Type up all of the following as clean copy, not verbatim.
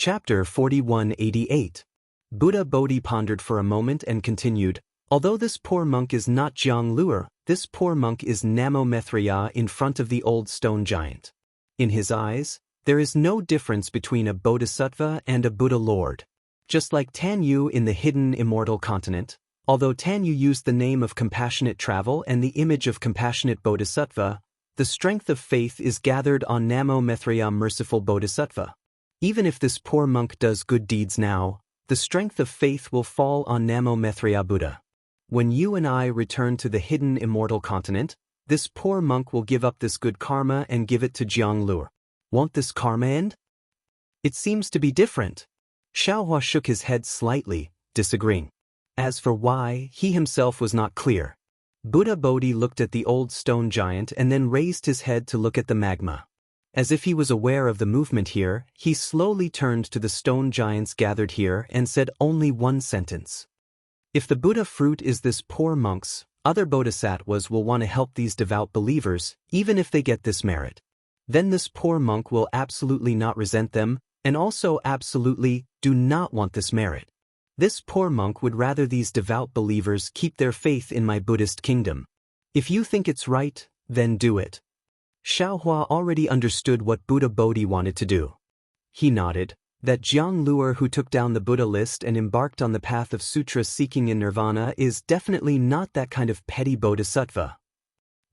Chapter 4188. Buddha Bodhi pondered for a moment and continued, although this poor monk is not Jiang Luer, this poor monk is Namo Maitreya in front of the old stone giant. In his eyes, there is no difference between a bodhisattva and a Buddha Lord. Just like Tan Yu in the hidden immortal continent, although Tan Yu used the name of compassionate travel and the image of compassionate bodhisattva, the strength of faith is gathered on Namo Maitreya merciful bodhisattva. Even if this poor monk does good deeds now, the strength of faith will fall on Namo Maitreya Buddha. When you and I return to the hidden immortal continent, this poor monk will give up this good karma and give it to Jiang Luer. Won't this karma end? It seems to be different. Xiaohua shook his head slightly, disagreeing. As for why, he himself was not clear. Buddha Bodhi looked at the old stone giant and then raised his head to look at the magma. As if he was aware of the movement here, he slowly turned to the stone giants gathered here and said only one sentence. If the Buddha fruit is this poor monk's, other bodhisattvas will want to help these devout believers, even if they get this merit. Then this poor monk will absolutely not resent them, and also absolutely do not want this merit. This poor monk would rather these devout believers keep their faith in my Buddhist kingdom. If you think it's right, then do it. Xiaohua already understood what Buddha Bodhi wanted to do. He nodded, that Jiang Luer who took down the Buddha list and embarked on the path of sutra seeking in nirvana is definitely not that kind of petty bodhisattva.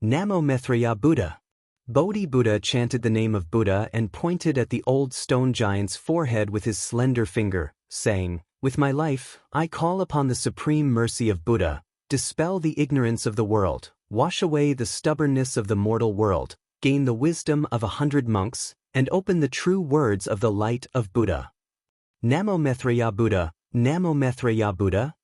Namo Maitreya Buddha. Bodhi Buddha chanted the name of Buddha and pointed at the old stone giant's forehead with his slender finger, saying, with my life, I call upon the supreme mercy of Buddha, dispel the ignorance of the world, wash away the stubbornness of the mortal world, gain the wisdom of 100 monks, and open the true words of the light of Buddha. Namo Maitreya Buddha, Namo Maitreya Buddha.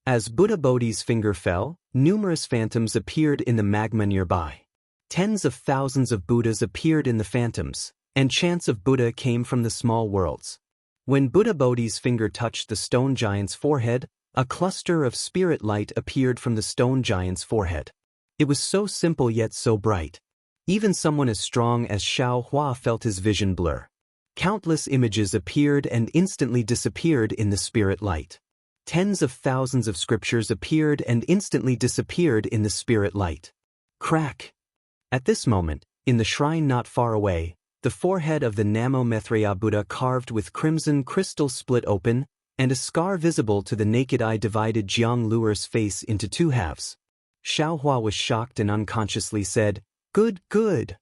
As Buddha Bodhi's finger fell, numerous phantoms appeared in the magma nearby. Tens of thousands of Buddhas appeared in the phantoms, and chants of Buddha came from the small worlds. When Buddha Bodhi's finger touched the stone giant's forehead, a cluster of spirit light appeared from the stone giant's forehead. It was so simple yet so bright. Even someone as strong as Xiaohua felt his vision blur. Countless images appeared and instantly disappeared in the spirit light. Tens of thousands of scriptures appeared and instantly disappeared in the spirit light. Crack! At this moment, in the shrine not far away, the forehead of the Namo Maitreya Buddha carved with crimson crystal split open, and a scar visible to the naked eye divided Jiang Luer's face into two halves. Xiaohua was shocked and unconsciously said, Good, good.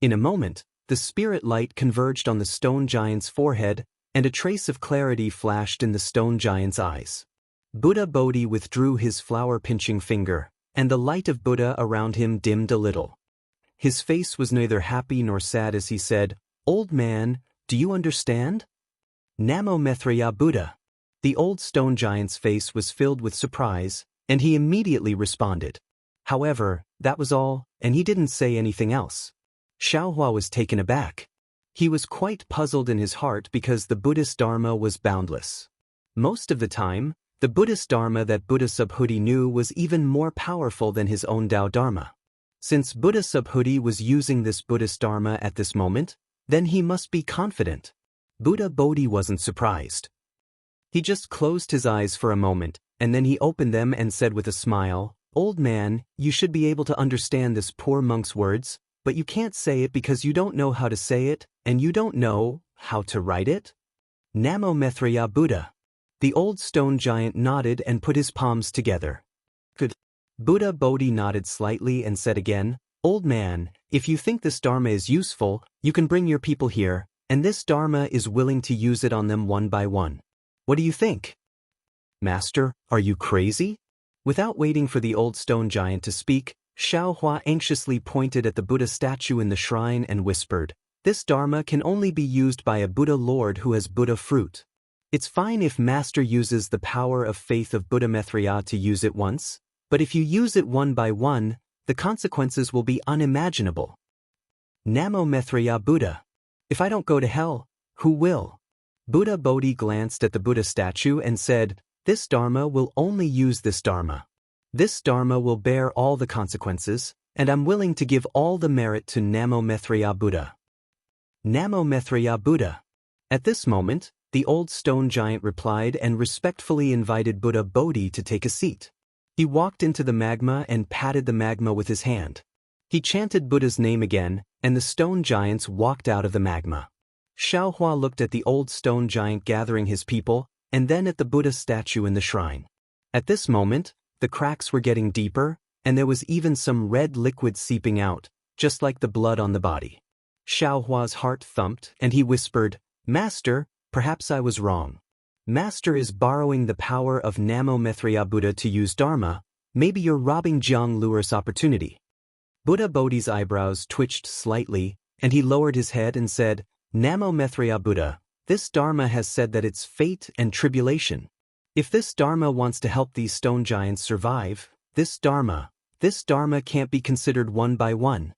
In a moment, the spirit light converged on the stone giant's forehead, and a trace of clarity flashed in the stone giant's eyes. Buddha Bodhi withdrew his flower-pinching finger, and the light of Buddha around him dimmed a little. His face was neither happy nor sad as he said, Old man, do you understand? Namo Maitreya Buddha. The old stone giant's face was filled with surprise, and he immediately responded. However, that was all, and he didn't say anything else. Xiaohua was taken aback. He was quite puzzled in his heart because the Buddhist Dharma was boundless. Most of the time, the Buddhist Dharma that Buddha Subhuti knew was even more powerful than his own Tao Dharma. Since Buddha Subhuti was using this Buddhist Dharma at this moment, then he must be confident. Buddha Bodhi wasn't surprised. He just closed his eyes for a moment, and then he opened them and said with a smile, Old man, you should be able to understand this poor monk's words, but you can't say it because you don't know how to say it, and you don't know how to write it? Namo Maitreya Buddha. The old stone giant nodded and put his palms together. Good. Buddha Bodhi nodded slightly and said again, Old man, if you think this Dharma is useful, you can bring your people here, and this Dharma is willing to use it on them one by one. What do you think? Master, are you crazy? Without waiting for the old stone giant to speak, Xiaohua anxiously pointed at the Buddha statue in the shrine and whispered, This Dharma can only be used by a Buddha Lord who has Buddha fruit. It's fine if Master uses the power of faith of Buddha Maitreya to use it once, but if you use it one by one, the consequences will be unimaginable. Namo Maitreya Buddha. If I don't go to hell, who will? Buddha Bodhi glanced at the Buddha statue and said, This Dharma will only use this Dharma. This Dharma will bear all the consequences, and I'm willing to give all the merit to Namo Maitreya Buddha. Namo Maitreya Buddha. At this moment, The old stone giant replied and respectfully invited Buddha Bodhi to take a seat. He walked into the magma and patted the magma with his hand. He chanted Buddha's name again, and the stone giants walked out of the magma. Xiaohua looked at the old stone giant gathering his people, and then at the Buddha statue in the shrine. At this moment, the cracks were getting deeper, and there was even some red liquid seeping out, just like the blood on the body. Xiaohua's heart thumped, and he whispered, "Master, perhaps I was wrong. Master is borrowing the power of Namo Maitreya Buddha to use Dharma. Maybe you're robbing Jiang Luer's opportunity." Buddha Bodhi's eyebrows twitched slightly, and he lowered his head and said, "Namo Maitreya Buddha, this Dharma has said that it's fate and tribulation. If this Dharma wants to help these stone giants survive, this Dharma can't be considered one by one.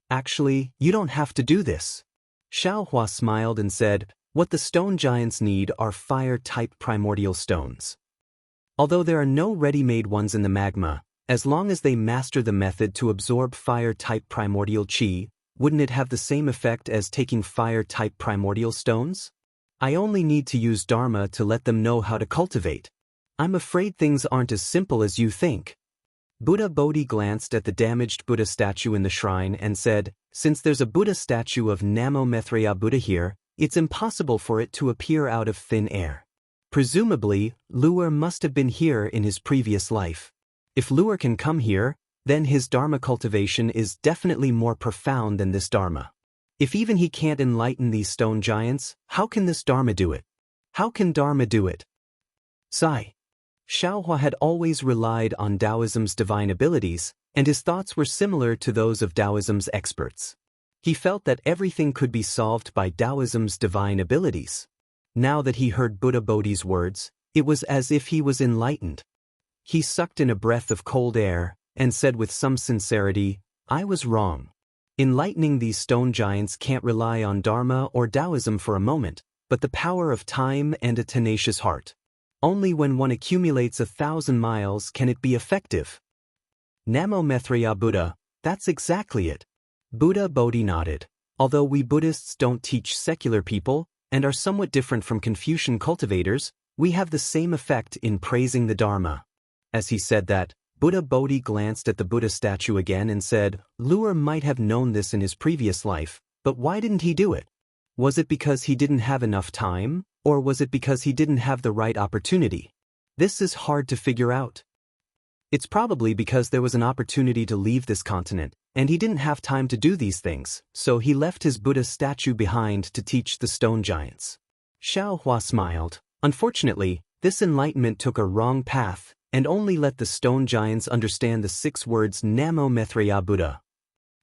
Actually, you don't have to do this." Xiaohua smiled and said, "What the stone giants need are fire-type primordial stones. Although there are no ready-made ones in the magma, as long as they master the method to absorb fire-type primordial chi, wouldn't it have the same effect as taking fire-type primordial stones? I only need to use Dharma to let them know how to cultivate. I'm afraid things aren't as simple as you think." Buddha Bodhi glanced at the damaged Buddha statue in the shrine and said, "Since there's a Buddha statue of Namo Maitreya Buddha here, it's impossible for it to appear out of thin air. Presumably, Luer must have been here in his previous life. If Luer can come here, then his Dharma cultivation is definitely more profound than this Dharma. If even he can't enlighten these stone giants, how can this Dharma do it? How can Dharma do it?" Sigh. Xiaohua had always relied on Taoism's divine abilities, and his thoughts were similar to those of Taoism's experts. He felt that everything could be solved by Taoism's divine abilities. Now that he heard Buddha Bodhi's words, it was as if he was enlightened. He sucked in a breath of cold air, and said with some sincerity, "I was wrong. Enlightening these stone giants can't rely on Dharma or Taoism for a moment, but the power of time and a tenacious heart. Only when one accumulates 1,000 miles can it be effective." Namo Maitreya Buddha, that's exactly it. Buddha Bodhi nodded. Although we Buddhists don't teach secular people, and are somewhat different from Confucian cultivators, we have the same effect in praising the Dharma. As he said that, Buddha Bodhi glanced at the Buddha statue again and said, "Luer might have known this in his previous life, but why didn't he do it? Was it because he didn't have enough time, or was it because he didn't have the right opportunity? This is hard to figure out. It's probably because there was an opportunity to leave this continent, and he didn't have time to do these things, so he left his Buddha statue behind to teach the stone giants." Xiaohua smiled. Unfortunately, this enlightenment took a wrong path, and only let the stone giants understand the 6 words Namo Maitreya Buddha.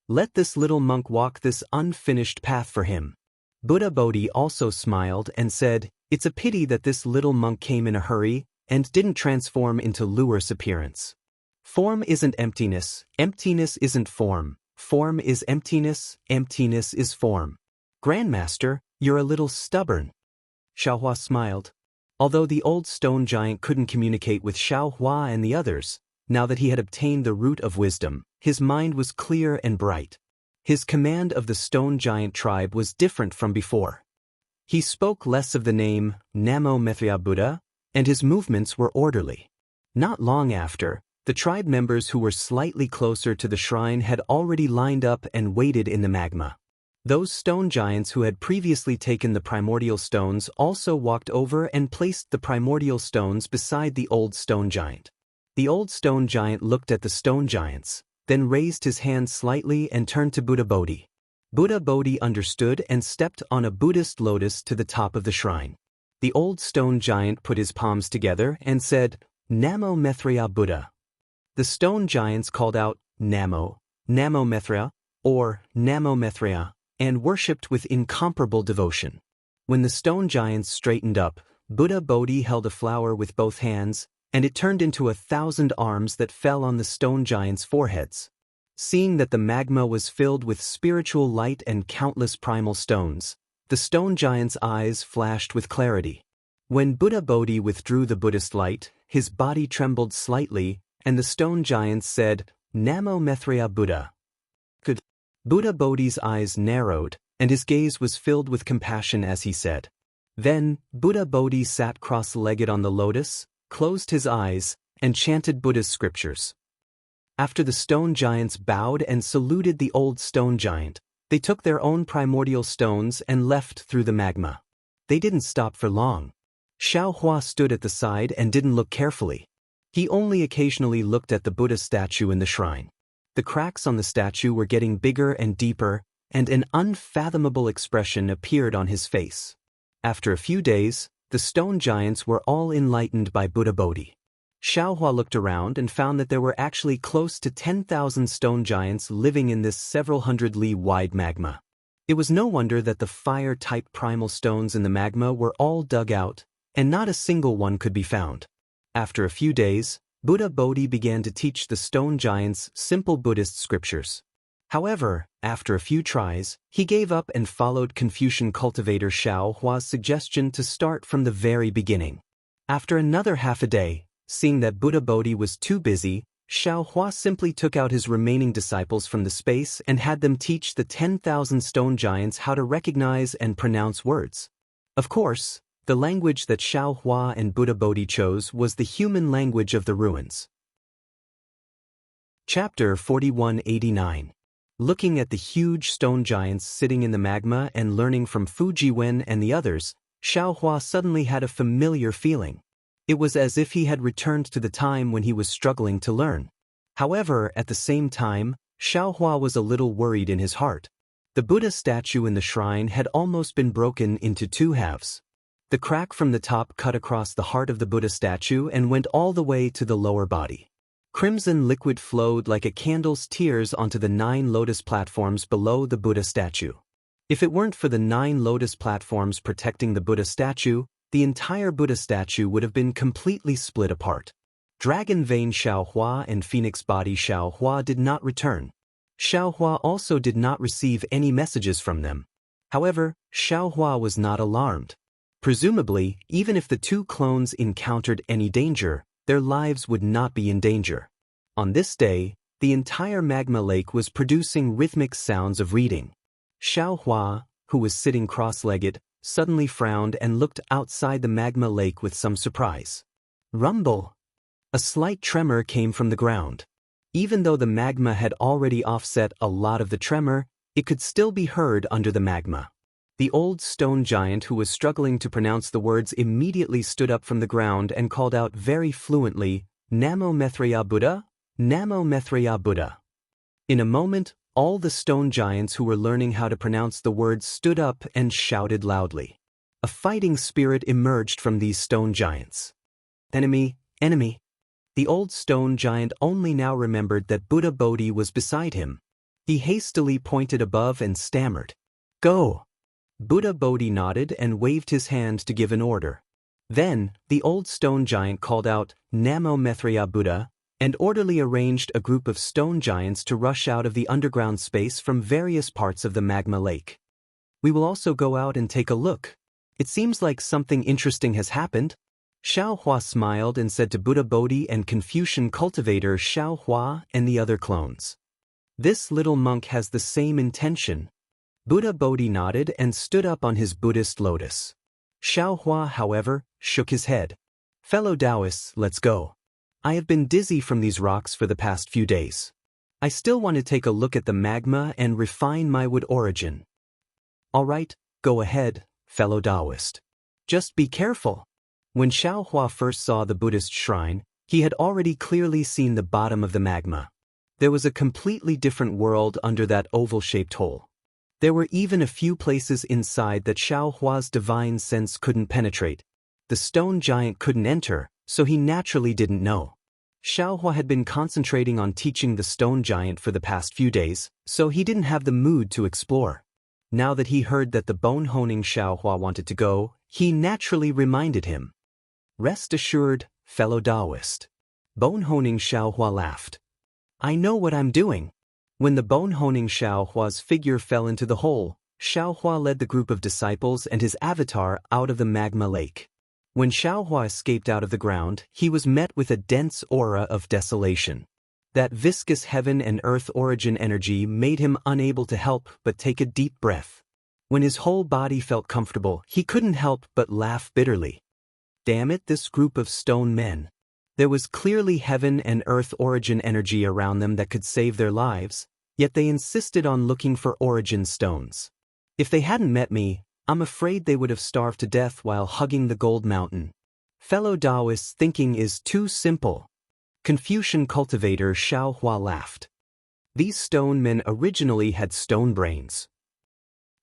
Let this little monk walk this unfinished path for him. Buddha Bodhi also smiled and said, "It's a pity that this little monk came in a hurry and didn't transform into Luer's appearance. Form isn't emptiness, emptiness isn't form, form is emptiness, emptiness is form. Grandmaster, you're a little stubborn." Xiaohua smiled. Although the old stone giant couldn't communicate with Xiaohua and the others, now that he had obtained the root of wisdom, his mind was clear and bright. His command of the stone giant tribe was different from before. He spoke less of the name Namo Maitreya Buddha, and his movements were orderly. Not long after, the tribe members who were slightly closer to the shrine had already lined up and waited in the magma. Those stone giants who had previously taken the primordial stones also walked over and placed the primordial stones beside the old stone giant. The old stone giant looked at the stone giants, then raised his hand slightly and turned to Buddha Bodhi. Buddha Bodhi understood and stepped on a Buddhist lotus to the top of the shrine. The old stone giant put his palms together and said, "Namo Maitreya Buddha." The stone giants called out, "Namo, Namo Maitreya," or Namo Maitreya, and worshipped with incomparable devotion. When the stone giants straightened up, Buddha Bodhi held a flower with both hands, and it turned into 1,000 arms that fell on the stone giants' foreheads. Seeing that the magma was filled with spiritual light and countless primal stones, the stone giant's eyes flashed with clarity. When Buddha Bodhi withdrew the Buddhist light, his body trembled slightly, and the stone giants said, "Namo Maitreya Buddha." Buddha Bodhi's eyes narrowed, and his gaze was filled with compassion as he said, Then, Buddha Bodhi sat cross-legged on the lotus, closed his eyes, and chanted Buddha's scriptures. After the stone giants bowed and saluted the old stone giant, they took their own primordial stones and left through the magma. They didn't stop for long. Xiao Hua stood at the side and didn't look carefully. He only occasionally looked at the Buddha statue in the shrine. The cracks on the statue were getting bigger and deeper, and an unfathomable expression appeared on his face. After a few days, the stone giants were all enlightened by Buddha Bodhi. Xiao Hua looked around and found that there were actually close to 10,000 stone giants living in this several hundred li wide magma. It was no wonder that the fire-type primal stones in the magma were all dug out, and not a single one could be found. After a few days, Buddha Bodhi began to teach the stone giants simple Buddhist scriptures. However, after a few tries, he gave up and followed Confucian cultivator Xiao Hua's suggestion to start from the very beginning. After another half a day, seeing that Buddha Bodhi was too busy, Xiao Hua simply took out his remaining disciples from the space and had them teach the 10,000 stone giants how to recognize and pronounce words. Of course, the language that Xiao Hua and Buddha Bodhi chose was the human language of the ruins. Chapter 4189. Looking at the huge stone giants sitting in the magma and learning from Fujiwen and the others, Xiao Hua suddenly had a familiar feeling. It was as if he had returned to the time when he was struggling to learn. However, at the same time, Xiao Hua was a little worried in his heart. The Buddha statue in the shrine had almost been broken into two halves. The crack from the top cut across the heart of the Buddha statue and went all the way to the lower body. Crimson liquid flowed like a candle's tears onto the 9 lotus platforms below the Buddha statue. If it weren't for the 9 lotus platforms protecting the Buddha statue, the entire Buddha statue would have been completely split apart. Dragon Vein Xiao Hua and Phoenix Body Xiao Hua did not return. Xiao Hua also did not receive any messages from them. However, Xiao Hua was not alarmed. Presumably, even if the two clones encountered any danger, their lives would not be in danger. On this day, the entire magma lake was producing rhythmic sounds of reading. Xiao Hua, who was sitting cross-legged, suddenly frowned and looked outside the magma lake with some surprise. Rumble! A slight tremor came from the ground. Even though the magma had already offset a lot of the tremor, it could still be heard under the magma. The old stone giant who was struggling to pronounce the words immediately stood up from the ground and called out very fluently, "Namo Maitreya Buddha, Namo Maitreya Buddha." In a moment, all the stone giants who were learning how to pronounce the words stood up and shouted loudly. A fighting spirit emerged from these stone giants. Enemy, enemy. The old stone giant only now remembered that Buddha Bodhi was beside him. He hastily pointed above and stammered, "Go!" Buddha Bodhi nodded and waved his hand to give an order. Then, the old stone giant called out, "Namo Maitreya Buddha," and orderly arranged a group of stone giants to rush out of the underground space from various parts of the magma lake. "We will also go out and take a look. It seems like something interesting has happened." Xiao Hua smiled and said to Buddha Bodhi and Confucian cultivator Xiao Hua and the other clones, "This little monk has the same intention." Buddha Bodhi nodded and stood up on his Buddhist lotus. Xiao Hua, however, shook his head. "Fellow Taoists, let's go. I have been dizzy from these rocks for the past few days. I still want to take a look at the magma and refine my wood origin." "All right, go ahead, fellow Taoist. Just be careful." When Xiao Hua first saw the Buddhist shrine, he had already clearly seen the bottom of the magma. There was a completely different world under that oval-shaped hole. There were even a few places inside that Xiao Hua's divine sense couldn't penetrate. The stone giant couldn't enter, so he naturally didn't know. Xiao Hua had been concentrating on teaching the stone giant for the past few days, so he didn't have the mood to explore. Now that he heard that the bone-honing Xiao Hua wanted to go, he naturally reminded him. "Rest assured, fellow Taoist." Bone-honing Xiao Hua laughed. "I know what I'm doing." When the bone-honing Xiao Hua's figure fell into the hole, Xiao Hua led the group of disciples and his avatar out of the magma lake. When Xiao Hua escaped out of the ground, he was met with a dense aura of desolation. That viscous heaven and earth origin energy made him unable to help but take a deep breath. When his whole body felt comfortable, he couldn't help but laugh bitterly. Damn it, this group of stone men. There was clearly heaven and earth origin energy around them that could save their lives, yet they insisted on looking for origin stones. If they hadn't met me, I'm afraid they would have starved to death while hugging the gold mountain. Fellow Taoists, thinking is too simple. Confucian cultivator Xiao Hua laughed. These stone men originally had stone brains.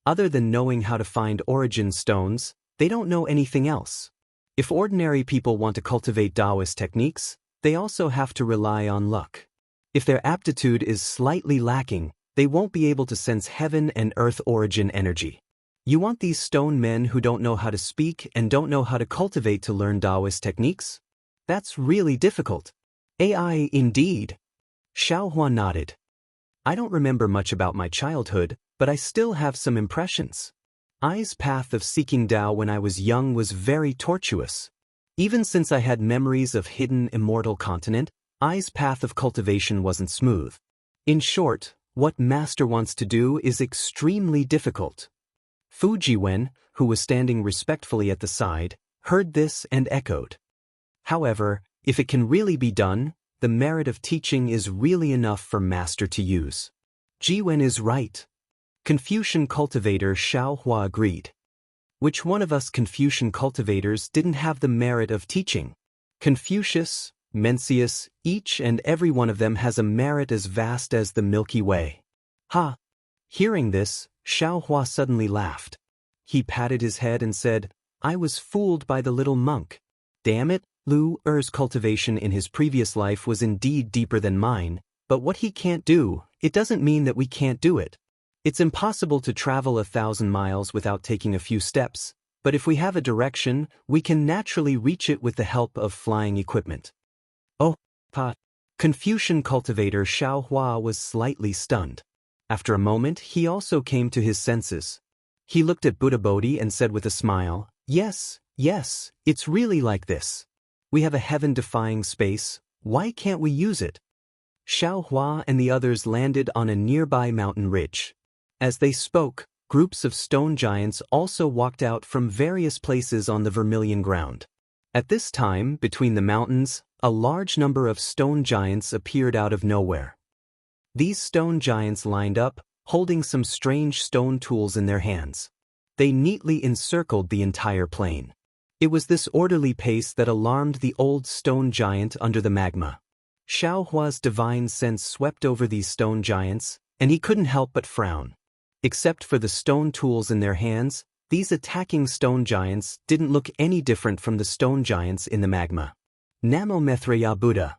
Other than knowing how to find origin stones, they don't know anything else. If ordinary people want to cultivate Taoist techniques, they also have to rely on luck. If their aptitude is slightly lacking, they won't be able to sense heaven and earth origin energy. You want these stone men who don't know how to speak and don't know how to cultivate to learn Taoist techniques? That's really difficult. AI indeed. Xiao Hua nodded. I don't remember much about my childhood, but I still have some impressions. I's path of seeking Tao when I was young was very tortuous. Even since I had memories of hidden immortal continent, I's path of cultivation wasn't smooth. In short, what master wants to do is extremely difficult. Fu Jiwen, who was standing respectfully at the side, heard this and echoed. However, if it can really be done, the merit of teaching is really enough for master to use. Jiwen is right. Confucian cultivator Xiao Hua agreed. Which one of us Confucian cultivators didn't have the merit of teaching? Confucius, Mencius, each and every one of them has a merit as vast as the Milky Way. Ha! Hearing this, Xiao Hua suddenly laughed. He patted his head and said, I was fooled by the little monk. Damn it, Lu Er's cultivation in his previous life was indeed deeper than mine, but what he can't do, it doesn't mean that we can't do it. It's impossible to travel 1,000 miles without taking a few steps, but if we have a direction, we can naturally reach it with the help of flying equipment. Oh, pa. Confucian cultivator Xiao Hua was slightly stunned. After a moment, he also came to his senses. He looked at Buddha Bodhi and said with a smile, Yes, it's really like this. We have a heaven-defying space, why can't we use it? Xiao Hua and the others landed on a nearby mountain ridge. As they spoke, groups of stone giants also walked out from various places on the vermilion ground. At this time, between the mountains, a large number of stone giants appeared out of nowhere. These stone giants lined up, holding some strange stone tools in their hands. They neatly encircled the entire plain. It was this orderly pace that alarmed the old stone giant under the magma. Xiao Hua's divine sense swept over these stone giants, and he couldn't help but frown. Except for the stone tools in their hands, these attacking stone giants didn't look any different from the stone giants in the magma. Namo Maitreya Buddha.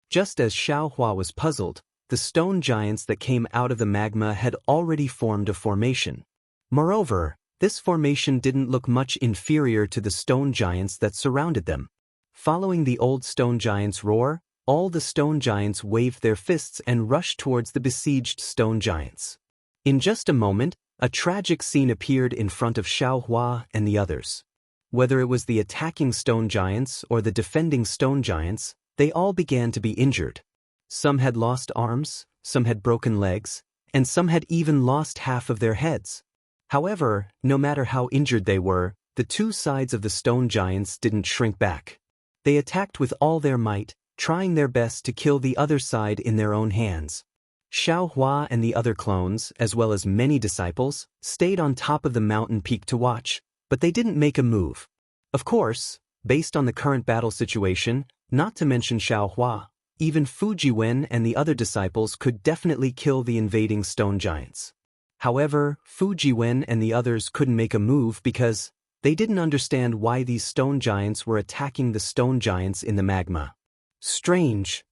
Just as Xiao Hua was puzzled, the stone giants that came out of the magma had already formed a formation. Moreover, this formation didn't look much inferior to the stone giants that surrounded them. Following the old stone giants' roar, all the stone giants waved their fists and rushed towards the besieged stone giants. In just a moment, a tragic scene appeared in front of Xiao Hua and the others. Whether it was the attacking stone giants or the defending stone giants, they all began to be injured. Some had lost arms, some had broken legs, and some had even lost half of their heads. However, no matter how injured they were, the two sides of the stone giants didn't shrink back. They attacked with all their might, trying their best to kill the other side in their own hands. Xiao Hua and the other clones, as well as many disciples, stayed on top of the mountain peak to watch, but they didn't make a move. Of course, based on the current battle situation, not to mention Xiao Hua, even Fu Jiwen and the other disciples could definitely kill the invading stone giants. However, Fu Jiwen and the others couldn't make a move because they didn't understand why these stone giants were attacking the stone giants in the magma. Strange.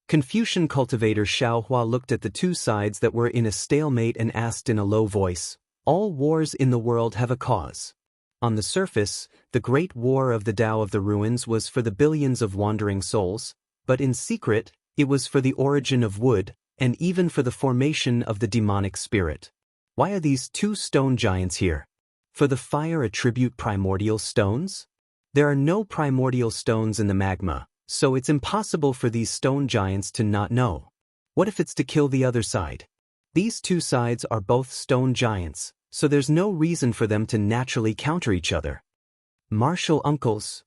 Confucian cultivator Xiao Hua looked at the two sides that were in a stalemate and asked in a low voice, All wars in the world have a cause. On the surface, the great war of the Tao of the Ruins was for the billions of wandering souls, but in secret, it was for the origin of wood, and even for the formation of the demonic spirit. Why are these two stone giants here? For the fire attribute primordial stones? There are no primordial stones in the magma, so it's impossible for these stone giants to not know. What if it's to kill the other side? These two sides are both stone giants, so there's no reason for them to naturally counter each other. Martial uncles,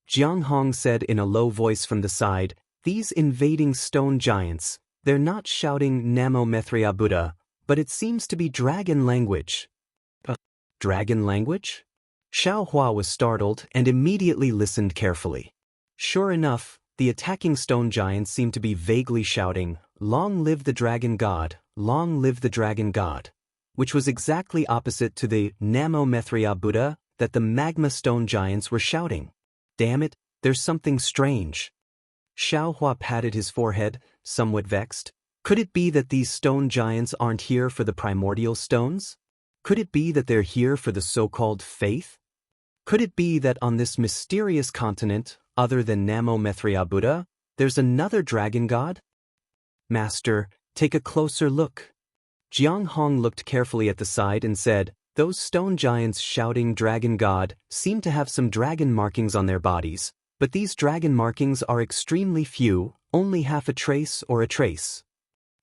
Jiang Hong said in a low voice from the side, these invading stone giants, they're not shouting Namo Mithra Buddha, but it seems to be dragon language. Dragon language? Xiao Hua was startled and immediately listened carefully. Sure enough, the attacking stone giants seemed to be vaguely shouting, "Long live the dragon god, long live the dragon god," which was exactly opposite to the Namo Mithra Buddha that the magma stone giants were shouting. Damn it, there's something strange. Xiao Hua patted his forehead, somewhat vexed. Could it be that these stone giants aren't here for the primordial stones? Could it be that they're here for the so-called faith? Could it be that on this mysterious continent, other than Namo Mithra Buddha, there's another dragon god? Master, take a closer look. Jiang Hong looked carefully at the side and said, those stone giants shouting dragon god seem to have some dragon markings on their bodies, but these dragon markings are extremely few, only half a trace or a trace.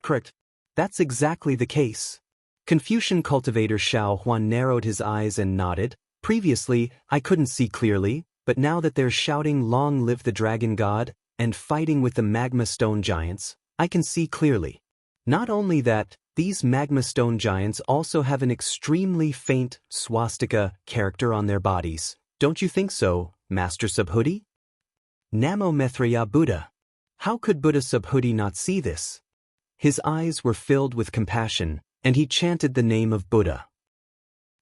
Correct. That's exactly the case. Confucian cultivator Xiao Huan narrowed his eyes and nodded. Previously, I couldn't see clearly, but now that they're shouting long live the dragon god and fighting with the magma stone giants, I can see clearly. Not only that, these magma stone giants also have an extremely faint swastika character on their bodies. Don't you think so, Master Subhuti? Namo Mithra Buddha. How could Buddha Subhuti not see this? His eyes were filled with compassion, and he chanted the name of Buddha.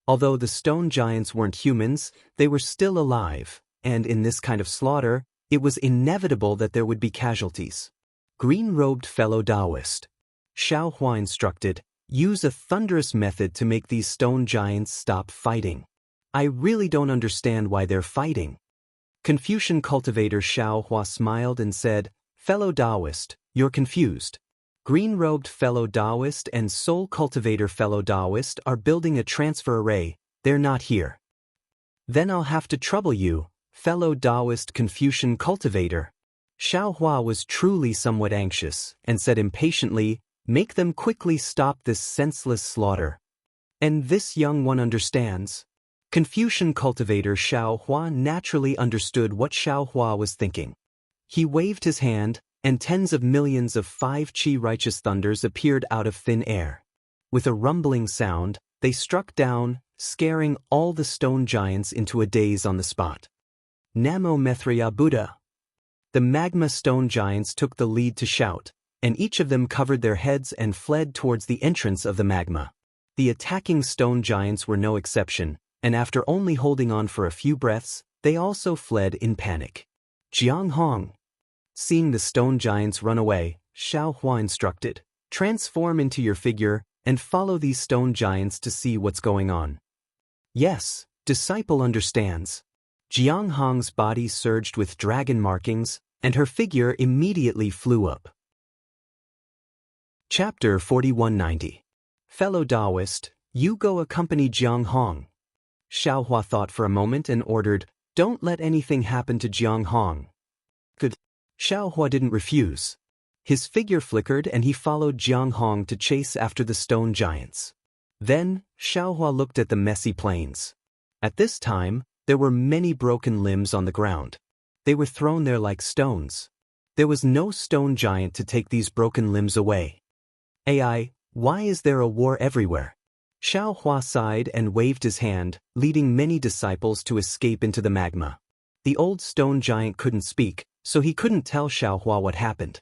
Although the stone giants weren't humans, they were still alive, and in this kind of slaughter, it was inevitable that there would be casualties. Green-robed fellow Taoist, Xiao Hua instructed, use a thunderous method to make these stone giants stop fighting. I really don't understand why they're fighting. Confucian cultivator Xiao Hua smiled and said, fellow Taoist, you're confused. Green-robed fellow Taoist and soul cultivator fellow Taoist are building a transfer array, they're not here. Then I'll have to trouble you, fellow Taoist Confucian cultivator. Xiao Hua was truly somewhat anxious, and said impatiently, make them quickly stop this senseless slaughter. And this young one understands. Confucian cultivator Xiao Hua naturally understood what Xiao Hua was thinking. He waved his hand, and tens of millions of 5 righteous thunders appeared out of thin air. With a rumbling sound, they struck down, scaring all the stone giants into a daze on the spot. Namo Mithra Buddha. The magma stone giants took the lead to shout, and each of them covered their heads and fled towards the entrance of the magma. The attacking stone giants were no exception, and after only holding on for a few breaths, they also fled in panic. Jiang Hong. Seeing the stone giants run away, Xiao Hua instructed, transform into your figure and follow these stone giants to see what's going on. Yes, disciple understands. Jiang Hong's body surged with dragon markings, and her figure immediately flew up. Chapter 4190. Fellow Taoist, you go accompany Jiang Hong. Xiao Hua thought for a moment and ordered, don't let anything happen to Jiang Hong. Good. Xiao Hua didn't refuse. His figure flickered and he followed Jiang Hong to chase after the stone giants. Then, Xiao Hua looked at the messy plains. At this time, there were many broken limbs on the ground. They were thrown there like stones. There was no stone giant to take these broken limbs away. AI, why is there a war everywhere? Xiao Hua sighed and waved his hand, leading many disciples to escape into the magma. The old stone giant couldn't speak, so he couldn't tell Xiao Hua what happened.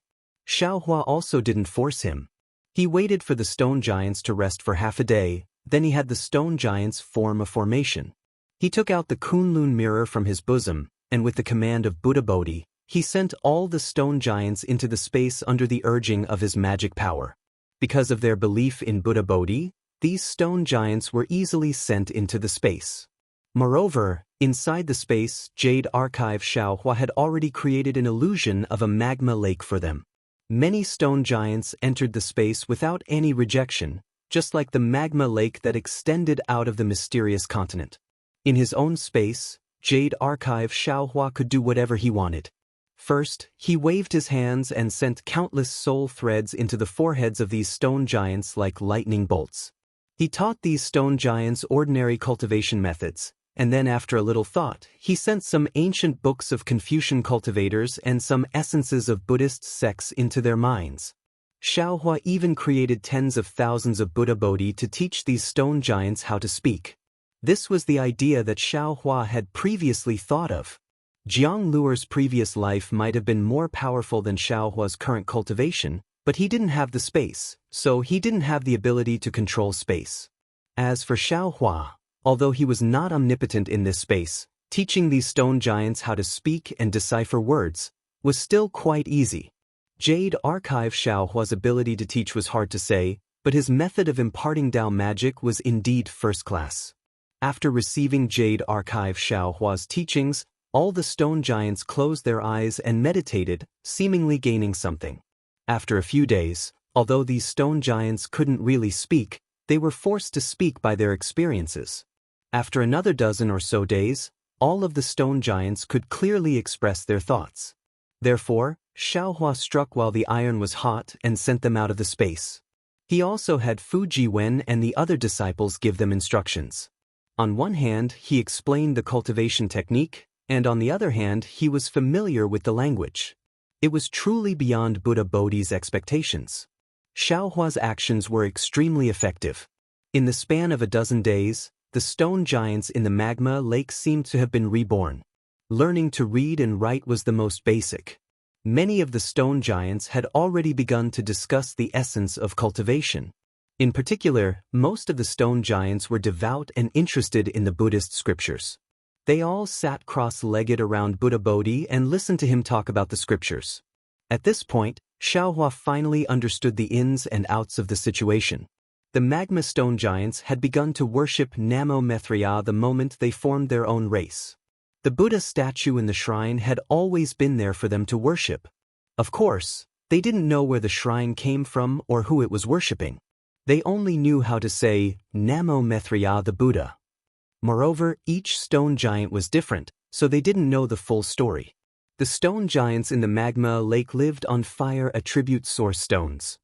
Xiao Hua also didn't force him. He waited for the stone giants to rest for half a day, then he had the stone giants form a formation. He took out the Kunlun mirror from his bosom, and with the command of Buddha Bodhi, he sent all the stone giants into the space under the urging of his magic power. Because of their belief in Buddha Bodhi, these stone giants were easily sent into the space. Moreover, inside the space, Jade Archive Xiao Hua had already created an illusion of a magma lake for them. Many stone giants entered the space without any rejection, just like the magma lake that extended out of the mysterious continent. In his own space, Jade Archive Xiao Hua could do whatever he wanted. First, he waved his hands and sent countless soul threads into the foreheads of these stone giants like lightning bolts. He taught these stone giants ordinary cultivation methods, and then after a little thought, he sent some ancient books of Confucian cultivators and some essences of Buddhist sects into their minds. Xiaohua even created tens of thousands of Buddha Bodhi to teach these stone giants how to speak. This was the idea that Xiaohua had previously thought of. Jiang Luer's previous life might have been more powerful than Xiaohua's current cultivation, but he didn't have the space, so he didn't have the ability to control space. As for Xiaohua, although he was not omnipotent in this space, teaching these stone giants how to speak and decipher words was still quite easy. Jade Archive Xiaohua's ability to teach was hard to say, but his method of imparting Dao magic was indeed first class. After receiving Jade Archive Xiaohua's teachings, all the stone giants closed their eyes and meditated, seemingly gaining something. After a few days, although these stone giants couldn't really speak, they were forced to speak by their experiences. After another dozen or so days, all of the stone giants could clearly express their thoughts. Therefore, Xiaohua struck while the iron was hot and sent them out of the space. He also had Fu Jiwen and the other disciples give them instructions. On one hand, he explained the cultivation technique, and on the other hand, he was familiar with the language. It was truly beyond Buddha Bodhi's expectations. Xiaohua's actions were extremely effective. In the span of a dozen days, the stone giants in the magma lake seemed to have been reborn. Learning to read and write was the most basic. Many of the stone giants had already begun to discuss the essence of cultivation. In particular, most of the stone giants were devout and interested in the Buddhist scriptures. They all sat cross-legged around Buddha Bodhi and listened to him talk about the scriptures. At this point, Xiaohua finally understood the ins and outs of the situation. The magma stone giants had begun to worship Namo Mithriya the moment they formed their own race. The Buddha statue in the shrine had always been there for them to worship. Of course, they didn't know where the shrine came from or who it was worshipping. They only knew how to say, Namo Mithriya the Buddha. Moreover, each stone giant was different, so they didn't know the full story. The stone giants in the magma lake lived on fire attribute source stones.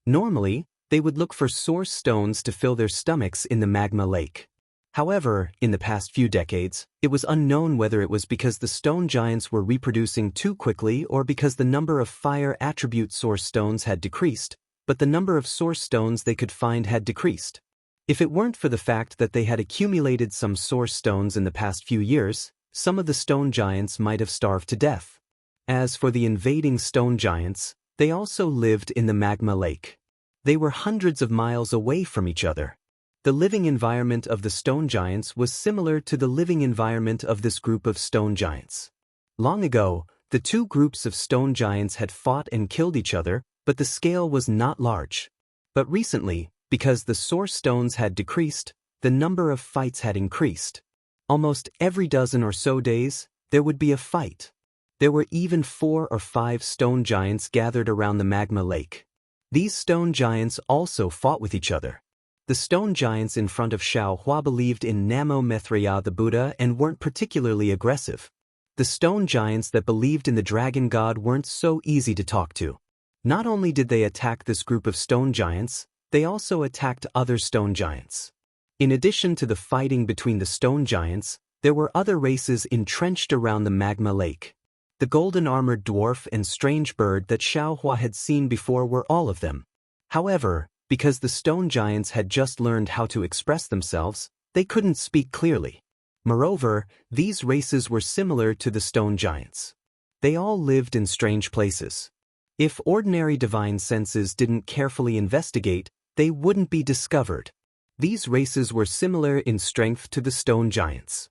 Normally, they would look for source stones to fill their stomachs in the magma lake. However, in the past few decades, it was unknown whether it was because the stone giants were reproducing too quickly or because the number of fire attribute source stones had decreased, but the number of source stones they could find had decreased. If it weren't for the fact that they had accumulated some source stones in the past few years, some of the stone giants might have starved to death. As for the invading stone giants, they also lived in the magma lake. They were hundreds of miles away from each other. The living environment of the stone giants was similar to the living environment of this group of stone giants. Long ago, the two groups of stone giants had fought and killed each other, but the scale was not large. But recently, because the source stones had decreased, the number of fights had increased. Almost every dozen or so days, there would be a fight. There were even 4 or 5 stone giants gathered around the magma lake. These stone giants also fought with each other. The stone giants in front of Xiaohua believed in Namo Mithriya the Buddha and weren't particularly aggressive. The stone giants that believed in the dragon god weren't so easy to talk to. Not only did they attack this group of stone giants, they also attacked other stone giants. In addition to the fighting between the stone giants, there were other races entrenched around the magma lake. The golden-armored dwarf and strange bird that Xiaohua had seen before were all of them. However, because the stone giants had just learned how to express themselves, they couldn't speak clearly. Moreover, these races were similar to the stone giants. They all lived in strange places. If ordinary divine senses didn't carefully investigate, they wouldn't be discovered. These races were similar in strength to the stone giants.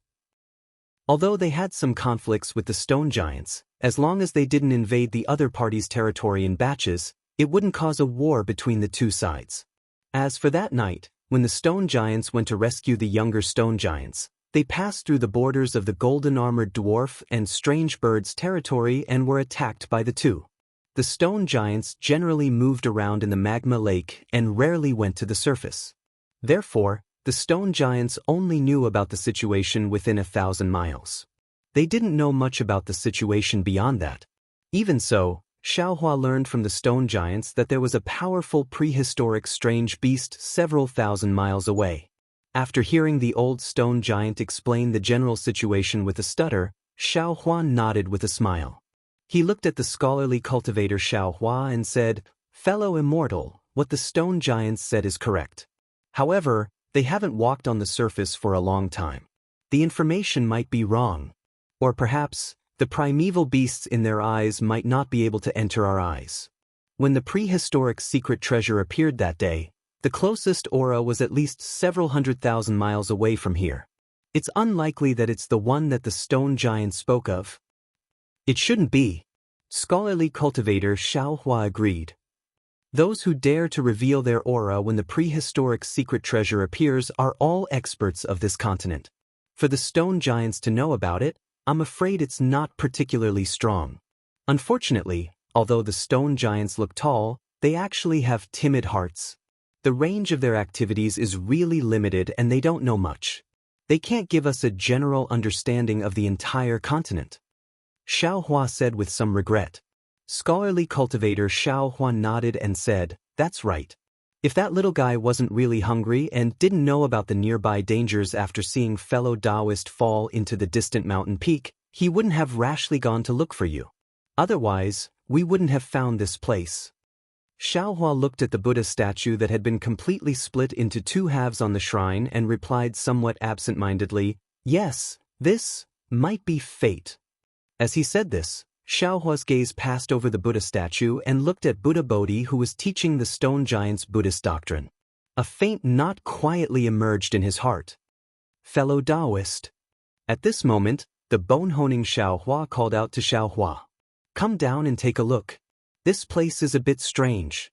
Although they had some conflicts with the stone giants, as long as they didn't invade the other party's territory in batches, it wouldn't cause a war between the two sides. As for that night, when the stone giants went to rescue the younger stone giants, they passed through the borders of the golden-armored dwarf and strange bird's territory and were attacked by the two. The stone giants generally moved around in the magma lake and rarely went to the surface. Therefore, the stone giants only knew about the situation within 1,000 miles. They didn't know much about the situation beyond that. Even so, Xiaohua learned from the stone giants that there was a powerful prehistoric strange beast several thousand miles away. After hearing the old stone giant explain the general situation with a stutter, Xiaohua nodded with a smile. He looked at the scholarly cultivator Xiaohua and said, "Fellow immortal, what the stone giants said is correct. However, they haven't walked on the surface for a long time. The information might be wrong. Or perhaps, the primeval beasts in their eyes might not be able to enter our eyes." When the prehistoric secret treasure appeared that day, the closest aura was at least several 100,000 miles away from here. It's unlikely that it's the one that the stone giant spoke of. It shouldn't be. Scholarly cultivator Xiaohua agreed. Those who dare to reveal their aura when the prehistoric secret treasure appears are all experts of this continent. For the stone giants to know about it, I'm afraid it's not particularly strong. Unfortunately, although the stone giants look tall, they actually have timid hearts. The range of their activities is really limited and they don't know much. They can't give us a general understanding of the entire continent. Xiaohua said with some regret. Scholarly cultivator Xiaohua nodded and said, "That's right. If that little guy wasn't really hungry and didn't know about the nearby dangers after seeing fellow Taoist fall into the distant mountain peak, he wouldn't have rashly gone to look for you. Otherwise, we wouldn't have found this place." Xiaohua looked at the Buddha statue that had been completely split into two halves on the shrine and replied somewhat absent-mindedly, "Yes, this might be fate." As he said this, Xiaohua's gaze passed over the Buddha statue and looked at Buddha Bodhi, who was teaching the stone giants Buddhist doctrine. A faint knot quietly emerged in his heart. "Fellow Taoist." At this moment, the bone-honing Xiaohua called out to Xiaohua, "Come down and take a look. This place is a bit strange."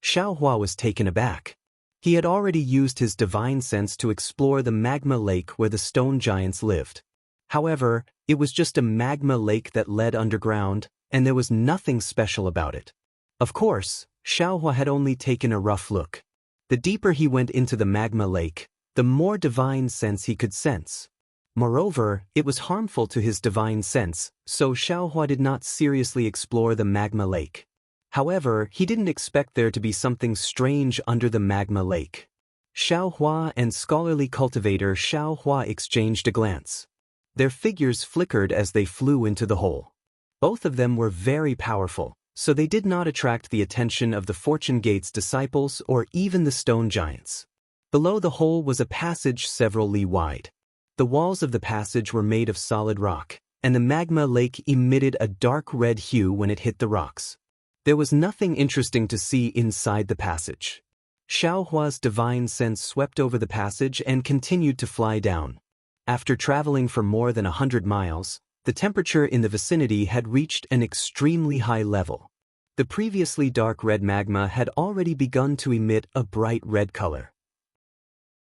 Xiaohua was taken aback. He had already used his divine sense to explore the magma lake where the stone giants lived. However, it was just a magma lake that led underground, and there was nothing special about it. Of course, Xiaohua had only taken a rough look. The deeper he went into the magma lake, the more divine sense he could sense. Moreover, it was harmful to his divine sense, so Xiaohua did not seriously explore the magma lake. However, he didn't expect there to be something strange under the magma lake. Xiaohua and scholarly cultivator Xiaohua exchanged a glance. Their figures flickered as they flew into the hole. Both of them were very powerful, so they did not attract the attention of the Fortune Gate's disciples or even the stone giants. Below the hole was a passage several li wide. The walls of the passage were made of solid rock, and the magma lake emitted a dark red hue when it hit the rocks. There was nothing interesting to see inside the passage. Xiaohua's divine sense swept over the passage and continued to fly down. After traveling for more than 100 miles, the temperature in the vicinity had reached an extremely high level. The previously dark red magma had already begun to emit a bright red color.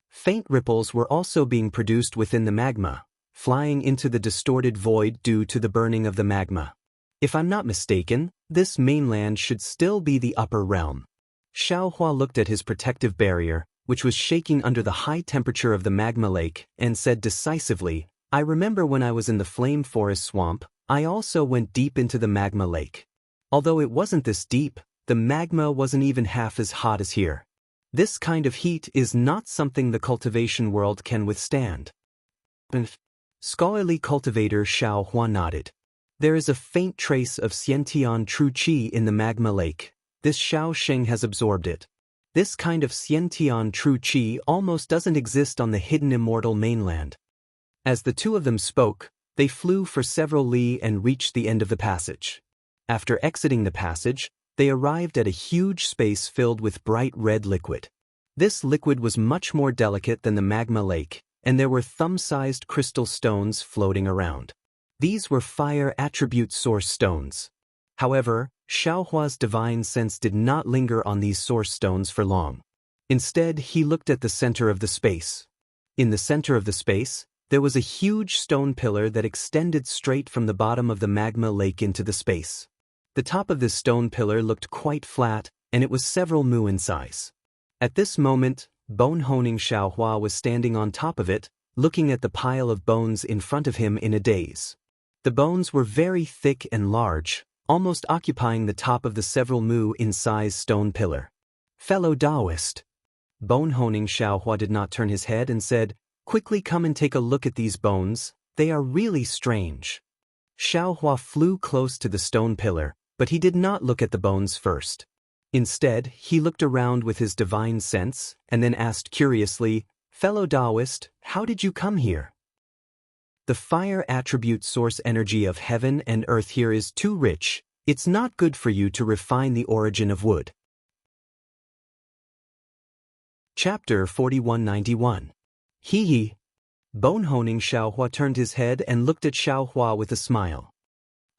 Faint ripples were also being produced within the magma, flying into the distorted void due to the burning of the magma. If I'm not mistaken, this mainland should still be the upper realm. Xiaohua looked at his protective barrier, which was shaking under the high temperature of the magma lake, and said decisively, "I remember when I was in the flame forest swamp, I also went deep into the magma lake. Although it wasn't this deep, the magma wasn't even half as hot as here. This kind of heat is not something the cultivation world can withstand." Scholarly cultivator Xiaohua nodded. "There is a faint trace of Xiantian true qi in the magma lake. This Xiao Sheng has absorbed it. This kind of Xiantian true qi almost doesn't exist on the hidden immortal mainland." As the two of them spoke, they flew for several li and reached the end of the passage. After exiting the passage, they arrived at a huge space filled with bright red liquid. This liquid was much more delicate than the magma lake, and there were thumb-sized crystal stones floating around. These were fire attribute source stones. However, Xiaohua's divine sense did not linger on these source stones for long. Instead, he looked at the center of the space. In the center of the space, there was a huge stone pillar that extended straight from the bottom of the magma lake into the space. The top of this stone pillar looked quite flat, and it was several mu in size. At this moment, bone-honing Xiaohua was standing on top of it, looking at the pile of bones in front of him in a daze. The bones were very thick and large, almost occupying the top of the several mu in size stone pillar. Fellow Taoist. Bone Honing Xiaohua did not turn his head and said, "Quickly come and take a look at these bones, they are really strange." Xiaohua flew close to the stone pillar, but he did not look at the bones first. Instead, he looked around with his divine sense, and then asked curiously, "Fellow Taoist, how did you come here?" "The fire attribute source energy of heaven and earth here is too rich, it's not good for you to refine the origin of wood." Chapter 4191. Hee. Bone Honing Xiaohua turned his head and looked at Xiaohua with a smile.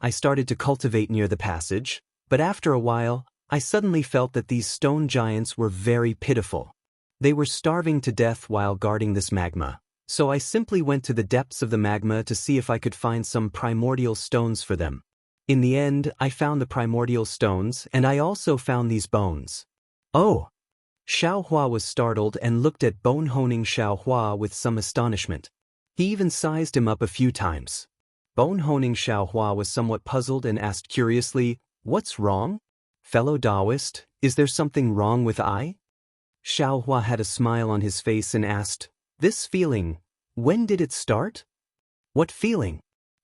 "I started to cultivate near the passage, but after a while, I suddenly felt that these stone giants were very pitiful. They were starving to death while guarding this magma, so I simply went to the depths of the magma to see if I could find some primordial stones for them. In the end, I found the primordial stones, and I also found these bones." "Oh!" Xiaohua was startled and looked at Bone Honing Xiaohua with some astonishment. He even sized him up a few times. Bone Honing Xiaohua was somewhat puzzled and asked curiously, "What's wrong? Fellow Taoist, is there something wrong with I?" Xiaohua had a smile on his face and asked, "This feeling, when did it start?" "What feeling?"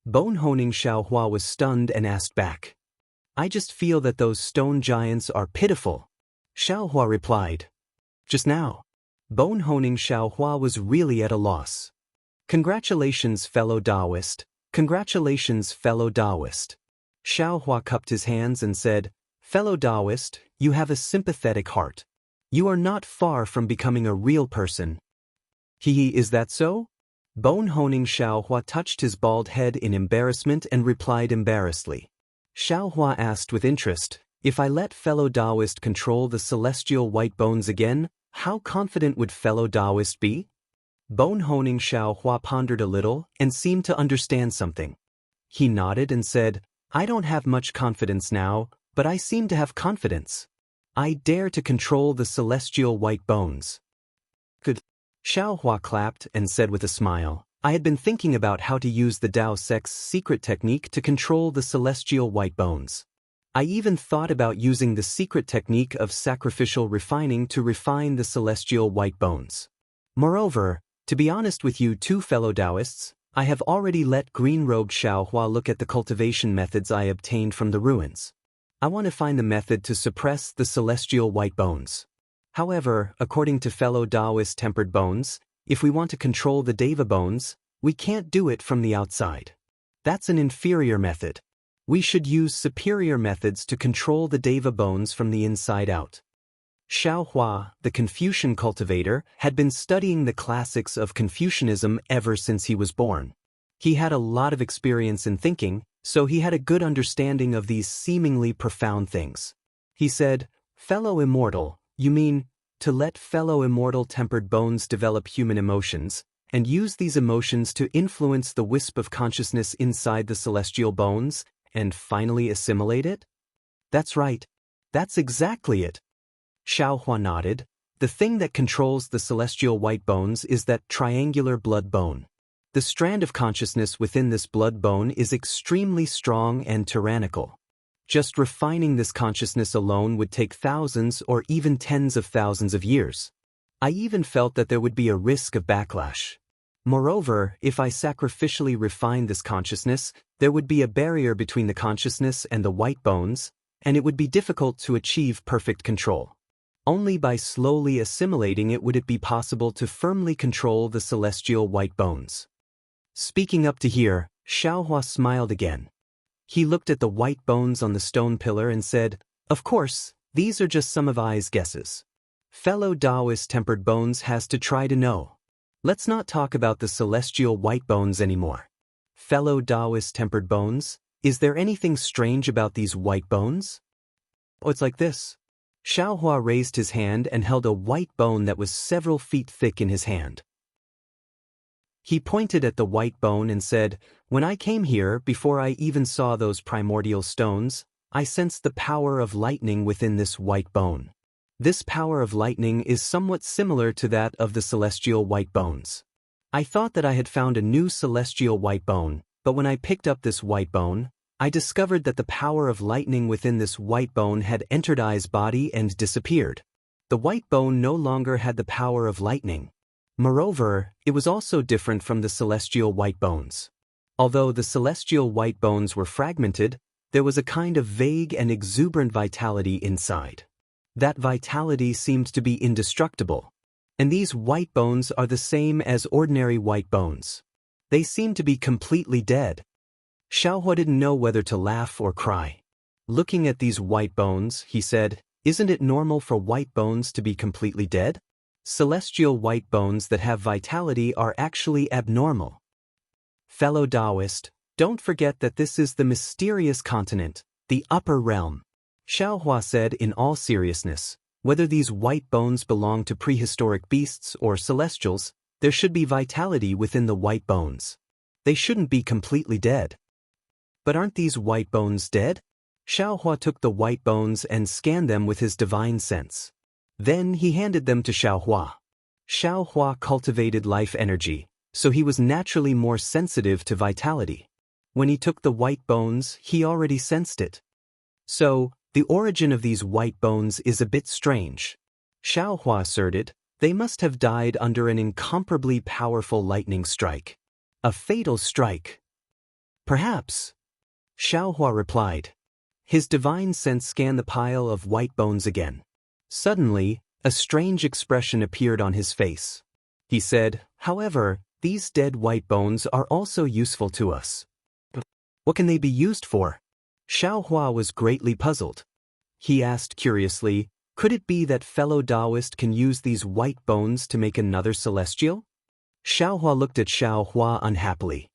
Bone Honing Xiaohua was stunned and asked back. "I just feel that those stone giants are pitiful," Xiaohua replied. "Just now." Bone Honing Xiaohua was really at a loss. "Congratulations, fellow Taoist. Congratulations, fellow Taoist." Xiaohua cupped his hands and said, "Fellow Taoist, you have a sympathetic heart. You are not far from becoming a real person." Is that so?" Bone Honing Xiaohua touched his bald head in embarrassment and replied embarrassedly. Xiaohua asked with interest, "If I let fellow Taoist control the celestial white bones again, how confident would fellow Taoist be?" Bone Honing Xiaohua pondered a little and seemed to understand something. He nodded and said, "I don't have much confidence now, but I seem to have confidence. I dare to control the celestial white bones." "Good." Xiaohua clapped and said with a smile, "I had been thinking about how to use the Tao Sect's secret technique to control the celestial white bones. I even thought about using the secret technique of sacrificial refining to refine the celestial white bones. Moreover, to be honest with you two fellow Taoists, I have already let green-robed Xiaohua look at the cultivation methods I obtained from the ruins. I want to find the method to suppress the celestial white bones. However, according to fellow Taoist tempered bones, if we want to control the Deva bones, we can't do it from the outside. That's an inferior method. We should use superior methods to control the Deva bones from the inside out." Xiaohua, the Confucian cultivator, had been studying the classics of Confucianism ever since he was born. He had a lot of experience in thinking, so he had a good understanding of these seemingly profound things. He said, "Fellow immortal, you mean, to let fellow immortal tempered bones develop human emotions, and use these emotions to influence the wisp of consciousness inside the celestial bones, and finally assimilate it?" "That's right. That's exactly it." Xiaohua nodded. "The thing that controls the celestial white bones is that triangular blood bone. The strand of consciousness within this blood bone is extremely strong and tyrannical. Just refining this consciousness alone would take thousands or even tens of thousands of years. I even felt that there would be a risk of backlash. Moreover, if I sacrificially refined this consciousness, there would be a barrier between the consciousness and the white bones, and it would be difficult to achieve perfect control. Only by slowly assimilating it would it be possible to firmly control the celestial white bones." Speaking up to here, Xiaohua smiled again. He looked at the white bones on the stone pillar and said, "Of course, these are just some of I's guesses. Fellow Taoist tempered bones has to try to know. Let's not talk about the celestial white bones anymore. Fellow Taoist tempered bones, is there anything strange about these white bones?" "Oh, it's like this." Xiaohua raised his hand and held a white bone that was several feet thick in his hand. He pointed at the white bone and said, "When I came here, before I even saw those primordial stones, I sensed the power of lightning within this white bone. This power of lightning is somewhat similar to that of the celestial white bones. I thought that I had found a new celestial white bone, but when I picked up this white bone, I discovered that the power of lightning within this white bone had entered I's body and disappeared. The white bone no longer had the power of lightning. Moreover, it was also different from the celestial white bones. Although the celestial white bones were fragmented, there was a kind of vague and exuberant vitality inside. That vitality seemed to be indestructible. And these white bones are the same as ordinary white bones. They seem to be completely dead. Xiaohua didn't know whether to laugh or cry. Looking at these white bones, he said, "Isn't it normal for white bones to be completely dead? Celestial white bones that have vitality are actually abnormal." Fellow Taoist, don't forget that this is the mysterious continent, the upper realm. Xiaohua said in all seriousness, whether these white bones belong to prehistoric beasts or celestials, there should be vitality within the white bones. They shouldn't be completely dead. But aren't these white bones dead? Xiaohua took the white bones and scanned them with his divine sense. Then he handed them to Xiaohua. Xiaohua cultivated life energy, so he was naturally more sensitive to vitality. When he took the white bones, he already sensed it. So, the origin of these white bones is a bit strange. Xiaohua asserted, they must have died under an incomparably powerful lightning strike. A fatal strike. Perhaps. Xiaohua replied. His divine sense scanned the pile of white bones again. Suddenly, a strange expression appeared on his face. He said, "However, these dead white bones are also useful to us." What can they be used for? Xiaohua was greatly puzzled. He asked curiously, could it be that fellow Taoist can use these white bones to make another celestial? Xiaohua looked at Xiaohua unhappily.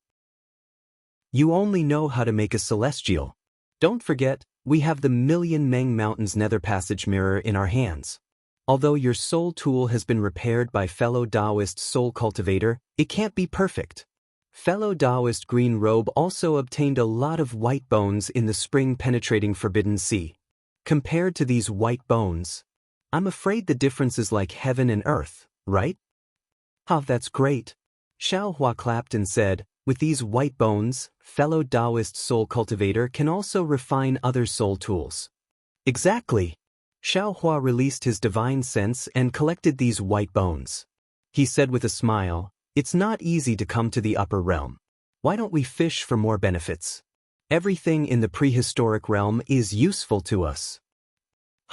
You only know how to make a celestial. Don't forget, we have the Million Meng Mountains Nether Passage mirror in our hands. Although your soul tool has been repaired by fellow Taoist soul cultivator, it can't be perfect. Fellow Taoist Green Robe also obtained a lot of white bones in the spring-penetrating Forbidden Sea. Compared to these white bones, I'm afraid the difference is like heaven and earth, right? Oh, that's great. Xiaohua clapped and said, with these white bones, fellow Taoist soul cultivator can also refine other soul tools. Exactly. Xiaohua released his divine sense and collected these white bones. He said with a smile, it's not easy to come to the upper realm. Why don't we fish for more benefits? Everything in the prehistoric realm is useful to us.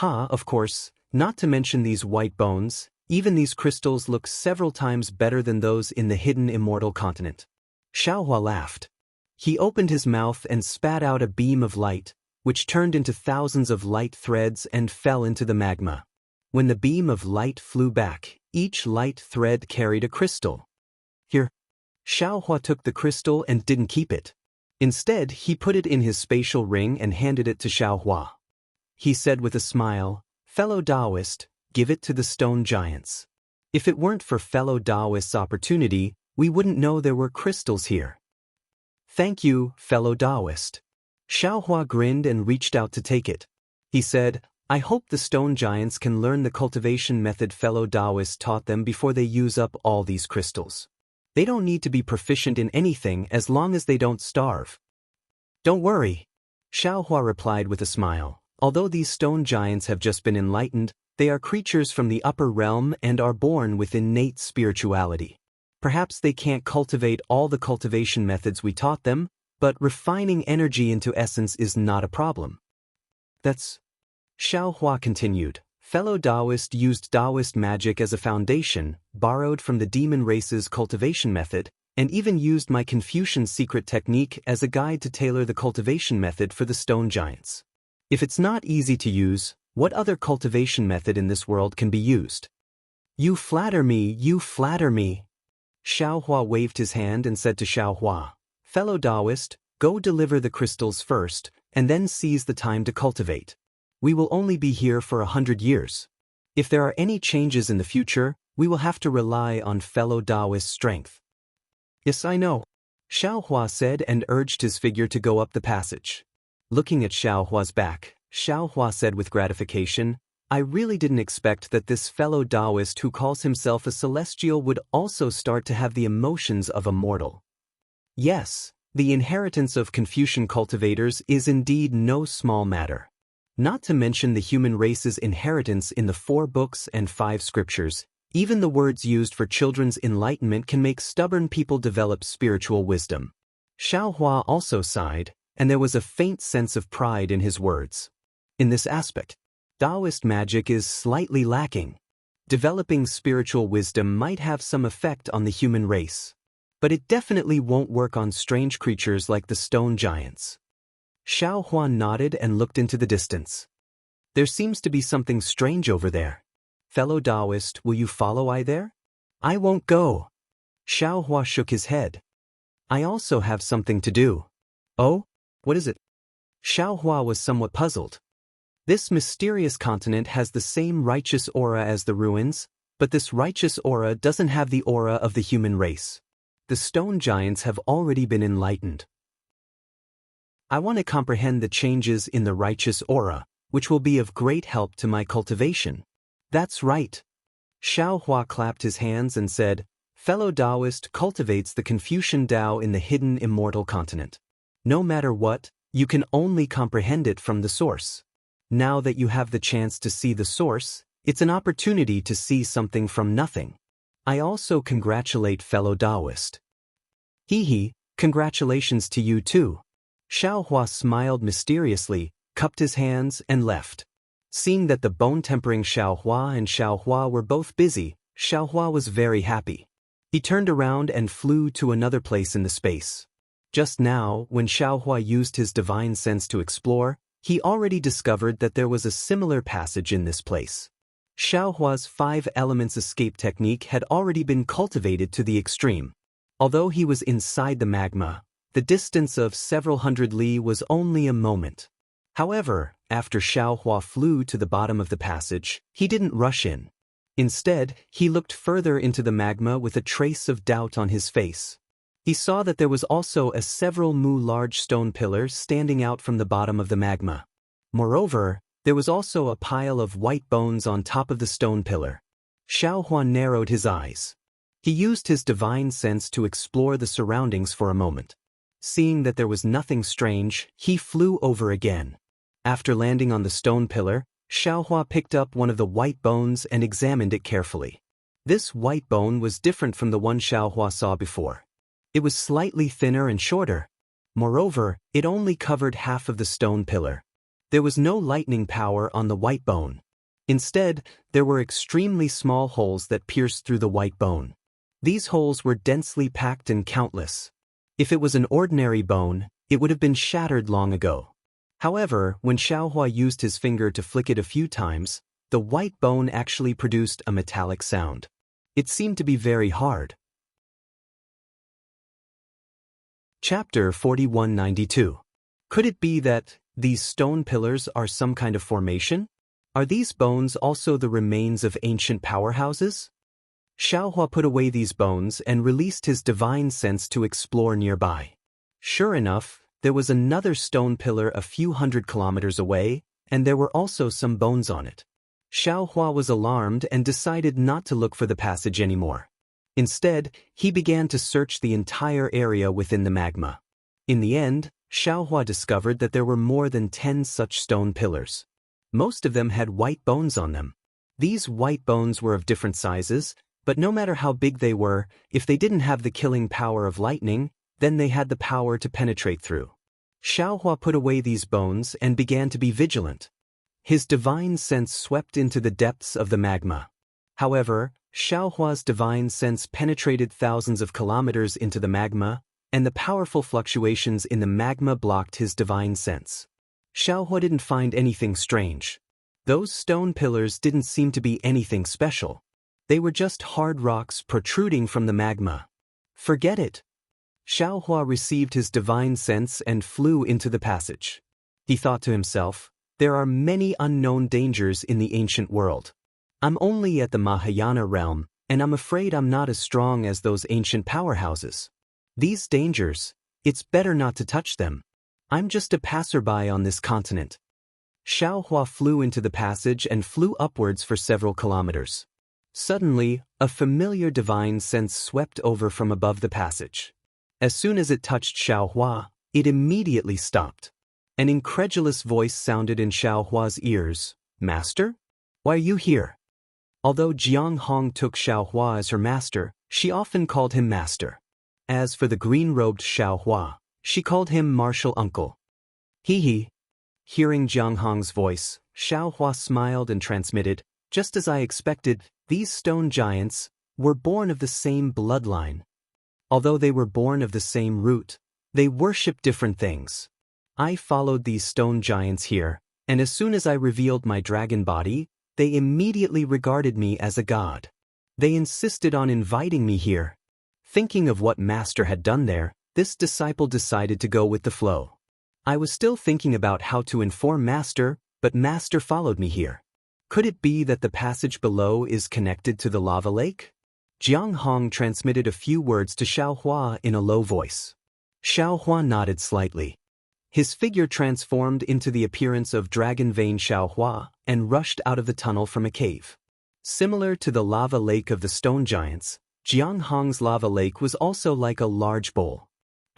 Of course, not to mention these white bones, even these crystals look several times better than those in the hidden immortal continent. Xiaohua laughed. He opened his mouth and spat out a beam of light, which turned into thousands of light threads and fell into the magma. When the beam of light flew back, each light thread carried a crystal. Here. Xiaohua took the crystal and didn't keep it. Instead, he put it in his spatial ring and handed it to Xiaohua. He said with a smile, fellow Taoist, give it to the stone giants. If it weren't for fellow Taoist's opportunity, we wouldn't know there were crystals here. Thank you, fellow Taoist. Xiaohua grinned and reached out to take it. He said, I hope the stone giants can learn the cultivation method fellow Taoists taught them before they use up all these crystals. They don't need to be proficient in anything as long as they don't starve. Don't worry. Xiaohua replied with a smile. Although these stone giants have just been enlightened, they are creatures from the upper realm and are born with innate spirituality. Perhaps they can't cultivate all the cultivation methods we taught them, but refining energy into essence is not a problem. That's... Xiaohua continued. Fellow Taoist used Taoist magic as a foundation, borrowed from the demon race's cultivation method, and even used my Confucian secret technique as a guide to tailor the cultivation method for the stone giants. If it's not easy to use, what other cultivation method in this world can be used? You flatter me, you flatter me. Xiaohua waved his hand and said to Xiaohua, fellow Taoist, go deliver the crystals first, and then seize the time to cultivate. We will only be here for 100 years. If there are any changes in the future, we will have to rely on fellow Taoist strength. Yes, I know. Xiaohua said and urged his figure to go up the passage. Looking at Xiaohua's back, Xiaohua said with gratification, I really didn't expect that this fellow Taoist who calls himself a celestial would also start to have the emotions of a mortal. Yes, The inheritance of Confucian cultivators is indeed no small matter. Not to mention the human race's inheritance in the 4 books and 5 scriptures, even the words used for children's enlightenment can make stubborn people develop spiritual wisdom. Xiao Hua also sighed, and there was a faint sense of pride in his words. In this aspect, Taoist magic is slightly lacking. Developing spiritual wisdom might have some effect on the human race, but it definitely won't work on strange creatures like the stone giants. Xiao Hua nodded and looked into the distance. There seems to be something strange over there. Fellow Taoist, will you follow I there? I won't go. Xiao Hua shook his head. I also have something to do. Oh? What is it? Xiao Hua was somewhat puzzled. This mysterious continent has the same righteous aura as the ruins, but this righteous aura doesn't have the aura of the human race. The stone giants have already been enlightened. I want to comprehend the changes in the righteous aura, which will be of great help to my cultivation. That's right. Xiao Hua clapped his hands and said, Fellow Taoist cultivates the Confucian Tao in the hidden immortal continent. No matter what, you can only comprehend it from the source. Now that you have the chance to see the source, it's an opportunity to see something from nothing. I also congratulate fellow Taoist. Congratulations to you too. Xiao Hua smiled mysteriously, cupped his hands, and left. Seeing that the bone-tempering Xiao Hua and Xiao Hua were both busy, Xiao Hua was very happy. He turned around and flew to another place in the space. Just now, when Xiao Hua used his divine sense to explore, he already discovered that there was a similar passage in this place. Xiao Hua's 5 elements escape technique had already been cultivated to the extreme. Although he was inside the magma, the distance of several hundred li was only a moment. However, after Xiao Hua flew to the bottom of the passage, he didn't rush in. Instead, he looked further into the magma with a trace of doubt on his face. He saw that there was also a several large stone pillar standing out from the bottom of the magma. Moreover, there was also a pile of white bones on top of the stone pillar. Xiao Hua narrowed his eyes. He used his divine sense to explore the surroundings for a moment. Seeing that there was nothing strange, he flew over again. After landing on the stone pillar, Xiao Hua picked up one of the white bones and examined it carefully. This white bone was different from the one Xiao Hua saw before. It was slightly thinner and shorter. Moreover, it only covered half of the stone pillar. There was no lightning power on the white bone. Instead, there were extremely small holes that pierced through the white bone. These holes were densely packed and countless. If it was an ordinary bone, it would have been shattered long ago. However, when Xiao Hua used his finger to flick it a few times, the white bone actually produced a metallic sound. It seemed to be very hard. Chapter 4192. Could it be that these stone pillars are some kind of formation? Are these bones also the remains of ancient powerhouses? Xiao Hua put away these bones and released his divine sense to explore nearby. Sure enough, there was another stone pillar a few hundred kilometers away, and there were also some bones on it. Xiao Hua was alarmed and decided not to look for the passage anymore. Instead, he began to search the entire area within the magma. In the end, Xiao Hua discovered that there were more than 10 such stone pillars. Most of them had white bones on them. These white bones were of different sizes, but no matter how big they were, if they didn't have the killing power of lightning, then they had the power to penetrate through. Xiao Hua put away these bones and began to be vigilant. His divine sense swept into the depths of the magma. However, Xiao Hua's divine sense penetrated thousands of kilometers into the magma, and the powerful fluctuations in the magma blocked his divine sense. Xiao Hua didn't find anything strange. Those stone pillars didn't seem to be anything special. They were just hard rocks protruding from the magma. Forget it. Xiao Hua received his divine sense and flew into the passage. He thought to himself, there are many unknown dangers in the ancient world. I'm only at the Mahayana realm, and I'm afraid I'm not as strong as those ancient powerhouses. These dangers, it's better not to touch them. I'm just a passerby on this continent. Xiao Hua flew into the passage and flew upwards for several kilometers. Suddenly, a familiar divine sense swept over from above the passage. As soon as it touched Xiaohua, it immediately stopped. An incredulous voice sounded in Xiaohua's ears. Master? Why are you here? Although Jiang Hong took Xiaohua as her master, she often called him master. As for the green-robed Xiaohua, she called him martial uncle. Hee. Hearing Jiang Hong's voice, Xiaohua smiled and transmitted, just as I expected, these stone giants were born of the same bloodline. Although they were born of the same root, they worship different things. I followed these stone giants here, and as soon as I revealed my dragon body, they immediately regarded me as a god. They insisted on inviting me here. Thinking of what Master had done there, this disciple decided to go with the flow. I was still thinking about how to inform Master, but Master followed me here. Could it be that the passage below is connected to the lava lake? Jiang Hong transmitted a few words to Xiaohua in a low voice. Xiaohua nodded slightly. His figure transformed into the appearance of Dragon Vein Xiaohua and rushed out of the tunnel from a cave. Similar to the lava lake of the stone giants, Jiang Hong's lava lake was also like a large bowl.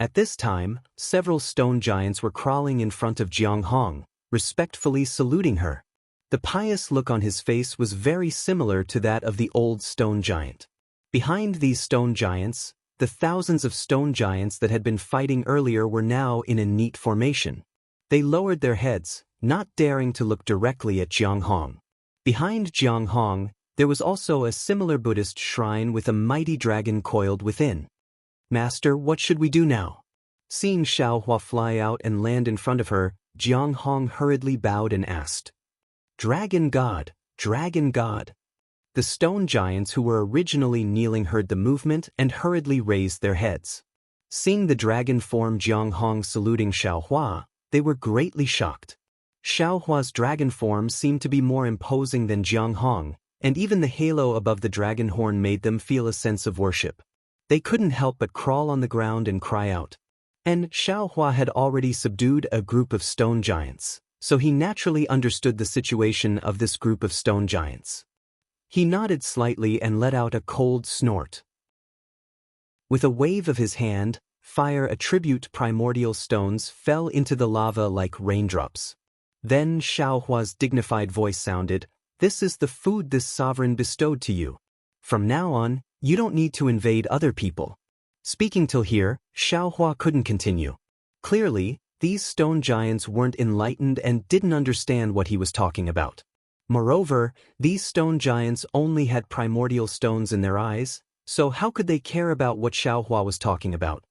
At this time, several stone giants were crawling in front of Jiang Hong, respectfully saluting her. The pious look on his face was very similar to that of the old stone giant. Behind these stone giants, the thousands of stone giants that had been fighting earlier were now in a neat formation. They lowered their heads, not daring to look directly at Jiang Hong. Behind Jiang Hong, there was also a similar Buddhist shrine with a mighty dragon coiled within. Master, what should we do now? Seeing Xiaohua fly out and land in front of her, Jiang Hong hurriedly bowed and asked, Dragon God, Dragon God. The stone giants who were originally kneeling heard the movement and hurriedly raised their heads. Seeing the dragon form Jiang Hong saluting Xiaohua, they were greatly shocked. Xiaohua's dragon form seemed to be more imposing than Jiang Hong, and even the halo above the dragon horn made them feel a sense of worship. They couldn't help but crawl on the ground and cry out. And Xiaohua had already subdued a group of stone giants, so he naturally understood the situation of this group of stone giants. He nodded slightly and let out a cold snort. With a wave of his hand, fire attribute primordial stones fell into the lava like raindrops. Then Xiaohua's dignified voice sounded, This is the food this sovereign bestowed to you. From now on, you don't need to invade other people. Speaking till here, Xiaohua couldn't continue. Clearly, these stone giants weren't enlightened and didn't understand what he was talking about. Moreover, these stone giants only had primordial stones in their eyes, so how could they care about what Xiaohua was talking about?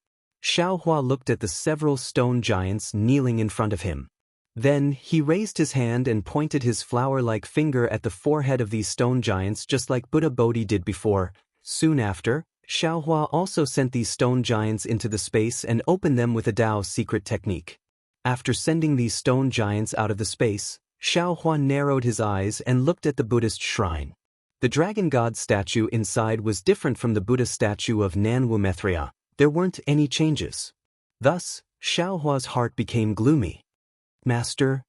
Xiaohua looked at the several stone giants kneeling in front of him. Then, he raised his hand and pointed his flower-like finger at the forehead of these stone giants just like Buddha Bodhi did before. Soon after, Xiaohua also sent these stone giants into the space and opened them with a Tao's secret technique. After sending these stone giants out of the space, Xiaohua narrowed his eyes and looked at the Buddhist shrine. The dragon god statue inside was different from the Buddha statue of Nanwu Methria. There weren't any changes. Thus, Xiaohua's heart became gloomy. Master?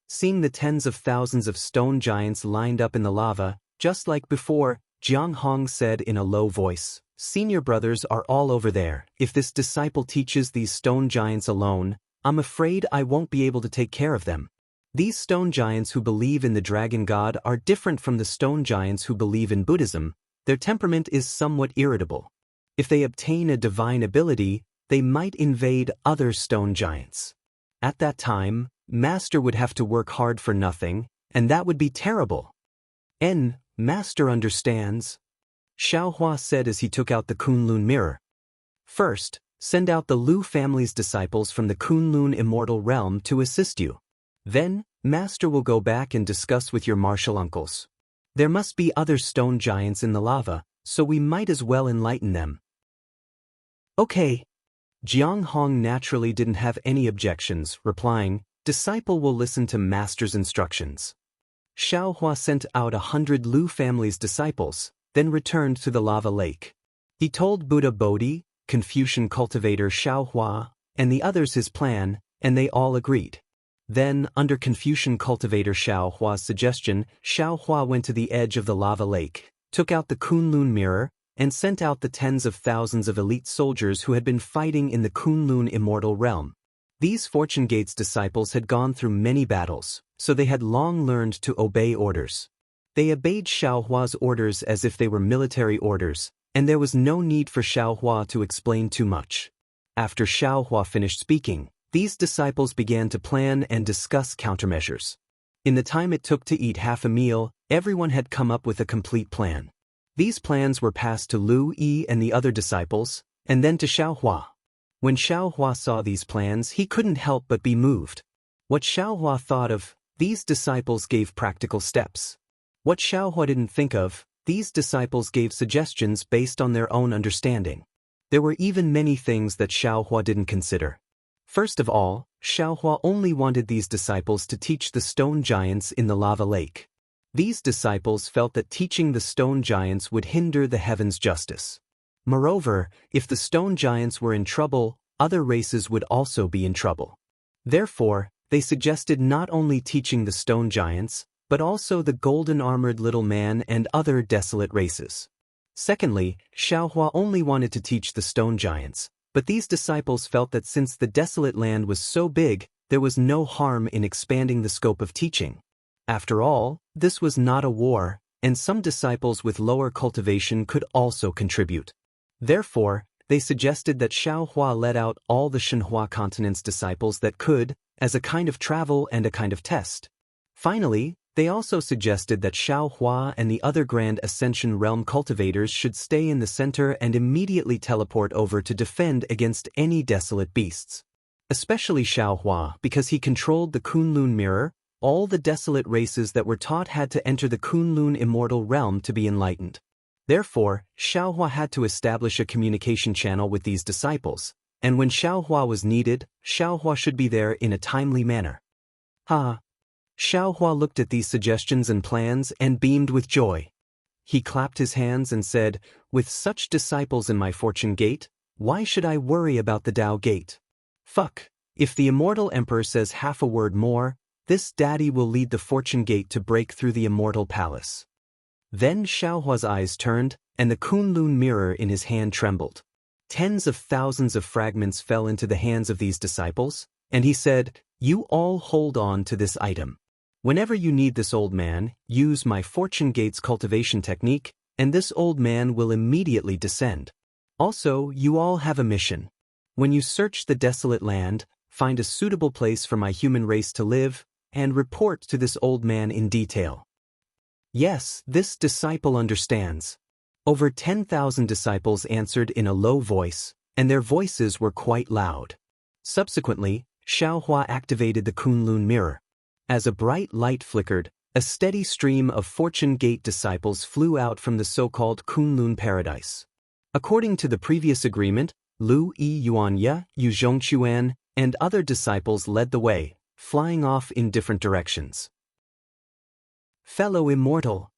Seeing the tens of thousands of stone giants lined up in the lava, just like before, Jiang Hong said in a low voice, Senior brothers are all over there. If this disciple teaches these stone giants alone, I'm afraid I won't be able to take care of them. These stone giants who believe in the dragon god are different from the stone giants who believe in Buddhism. Their temperament is somewhat irritable. If they obtain a divine ability, they might invade other stone giants. At that time, Master would have to work hard for nothing, and that would be terrible. Master understands, Xiaohua said as he took out the Kunlun mirror. First, send out the Lu family's disciples from the Kunlun immortal realm to assist you. Then, Master will go back and discuss with your martial uncles. There must be other stone giants in the lava, so we might as well enlighten them. Okay. Jiang Hong naturally didn't have any objections, replying, Disciple will listen to Master's instructions. Xiaohua sent out 100 Lu family's disciples, then returned to the lava lake. He told Buddha Bodhi, Confucian cultivator Xiaohua, and the others his plan, and they all agreed. Then, under Confucian cultivator Xiaohua's suggestion, Xiaohua went to the edge of the lava lake, took out the Kunlun mirror, and sent out the tens of thousands of elite soldiers who had been fighting in the Kunlun immortal realm. These Fortune Gates disciples had gone through many battles, so they had long learned to obey orders. They obeyed Xiaohua's orders as if they were military orders, and there was no need for Xiaohua to explain too much. After Xiaohua finished speaking, these disciples began to plan and discuss countermeasures. In the time it took to eat half a meal, everyone had come up with a complete plan. These plans were passed to Lu Yi and the other disciples, and then to Xiaohua. When Xiaohua saw these plans, he couldn't help but be moved. What Xiaohua thought of, these disciples gave practical steps. What Xiaohua didn't think of, these disciples gave suggestions based on their own understanding. There were even many things that Xiaohua didn't consider. First of all, Xiaohua only wanted these disciples to teach the stone giants in the lava lake. These disciples felt that teaching the stone giants would hinder the heavens' justice. Moreover, if the stone giants were in trouble, other races would also be in trouble. Therefore, they suggested not only teaching the stone giants, but also the golden-armored little man and other desolate races. Secondly, Xiaohua only wanted to teach the stone giants, but these disciples felt that since the desolate land was so big, there was no harm in expanding the scope of teaching. After all, this was not a war, and some disciples with lower cultivation could also contribute. Therefore, they suggested that Xiaohua let out all the Shenhua continent's disciples that could, as a kind of travel and a kind of test. Finally, they also suggested that Xiaohua and the other Grand Ascension Realm cultivators should stay in the center and immediately teleport over to defend against any desolate beasts. Especially Xiaohua, because he controlled the Kunlun mirror. All the desolate races that were taught had to enter the Kunlun immortal realm to be enlightened. Therefore, Xiaohua had to establish a communication channel with these disciples, and when Xiaohua was needed, Xiaohua should be there in a timely manner. Xiaohua looked at these suggestions and plans and beamed with joy. He clapped his hands and said, "With such disciples in my fortune gate, why should I worry about the Tao gate? Fuck, if the immortal emperor says half a word more, this daddy will lead the fortune gate to break through the immortal palace." Then Xiaohua's eyes turned, and the Kunlun mirror in his hand trembled. Tens of thousands of fragments fell into the hands of these disciples, and he said, "You all hold on to this item. Whenever you need this old man, use my Fortune Gates cultivation technique, and this old man will immediately descend. Also, you all have a mission. When you search the desolate land, find a suitable place for my human race to live, and report to this old man in detail." Yes, this disciple understands. Over 10,000 disciples answered in a low voice, and their voices were quite loud. Subsequently, Xiaohua activated the Kunlun mirror. As a bright light flickered, a steady stream of Fortune Gate disciples flew out from the so-called Kunlun paradise. According to the previous agreement, Lu Yi Yuanya, Yu Zhongquan, and other disciples led the way, flying off in different directions. Fellow Immortal.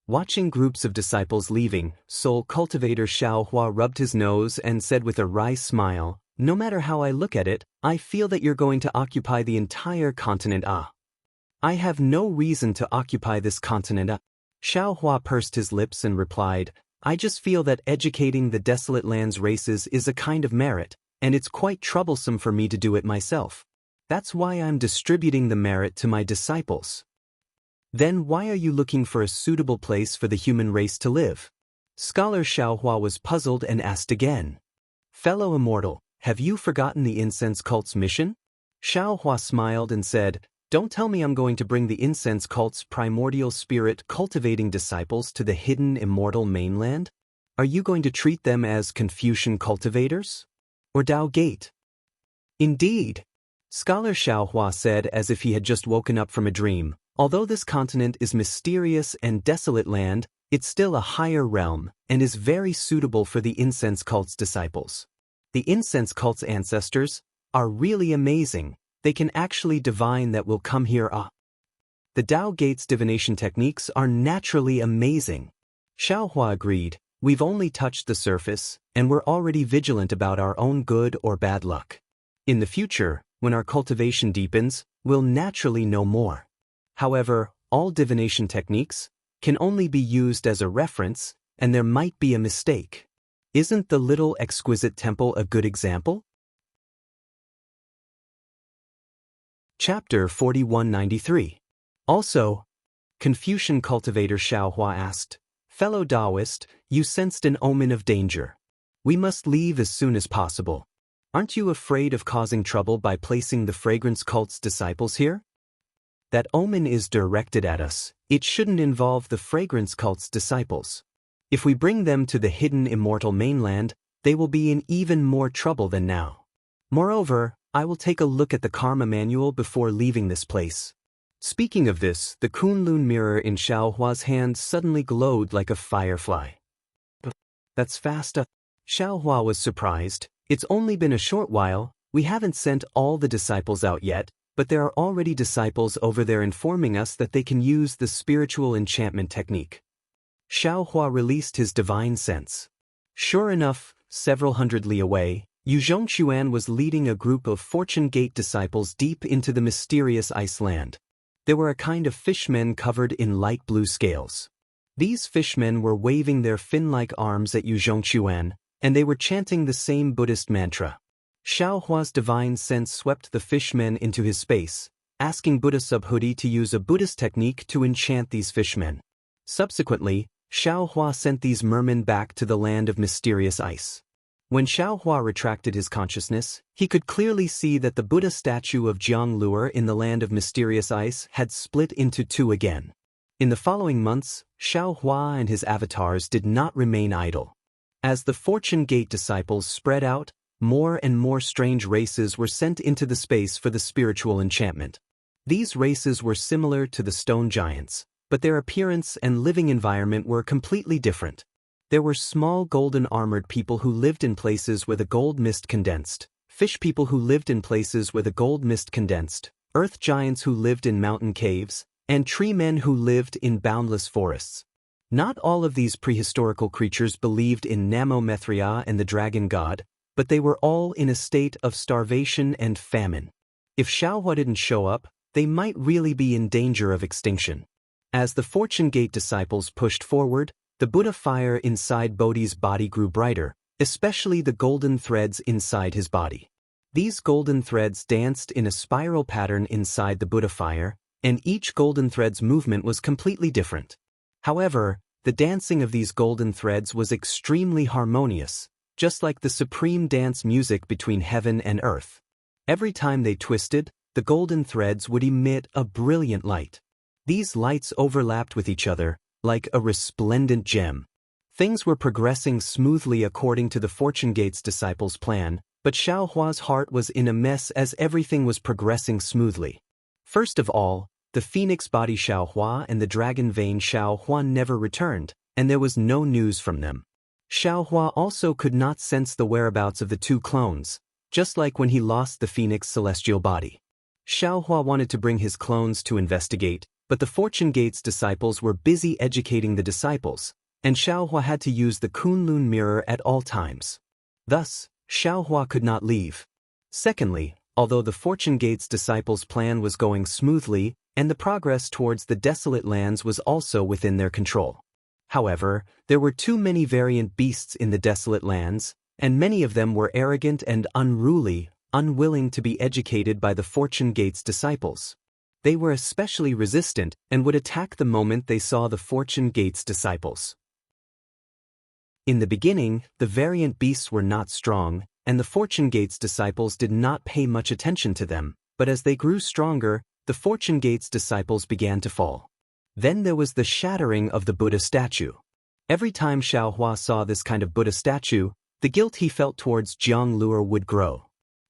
Watching groups of disciples leaving, soul cultivator Xiaohua rubbed his nose and said with a wry smile, "No matter how I look at it, I feel that you're going to occupy the entire continent. I have no reason to occupy this continent. Xiaohua pursed his lips and replied, "I just feel that educating the desolate lands races is a kind of merit, and it's quite troublesome for me to do it myself. That's why I'm distributing the merit to my disciples." "Then why are you looking for a suitable place for the human race to live?" Scholar Xiaohua was puzzled and asked again. "Fellow Immortal, have you forgotten the incense cult's mission?" Xiaohua smiled and said, "Don't tell me I'm going to bring the incense cult's primordial spirit cultivating disciples to the hidden immortal mainland? Are you going to treat them as Confucian cultivators? Or Tao Gate?" "Indeed," Scholar Xiaohua said as if he had just woken up from a dream. "Although this continent is mysterious and desolate land, it's still a higher realm and is very suitable for the incense cult's disciples. The incense cult's ancestors are really amazing. They can actually divine that will come here. The Tao Gate's divination techniques are naturally amazing." Xiaohua agreed. "We've only touched the surface, and we're already vigilant about our own good or bad luck. In the future, when our cultivation deepens, we'll naturally know more. However, all divination techniques can only be used as a reference, and there might be a mistake. Isn't the little exquisite temple a good example? Chapter 4193. Also, Confucian cultivator Xiao Hua asked, "Fellow Taoist, you sensed an omen of danger. We must leave as soon as possible. Aren't you afraid of causing trouble by placing the fragrance cult's disciples here? That omen is directed at us. It shouldn't involve the fragrance cult's disciples. If we bring them to the hidden immortal mainland, they will be in even more trouble than now. Moreover, I will take a look at the karma manual before leaving this place." Speaking of this, the Kunlun mirror in Xiao Hua's hand suddenly glowed like a firefly. "That's fast." Xiao Hua was surprised. "It's only been a short while, we haven't sent all the disciples out yet, but there are already disciples over there informing us that they can use the spiritual enchantment technique." Xiao Hua released his divine sense. Sure enough, several hundred li away, Yu Zhongquan was leading a group of Fortune Gate disciples deep into the mysterious ice land. There were a kind of fishmen covered in light blue scales. These fishmen were waving their fin-like arms at Yu Zhongquan, and they were chanting the same Buddhist mantra. Xiao Hua's divine sense swept the fishmen into his space, asking Buddha Subhuti to use a Buddhist technique to enchant these fishmen. Subsequently, Xiao Hua sent these mermen back to the land of mysterious ice. When Xiao Hua retracted his consciousness, he could clearly see that the Buddha statue of Jiang Luer in the land of mysterious ice had split into two again. In the following months, Xiao Hua and his avatars did not remain idle. As the Fortune Gate disciples spread out, more and more strange races were sent into the space for the spiritual enchantment. These races were similar to the stone giants, but their appearance and living environment were completely different. There were small golden-armored people who lived in places where the gold mist condensed, fish people who lived in places where the gold mist condensed, earth giants who lived in mountain caves, and tree men who lived in boundless forests. Not all of these prehistorical creatures believed in Namomethria and the dragon god, but they were all in a state of starvation and famine. If Xiao Hua didn't show up, they might really be in danger of extinction. As the Fortune Gate disciples pushed forward, the Buddha fire inside Bodhi's body grew brighter, especially the golden threads inside his body. These golden threads danced in a spiral pattern inside the Buddha fire, and each golden thread's movement was completely different. However, the dancing of these golden threads was extremely harmonious, just like the supreme dance music between heaven and earth. Every time they twisted, the golden threads would emit a brilliant light. These lights overlapped with each other, like a resplendent gem. Things were progressing smoothly according to the Fortune Gate's disciples' plan, but Xiao Hua's heart was in a mess as everything was progressing smoothly. First of all, the phoenix body Xiao Hua and the dragon vein Xiao Hua never returned, and there was no news from them. Xiao Hua also could not sense the whereabouts of the two clones, just like when he lost the phoenix celestial body. Xiao Hua wanted to bring his clones to investigate, but the Fortune Gate's disciples were busy educating the disciples, and Xiao Hua had to use the Kunlun mirror at all times. Thus, Xiao Hua could not leave. Secondly, although the Fortune Gate's disciples' plan was going smoothly, and the progress towards the desolate lands was also within their control. However, there were too many variant beasts in the desolate lands, and many of them were arrogant and unruly, unwilling to be educated by the Fortune Gate's disciples. They were especially resistant and would attack the moment they saw the Fortune Gate's disciples. In the beginning, the variant beasts were not strong, and the Fortune Gate's disciples did not pay much attention to them, but as they grew stronger, the Fortune Gate's disciples began to fall. Then there was the shattering of the Buddha statue. Every time Xiao Hua saw this kind of Buddha statue, the guilt he felt towards Jiang Luer would grow.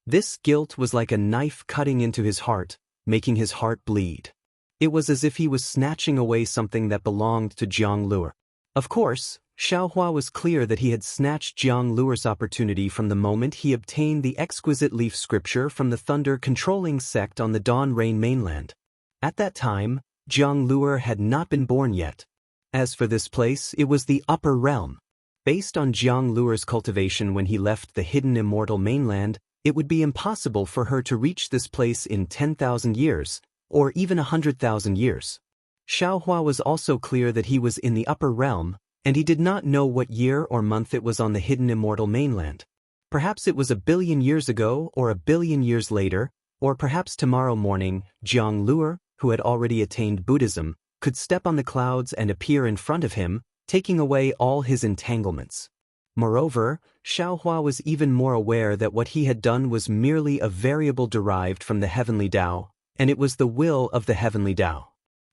This guilt was like a knife cutting into his heart, making his heart bleed. It was as if he was snatching away something that belonged to Jiang Luer. Of course, Xiao Hua was clear that he had snatched Jiang Luer's opportunity from the moment he obtained the exquisite leaf scripture from the thunder-controlling sect on the Dawn Rain mainland. At that time, Jiang Luer had not been born yet. As for this place, it was the upper realm. Based on Jiang Luer's cultivation when he left the hidden immortal mainland, it would be impossible for her to reach this place in 10,000 years, or even 100,000 years. Xiao Hua was also clear that he was in the upper realm, and he did not know what year or month it was on the hidden immortal mainland. Perhaps it was 1 billion years ago or 1 billion years later, or perhaps tomorrow morning, Jiang Luer, who had already attained Buddhism, could step on the clouds and appear in front of him, taking away all his entanglements. Moreover, Xiaohua was even more aware that what he had done was merely a variable derived from the heavenly Tao, and it was the will of the heavenly Tao.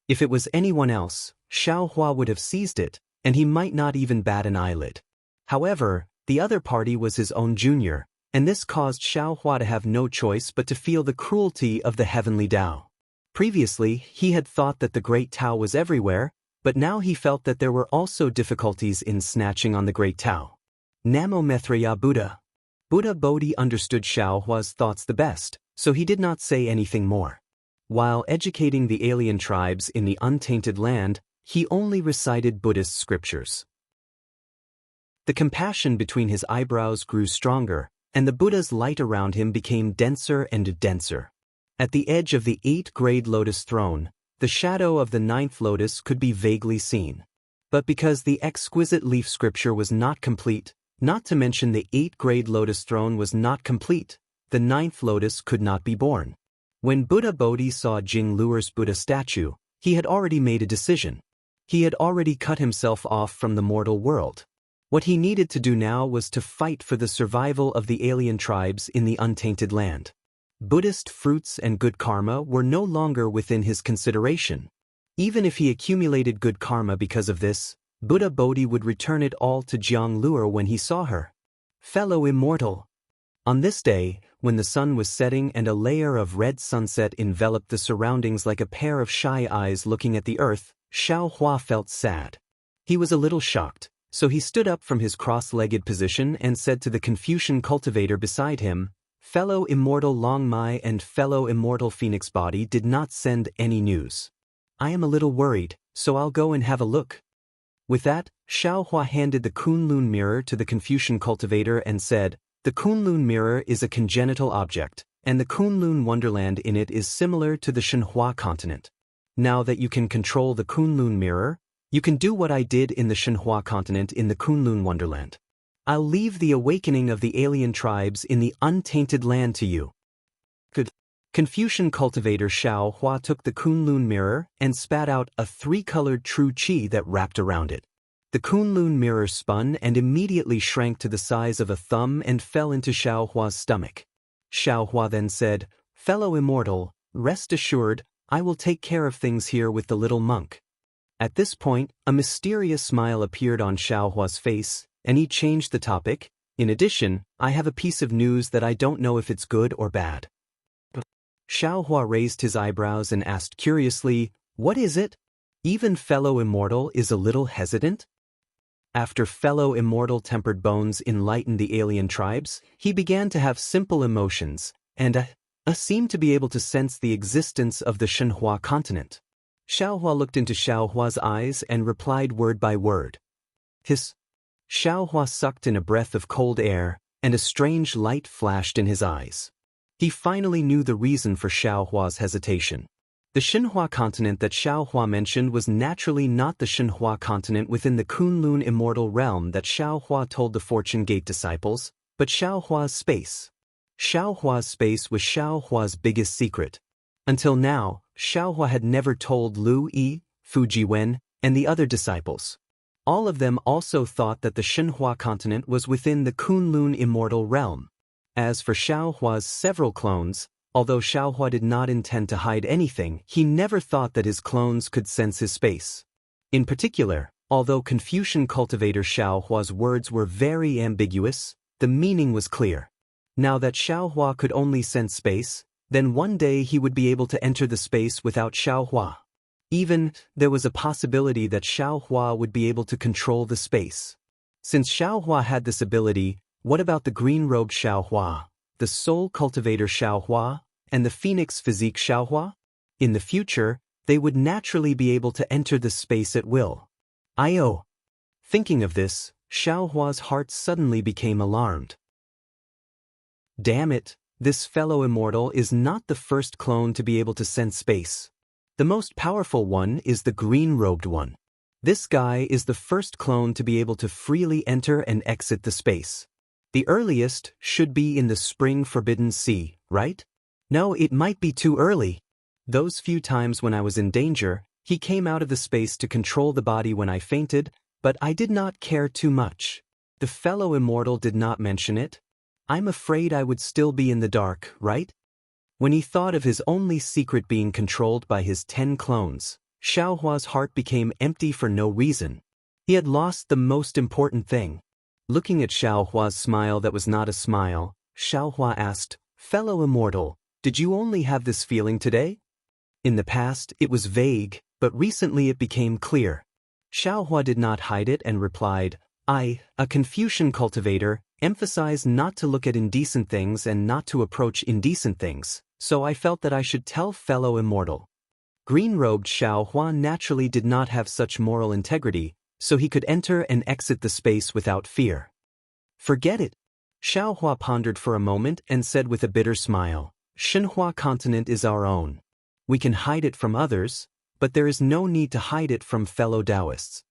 If it was anyone else, Xiaohua would have seized it, and he might not even bat an eyelid. However, the other party was his own junior, and this caused Xiaohua to have no choice but to feel the cruelty of the heavenly Tao. Previously, he had thought that the great Tao was everywhere, but now he felt that there were also difficulties in snatching on the great Tao. Namo Maitreya Buddha. Buddha Bodhi understood Xiaohua's thoughts the best, so he did not say anything more. While educating the alien tribes in the untainted land, he only recited Buddhist scriptures. The compassion between his eyebrows grew stronger, and the Buddha's light around him became denser and denser. At the edge of the 8th-grade lotus throne, the shadow of the 9th lotus could be vaguely seen. But because the exquisite leaf scripture was not complete, not to mention the 8th-grade lotus throne was not complete, the 9th lotus could not be born. When Buddha Bodhi saw Jing Luer's Buddha statue, he had already made a decision. He had already cut himself off from the mortal world. What he needed to do now was to fight for the survival of the alien tribes in the untainted land. Buddhist fruits and good karma were no longer within his consideration. Even if he accumulated good karma because of this, Buddha Bodhi would return it all to Jiang Luer when he saw her. Fellow immortal. On this day, when the sun was setting and a layer of red sunset enveloped the surroundings like a pair of shy eyes looking at the earth, Xiaohua felt sad. He was a little shocked, so he stood up from his cross-legged position and said to the Confucian cultivator beside him, "Fellow immortal Long Mai and fellow immortal Phoenix Body did not send any news. I am a little worried, so I'll go and have a look." With that, Xiaohua handed the Kunlun mirror to the Confucian cultivator and said, "The Kunlun mirror is a congenital object, and the Kunlun wonderland in it is similar to the Shenhua continent. Now that you can control the Kunlun mirror, you can do what I did in the Shenhua continent in the Kunlun wonderland. I'll leave the awakening of the alien tribes in the untainted land to you." Good. Confucian cultivator Xiaohua took the Kunlun mirror and spat out a 3-colored true qi that wrapped around it. The Kunlun mirror spun and immediately shrank to the size of a thumb and fell into Xiaohua's stomach. Xiaohua then said, "Fellow immortal, rest assured, I will take care of things here with the little monk." At this point, a mysterious smile appeared on Xiaohua's face, and he changed the topic. "In addition, I have a piece of news that I don't know if it's good or bad." Xiaohua raised his eyebrows and asked curiously, "What is it?" Even fellow immortal is a little hesitant. After fellow immortal tempered bones enlightened the alien tribes, he began to have simple emotions, and seemed to be able to sense the existence of the Shenhua continent. Xiaohua looked into Xiaohua's eyes and replied word by word. Hiss. Xiaohua sucked in a breath of cold air, and a strange light flashed in his eyes. He finally knew the reason for Xiaohua's hesitation. The Shenhua continent that Xiaohua mentioned was naturally not the Shenhua continent within the Kunlun immortal realm that Xiaohua told the Fortune Gate disciples, but Xiaohua's space. Xiaohua's space was Xiaohua's biggest secret. Until now, Xiaohua had never told Lu Yi, Fujiwen, and the other disciples. All of them also thought that the Shenhua continent was within the Kunlun immortal realm. As for Xiaohua's several clones, although Xiaohua did not intend to hide anything, he never thought that his clones could sense his space. In particular, although Confucian cultivator Xiaohua's words were very ambiguous, the meaning was clear. Now that Xiaohua could only sense space, then one day he would be able to enter the space without Xiaohua. Even, there was a possibility that Xiaohua would be able to control the space. Since Xiaohua had this ability, what about the green-robed Xiaohua, the soul cultivator Xiaohua, and the phoenix physique Xiaohua? In the future, they would naturally be able to enter the space at will. I.O. Thinking of this, Xiaohua's heart suddenly became alarmed. Damn it, this fellow immortal is not the first clone to be able to sense space. The most powerful one is the green-robed one. This guy is the first clone to be able to freely enter and exit the space. The earliest should be in the Spring Forbidden Sea, right? No, it might be too early. Those few times when I was in danger, he came out of the space to control the body when I fainted, but I did not care too much. The fellow immortal did not mention it. I'm afraid I would still be in the dark, right? When he thought of his only secret being controlled by his 10 clones, Xiaohua's heart became empty for no reason. He had lost the most important thing. Looking at Xiaohua's smile that was not a smile, Xiaohua asked, "Fellow immortal, did you only have this feeling today?" In the past, it was vague, but recently it became clear. Xiaohua did not hide it and replied, "I, a Confucian cultivator, emphasize not to look at indecent things and not to approach indecent things, so I felt that I should tell fellow immortal." Green-robed Xiaohua naturally did not have such moral integrity, so he could enter and exit the space without fear. "Forget it." Xiaohua pondered for a moment and said with a bitter smile, "Shenhua continent is our own. We can hide it from others, but there is no need to hide it from fellow Taoists.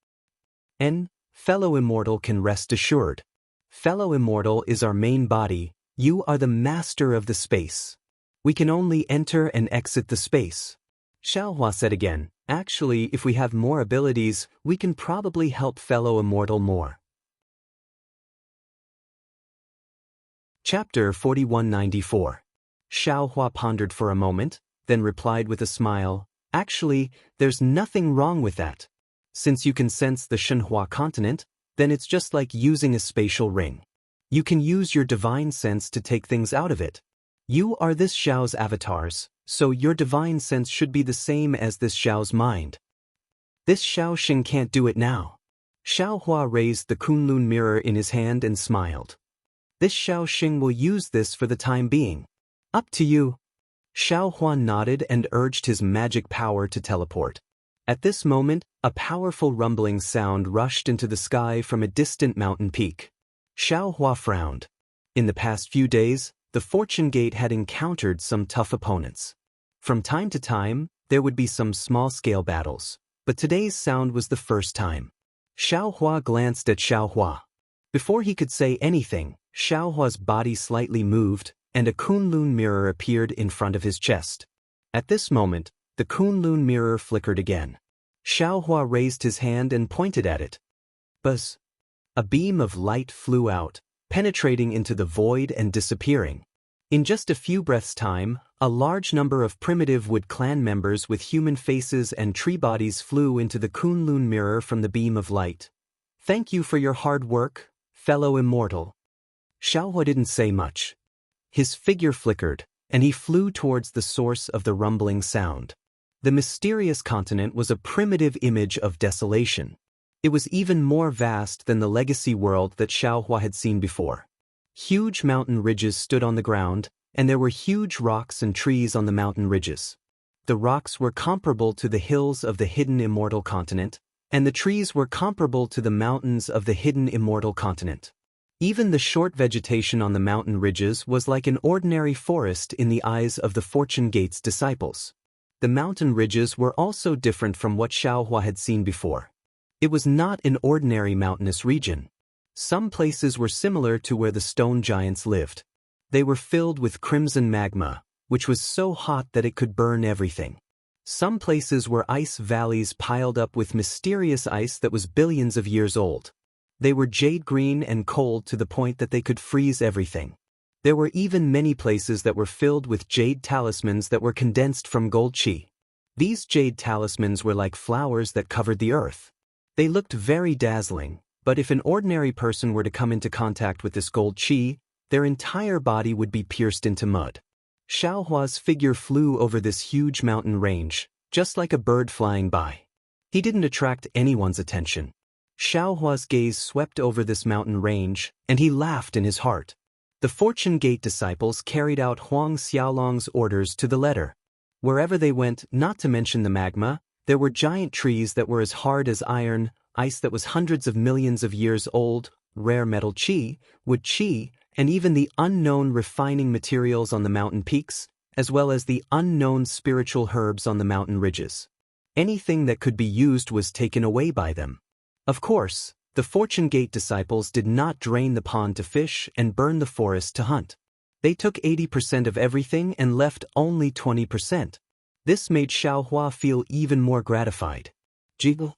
And fellow immortal can rest assured. Fellow immortal is our main body, you are the master of the space. We can only enter and exit the space." Xiaohua said again, "Actually, if we have more abilities, we can probably help fellow immortal more." Chapter 4194. Xiaohua pondered for a moment, then replied with a smile, "Actually, there's nothing wrong with that. Since you can sense the Shenhua continent, then it's just like using a spatial ring. You can use your divine sense to take things out of it. You are this Xiao's avatars, so your divine sense should be the same as this Xiao's mind. This Xiao Xing can't do it now." Xiaohua raised the Kunlun mirror in his hand and smiled. "This Xiao Xing will use this for the time being. Up to you." Xiaohua nodded and urged his magic power to teleport. At this moment, a powerful rumbling sound rushed into the sky from a distant mountain peak. Xiaohua frowned. In the past few days, the Fortune Gate had encountered some tough opponents. From time to time, there would be some small-scale battles, but today's sound was the first time. Xiaohua glanced at Xiaohua. Before he could say anything, Xiaohua's body slightly moved, and a Kunlun mirror appeared in front of his chest. At this moment, the Kunlun mirror flickered again. Xiaohua raised his hand and pointed at it. Buzz! A beam of light flew out, penetrating into the void and disappearing. In just a few breaths' time, a large number of primitive Wood Clan members with human faces and tree bodies flew into the Kunlun mirror from the beam of light. "Thank you for your hard work, fellow immortal." Xiaohua didn't say much. His figure flickered, and he flew towards the source of the rumbling sound. The mysterious continent was a primitive image of desolation. It was even more vast than the legacy world that Xiaohua had seen before. Huge mountain ridges stood on the ground, and there were huge rocks and trees on the mountain ridges. The rocks were comparable to the hills of the hidden immortal continent, and the trees were comparable to the mountains of the hidden immortal continent. Even the short vegetation on the mountain ridges was like an ordinary forest in the eyes of the Fortune Gate's disciples. The mountain ridges were also different from what Xiaohua had seen before. It was not an ordinary mountainous region. Some places were similar to where the stone giants lived. They were filled with crimson magma, which was so hot that it could burn everything. Some places were ice valleys piled up with mysterious ice that was billions of years old. They were jade green and cold to the point that they could freeze everything. There were even many places that were filled with jade talismans that were condensed from gold qi. These jade talismans were like flowers that covered the earth. They looked very dazzling, but if an ordinary person were to come into contact with this gold qi, their entire body would be pierced into mud. Xiaohua's figure flew over this huge mountain range, just like a bird flying by. He didn't attract anyone's attention. Xiaohua's gaze swept over this mountain range, and he laughed in his heart. The Fortune Gate disciples carried out Huang Xiaolong's orders to the letter. Wherever they went, not to mention the magma, there were giant trees that were as hard as iron, ice that was hundreds of millions of years old, rare metal qi, wood qi, and even the unknown refining materials on the mountain peaks, as well as the unknown spiritual herbs on the mountain ridges. Anything that could be used was taken away by them. Of course, the Fortune Gate disciples did not drain the pond to fish and burn the forest to hunt. They took 80% of everything and left only 20%. This made Xiaohua feel even more gratified. Jiggle.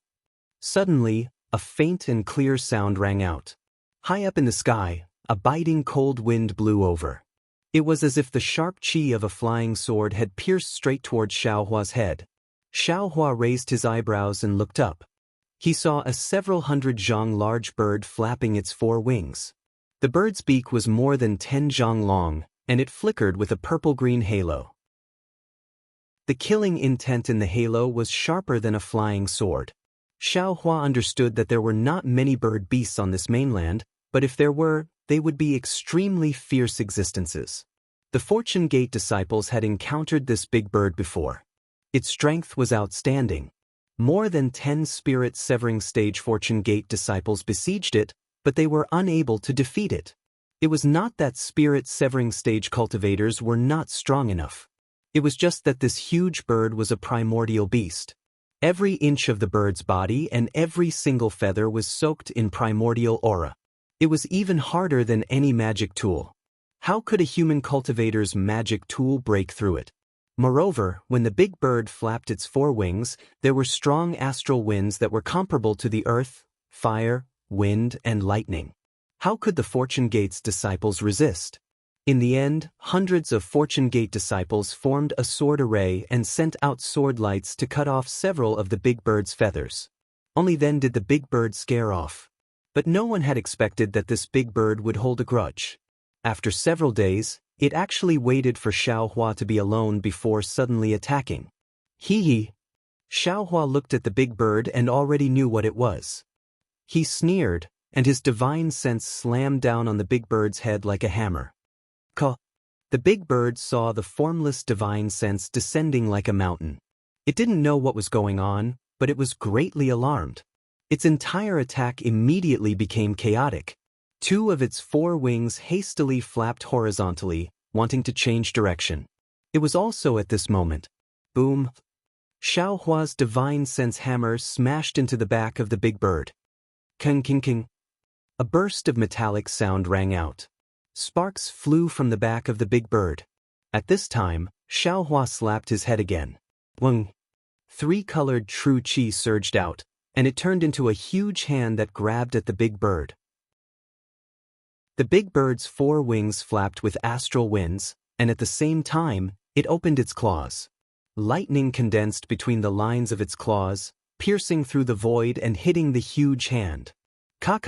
Suddenly, a faint and clear sound rang out. High up in the sky, a biting cold wind blew over. It was as if the sharp chi of a flying sword had pierced straight towards Xiaohua's head. Xiaohua raised his eyebrows and looked up. He saw a several hundred zhang large bird flapping its 4 wings. The bird's beak was more than 10 zhang long, and it flickered with a purple-green halo. The killing intent in the halo was sharper than a flying sword. Xiaohua understood that there were not many bird beasts on this mainland, but if there were, they would be extremely fierce existences. The Fortune Gate disciples had encountered this big bird before. Its strength was outstanding. More than 10 spirit-severing stage Fortune Gate disciples besieged it, but they were unable to defeat it. It was not that spirit-severing stage cultivators were not strong enough. It was just that this huge bird was a primordial beast. Every inch of the bird's body and every single feather was soaked in primordial aura. It was even harder than any magic tool. How could a human cultivator's magic tool break through it? Moreover, when the big bird flapped its 4 wings, there were strong astral winds that were comparable to the earth, fire, wind, and lightning. How could the Fortune Gate's disciples resist? In the end, hundreds of Fortune Gate disciples formed a sword array and sent out sword lights to cut off several of the big bird's feathers. Only then did the big bird scare off. But no one had expected that this big bird would hold a grudge. After several days, it actually waited for Xiaohua to be alone before suddenly attacking. Hee. Xiaohua looked at the big bird and already knew what it was. He sneered, and his divine sense slammed down on the big bird's head like a hammer. Ka. The big bird saw the formless divine sense descending like a mountain. It didn't know what was going on, but it was greatly alarmed. Its entire attack immediately became chaotic. 2 of its 4 wings hastily flapped horizontally, wanting to change direction. It was also at this moment. Boom. Xiaohua's divine sense hammer smashed into the back of the big bird. King king king. A burst of metallic sound rang out. Sparks flew from the back of the big bird. At this time, Xiaohua slapped his head again. Weng. 3-colored true chi surged out, and it turned into a huge hand that grabbed at the big bird. The big bird's 4 wings flapped with astral winds, and at the same time, it opened its claws. Lightning condensed between the lines of its claws, piercing through the void and hitting the huge hand. Ka.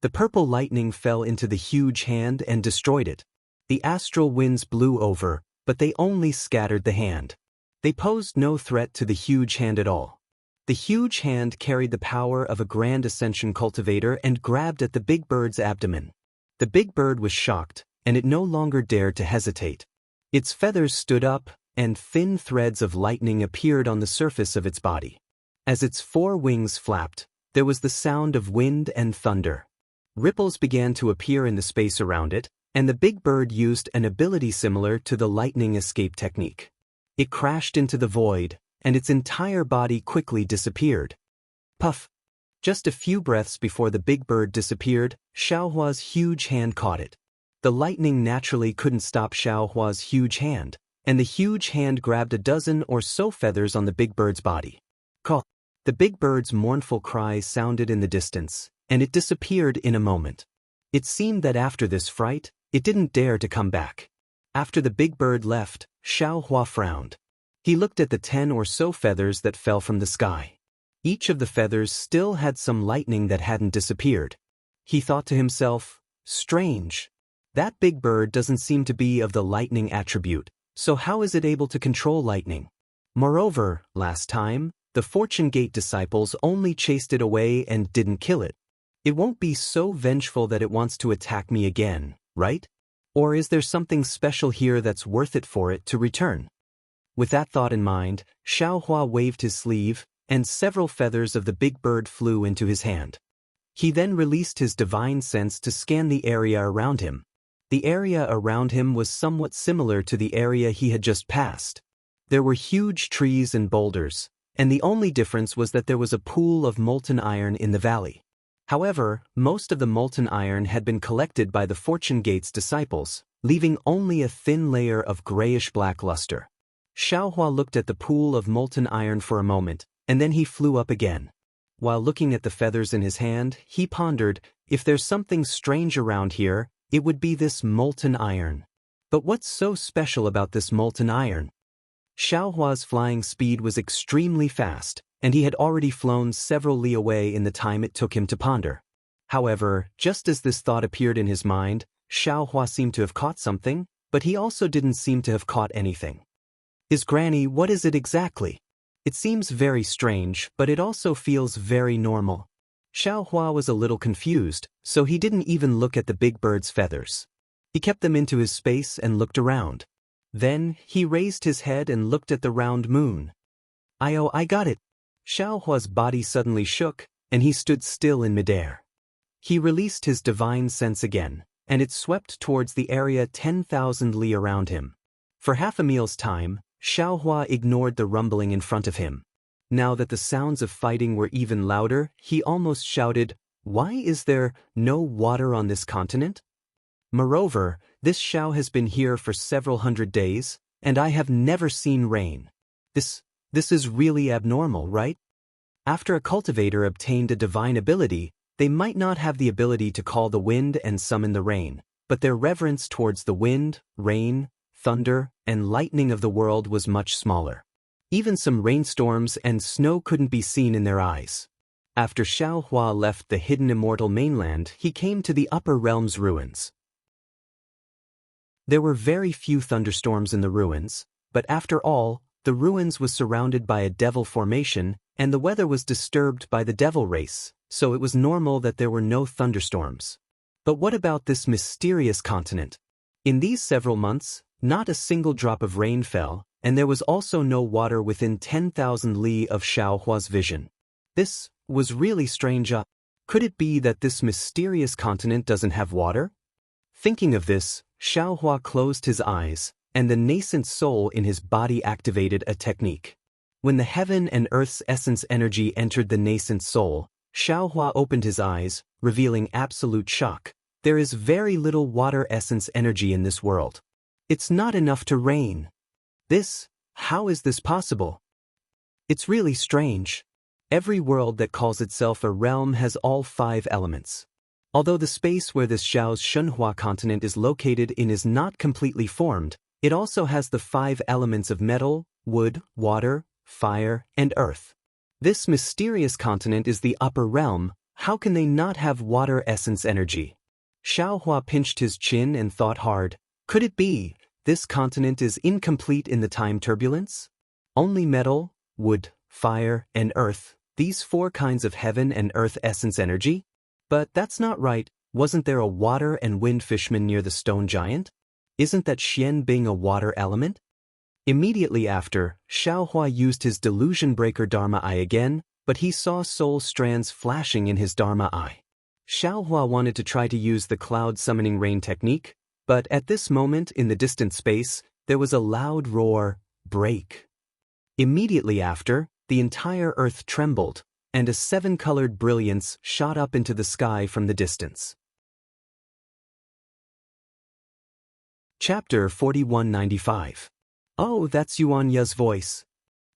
The purple lightning fell into the huge hand and destroyed it. The astral winds blew over, but they only scattered the hand. They posed no threat to the huge hand at all. The huge hand carried the power of a grand ascension cultivator and grabbed at the big bird's abdomen. The big bird was shocked, and it no longer dared to hesitate. Its feathers stood up, and thin threads of lightning appeared on the surface of its body. As its 4 wings flapped, there was the sound of wind and thunder. Ripples began to appear in the space around it, and the big bird used an ability similar to the lightning escape technique. It crashed into the void, and its entire body quickly disappeared. Puff! Just a few breaths before the big bird disappeared, Xiaohua's huge hand caught it. The lightning naturally couldn't stop Xiaohua's huge hand, and the huge hand grabbed a dozen or so feathers on the big bird's body. Caw! The big bird's mournful cry sounded in the distance, and it disappeared in a moment. It seemed that after this fright, it didn't dare to come back. After the big bird left, Xiaohua frowned. He looked at the 10 or so feathers that fell from the sky. Each of the feathers still had some lightning that hadn't disappeared. He thought to himself, strange. That big bird doesn't seem to be of the lightning attribute, so how is it able to control lightning? Moreover, last time, the Fortune Gate disciples only chased it away and didn't kill it. It won't be so vengeful that it wants to attack me again, right? Or is there something special here that's worth it for it to return? With that thought in mind, Xiaohua waved his sleeve, and several feathers of the big bird flew into his hand. He then released his divine sense to scan the area around him. The area around him was somewhat similar to the area he had just passed. There were huge trees and boulders, and the only difference was that there was a pool of molten iron in the valley. However, most of the molten iron had been collected by the Fortune Gate's disciples, leaving only a thin layer of grayish-black luster. Xiaohua looked at the pool of molten iron for a moment, and then he flew up again. While looking at the feathers in his hand, he pondered, if there's something strange around here, it would be this molten iron. But what's so special about this molten iron? Xiaohua's flying speed was extremely fast, and he had already flown several li away in the time it took him to ponder. However, just as this thought appeared in his mind, Xiaohua seemed to have caught something, but he also didn't seem to have caught anything. His granny, what is it exactly? It seems very strange, but it also feels very normal. Xiaohua was a little confused, so he didn't even look at the big bird's feathers. He kept them into his space and looked around. Then, he raised his head and looked at the round moon. I got it. Xiaohua's body suddenly shook, and he stood still in midair. He released his divine sense again, and it swept towards the area 10,000 li around him. For half a meal's time, Xiaohua ignored the rumbling in front of him. Now that the sounds of fighting were even louder, he almost shouted, "Why is there no water on this continent? Moreover, this Xiao has been here for several hundred days, and I have never seen rain. This is really abnormal, right?" After a cultivator obtained a divine ability, they might not have the ability to call the wind and summon the rain, but their reverence towards the wind, rain, thunder, and lightning of the world was much smaller. Even some rainstorms and snow couldn't be seen in their eyes. After Xiaohua left the hidden immortal mainland, he came to the upper realm's ruins. There were very few thunderstorms in the ruins, but after all, the ruins was surrounded by a devil formation, and the weather was disturbed by the devil race, so it was normal that there were no thunderstorms. But what about this mysterious continent? In these several months, not a single drop of rain fell, and there was also no water within 10,000 li of Xiaohua's vision. This was really strange. Could it be that this mysterious continent doesn't have water? Thinking of this, Xiaohua closed his eyes, and the nascent soul in his body activated a technique. When the heaven and earth's essence energy entered the nascent soul, Xiaohua opened his eyes, revealing absolute shock. There is very little water essence energy in this world. It's not enough to rain. How is this possible? It's really strange. Every world that calls itself a realm has all 5 elements. Although the space where this Xiao's Shenhua continent is located in is not completely formed, it also has the 5 elements of metal, wood, water, fire, and earth. This mysterious continent is the upper realm. How can they not have water essence energy? Xiaohua pinched his chin and thought hard. Could it be this continent is incomplete in the time turbulence? Only metal, wood, fire, and earth, these 4 kinds of heaven and earth essence energy? But that's not right. Wasn't there a water and wind fishman near the stone giant? Isn't that Xian Bing a water element? Immediately after, Xiaohua used his delusion breaker Dharma Eye again, but he saw soul strands flashing in his Dharma Eye. Xiaohua wanted to try to use the cloud summoning rain technique, but at this moment in the distant space, there was a loud roar, break. Immediately after, the entire earth trembled, and a 7-colored brilliance shot up into the sky from the distance. Chapter 4195. Oh, that's Yuan Ye's voice.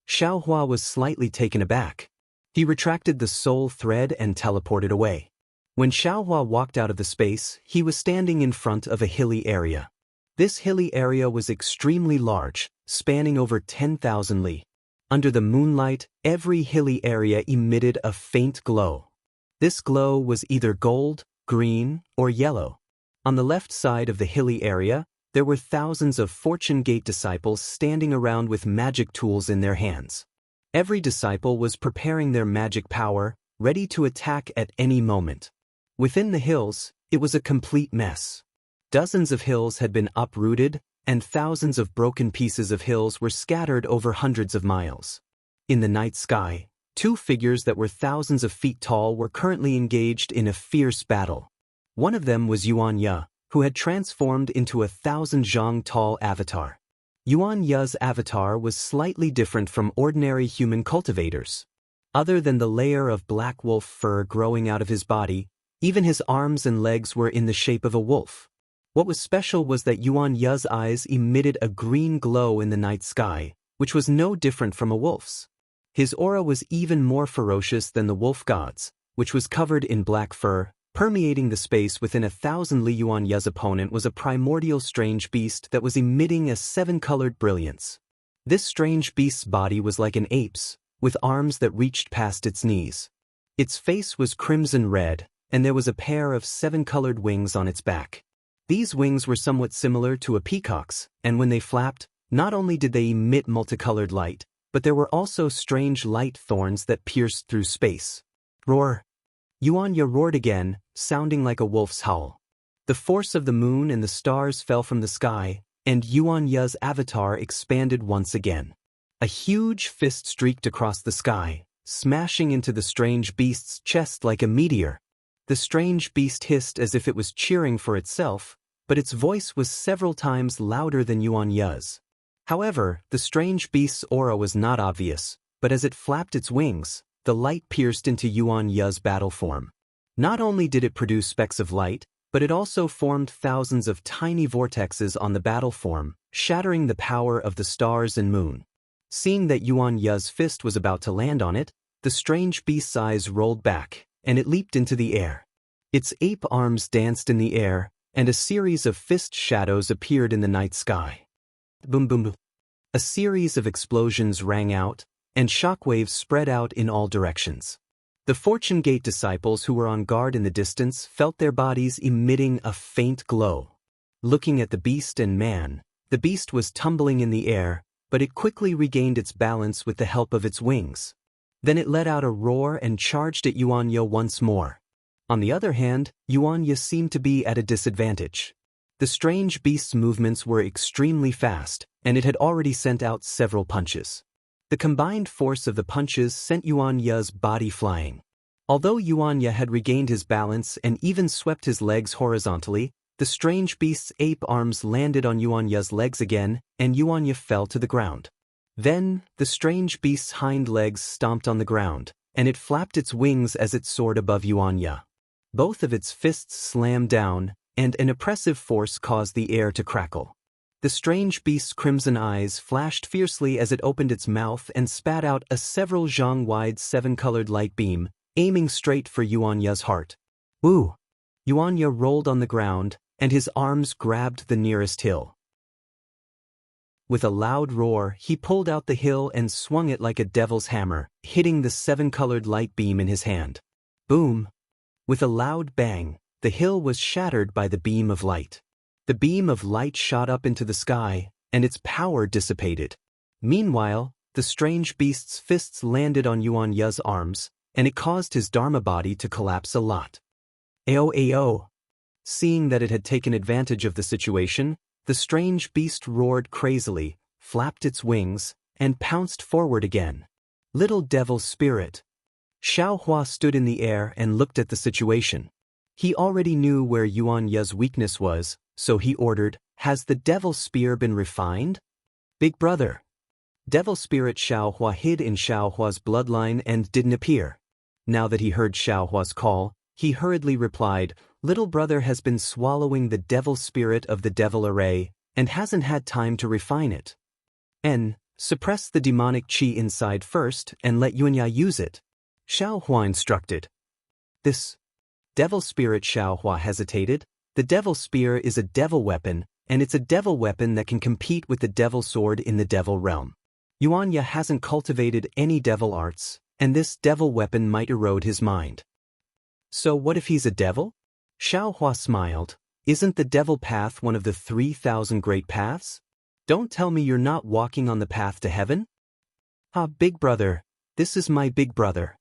Xiaohua was slightly taken aback. He retracted the soul thread and teleported away. When Xiaohua walked out of the space, he was standing in front of a hilly area. This hilly area was extremely large, spanning over 10,000 li. Under the moonlight, every hilly area emitted a faint glow. This glow was either gold, green, or yellow. On the left side of the hilly area, there were thousands of Fortune Gate disciples standing around with magic tools in their hands. Every disciple was preparing their magic power, ready to attack at any moment. Within the hills, it was a complete mess. Dozens of hills had been uprooted, and thousands of broken pieces of hills were scattered over hundreds of miles. In the night sky, 2 figures that were thousands of feet tall were currently engaged in a fierce battle. One of them was Yuan Ye, who had transformed into a 1,000 zhang tall avatar. Yuan Ye's avatar was slightly different from ordinary human cultivators. Other than the layer of black wolf fur growing out of his body, even his arms and legs were in the shape of a wolf. What was special was that Yuan Ye's eyes emitted a green glow in the night sky, which was no different from a wolf's. His aura was even more ferocious than the wolf god's, which was covered in black fur. Permeating the space within 1,000 li. Yuan Ye's opponent was a primordial strange beast that was emitting a 7-colored brilliance. This strange beast's body was like an ape's, with arms that reached past its knees. Its face was crimson red, and there was a pair of 7-colored wings on its back. These wings were somewhat similar to a peacock's, and when they flapped, not only did they emit multicolored light, but there were also strange light thorns that pierced through space. Roar! Yuan Ye roared again, sounding like a wolf's howl. The force of the moon and the stars fell from the sky, and Yuan Ye's avatar expanded once again. A huge fist streaked across the sky, smashing into the strange beast's chest like a meteor. The strange beast hissed as if it was cheering for itself, but its voice was several times louder than Yuan Ye's. However, the strange beast's aura was not obvious, but as it flapped its wings, the light pierced into Yuan Ye's battle form. Not only did it produce specks of light, but it also formed thousands of tiny vortexes on the battle form, shattering the power of the stars and moon. Seeing that Yuan Ye's fist was about to land on it, the strange beast's eyes rolled back, and it leaped into the air. Its ape arms danced in the air, and a series of fist shadows appeared in the night sky. Boom boom boom. A series of explosions rang out, and shockwaves spread out in all directions. The Fortune Gate disciples who were on guard in the distance felt their bodies emitting a faint glow. Looking at the beast and man, the beast was tumbling in the air, but it quickly regained its balance with the help of its wings. Then it let out a roar and charged at Yuan Ye once more. On the other hand, Yuan Ye seemed to be at a disadvantage. The strange beast's movements were extremely fast, and it had already sent out several punches. The combined force of the punches sent Yuan Ye's body flying. Although Yuan Ye had regained his balance and even swept his legs horizontally, the strange beast's ape arms landed on Yuan Ye's legs again, and Yuan Ye fell to the ground. Then, the strange beast's hind legs stomped on the ground, and it flapped its wings as it soared above Yuan Ye. Both of its fists slammed down, and an oppressive force caused the air to crackle. The strange beast's crimson eyes flashed fiercely as it opened its mouth and spat out a several zhang-wide 7-colored light beam, aiming straight for Yuan Ye's heart. Woo! Yuan Ye rolled on the ground, and his arms grabbed the nearest hill. With a loud roar, he pulled out the hill and swung it like a devil's hammer, hitting the 7-colored light beam in his hand. Boom! With a loud bang, the hill was shattered by the beam of light. The beam of light shot up into the sky, and its power dissipated. Meanwhile, the strange beast's fists landed on Yuan Ye's arms, and it caused his Dharma body to collapse a lot. Ao. Seeing that it had taken advantage of the situation, the strange beast roared crazily, flapped its wings, and pounced forward again. Little devil spirit. Xiao Hua stood in the air and looked at the situation. He already knew where Yuan Ye's weakness was, so he ordered, "Has the devil spear been refined?" Big brother. Devil spirit Xiao Hua hid in Xiao Hua's bloodline and didn't appear. Now that he heard Xiao Hua's call, he hurriedly replied, "Little brother has been swallowing the devil spirit of the devil array, and hasn't had time to refine it. Suppress the demonic qi inside first and let Yuanya use it," Xiao Hua instructed. This devil spirit Xiao Hua hesitated. The devil spear is a devil weapon, and it's a devil weapon that can compete with the devil sword in the devil realm. Yuanya hasn't cultivated any devil arts, and this devil weapon might erode his mind. So what if he's a devil? Xiao Hua smiled. Isn't the devil path one of the 3,000 great paths? Don't tell me you're not walking on the path to heaven? Ah, big brother, this is my big brother.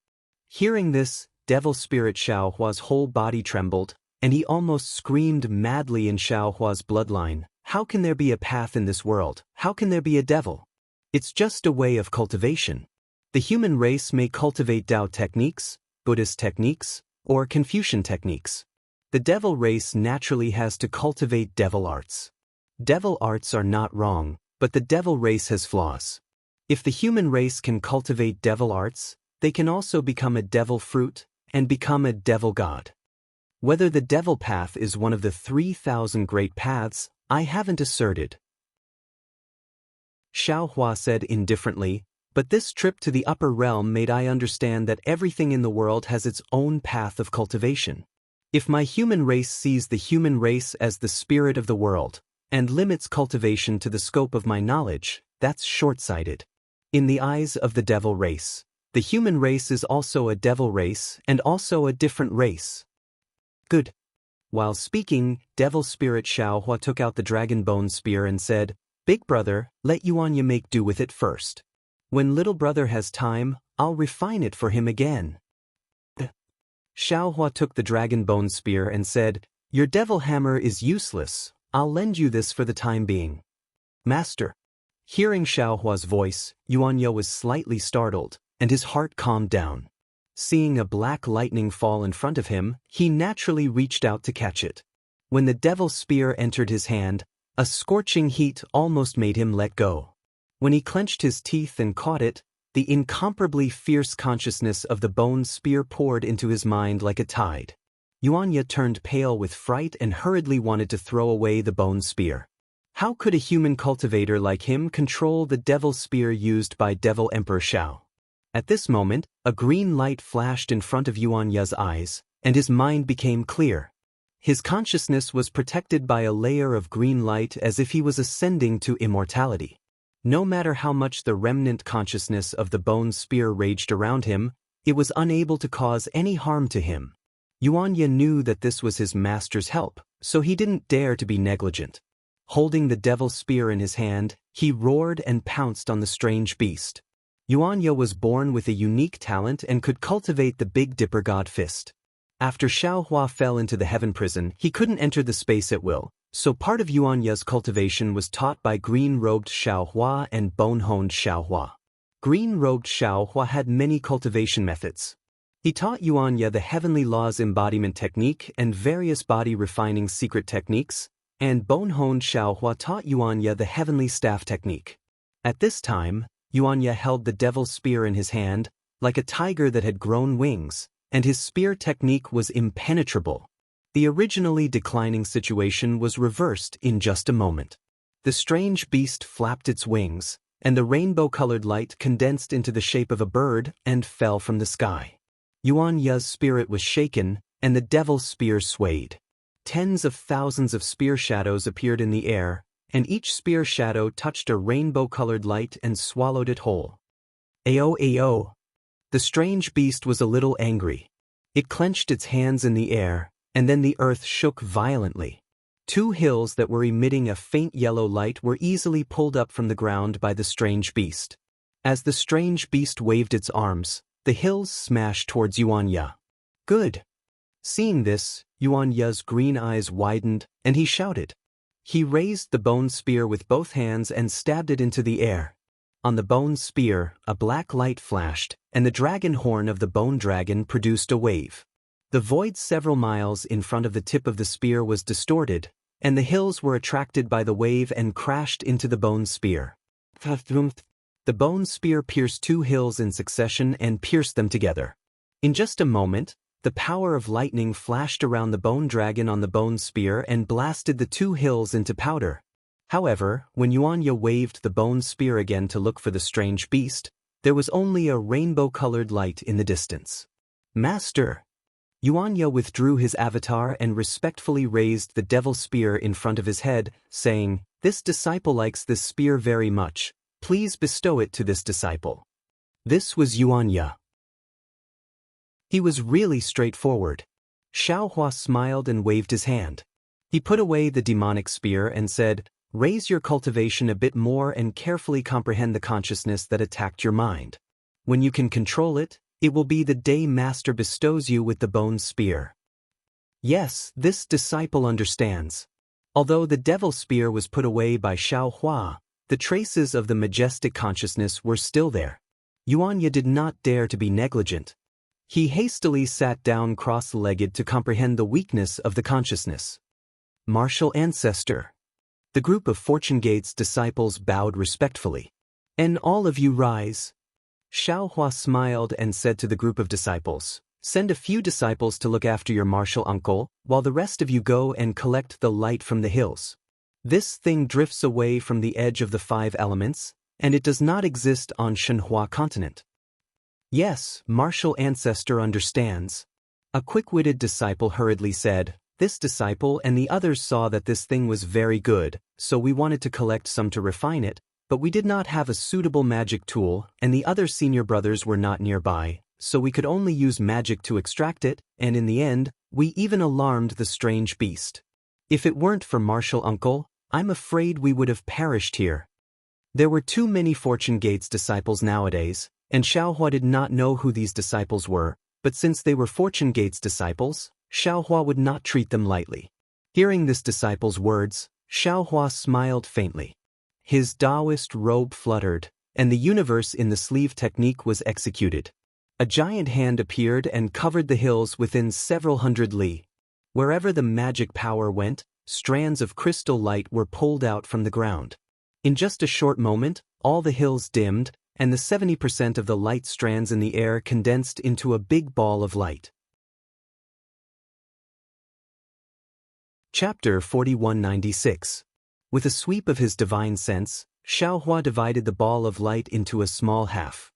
Hearing this, devil spirit Xiao Hua's whole body trembled, and he almost screamed madly in Xiao Hua's bloodline. How can there be a path in this world? How can there be a devil? It's just a way of cultivation. The human race may cultivate Tao techniques, Buddhist techniques, or Confucian techniques. The devil race naturally has to cultivate devil arts. Devil arts are not wrong, but the devil race has flaws. If the human race can cultivate devil arts, they can also become a devil fruit and become a devil god. Whether the devil path is one of the 3,000 great paths, I haven't asserted. Xiaohua said indifferently, but this trip to the upper realm made I understand that everything in the world has its own path of cultivation. If my human race sees the human race as the spirit of the world, and limits cultivation to the scope of my knowledge, that's short-sighted. In the eyes of the devil race, the human race is also a devil race and also a different race. Good. While speaking, devil spirit Xiaohua took out the dragon bone spear and said, "Big brother, let Yuanya make do with it first. When little brother has time, I'll refine it for him again." Xiaohua took the dragon bone spear and said, "Your devil hammer is useless, I'll lend you this for the time being." Master. Hearing Xiaohua's voice, Yuanya was slightly startled, and his heart calmed down. Seeing a black lightning fall in front of him, he naturally reached out to catch it. When the devil spear entered his hand, a scorching heat almost made him let go. When he clenched his teeth and caught it, the incomparably fierce consciousness of the bone spear poured into his mind like a tide. Yuanya turned pale with fright and hurriedly wanted to throw away the bone spear. How could a human cultivator like him control the devil spear used by Devil Emperor Shao? At this moment, a green light flashed in front of Yuanya's eyes, and his mind became clear. His consciousness was protected by a layer of green light as if he was ascending to immortality. No matter how much the remnant consciousness of the bone spear raged around him, it was unable to cause any harm to him. Yuanya knew that this was his master's help, so he didn't dare to be negligent. Holding the devil spear in his hand, he roared and pounced on the strange beast. Yuanya was born with a unique talent and could cultivate the Big Dipper God Fist. After Xiaohua fell into the heaven prison, he couldn't enter the space at will, so part of Yuanya's cultivation was taught by green-robed Xiaohua and bone-honed Xiaohua. Green-robed Xiaohua had many cultivation methods. He taught Yuanya the Heavenly Laws embodiment technique and various body-refining secret techniques, and bone-honed Xiaohua taught Yuanya the Heavenly Staff technique. At this time, Yuanya held the devil's spear in his hand, like a tiger that had grown wings, and his spear technique was impenetrable. The originally declining situation was reversed in just a moment. The strange beast flapped its wings, and the rainbow-colored light condensed into the shape of a bird and fell from the sky. Yuanya's spirit was shaken, and the devil's spear swayed. Tens of thousands of spear shadows appeared in the air, and each spear shadow touched a rainbow-colored light and swallowed it whole. Ayo, ayo! The strange beast was a little angry. It clenched its hands in the air, and then the earth shook violently. Two hills that were emitting a faint yellow light were easily pulled up from the ground by the strange beast. As the strange beast waved its arms, the hills smashed towards Yuanya. Good! Seeing this, Yuanya's green eyes widened, and he shouted. He raised the bone spear with both hands and stabbed it into the air. On the bone spear, a black light flashed, and the dragon horn of the bone dragon produced a wave. The void several miles in front of the tip of the spear was distorted, and the hills were attracted by the wave and crashed into the bone spear. The bone spear pierced two hills in succession and pierced them together. In just a moment, the power of lightning flashed around the bone dragon on the bone spear and blasted the two hills into powder. However, when Yuanya waved the bone spear again to look for the strange beast, there was only a rainbow-colored light in the distance. Master! Yuanya withdrew his avatar and respectfully raised the devil spear in front of his head, saying, "This disciple likes this spear very much. Please bestow it to this disciple." This was Yuanya. He was really straightforward. Xiaohua smiled and waved his hand. He put away the demonic spear and said, "Raise your cultivation a bit more and carefully comprehend the consciousness that attacked your mind. When you can control it, it will be the day Master bestows you with the bone spear." Yes, this disciple understands. Although the devil spear was put away by Xiaohua, the traces of the majestic consciousness were still there. Yuanya did not dare to be negligent. He hastily sat down cross-legged to comprehend the weakness of the consciousness. Martial ancestor. The group of Fortune Gate's disciples bowed respectfully. "And all of you rise." Xiaohua smiled and said to the group of disciples, "Send a few disciples to look after your martial uncle, while the rest of you go and collect the light from the hills. This thing drifts away from the edge of the 5 elements, and it does not exist on Shenhua continent." "Yes, martial ancestor understands." A quick-witted disciple hurriedly said. This disciple and the others saw that this thing was very good, so we wanted to collect some to refine it, but we did not have a suitable magic tool, and the other senior brothers were not nearby, so we could only use magic to extract it, and in the end, we even alarmed the strange beast. If it weren't for martial uncle, I'm afraid we would have perished here. There were too many Fortune Gate's disciples nowadays, and Xiaohua did not know who these disciples were, but since they were Fortune Gate's disciples, Xiaohua would not treat them lightly. Hearing this disciple's words, Xiaohua smiled faintly. His Taoist robe fluttered, and the universe in the sleeve technique was executed. A giant hand appeared and covered the hills within several hundred li. Wherever the magic power went, strands of crystal light were pulled out from the ground. In just a short moment, all the hills dimmed, and the 70% of the light strands in the air condensed into a big ball of light. Chapter 4196. With a sweep of his divine sense, Xiaohua divided the ball of light into a small half.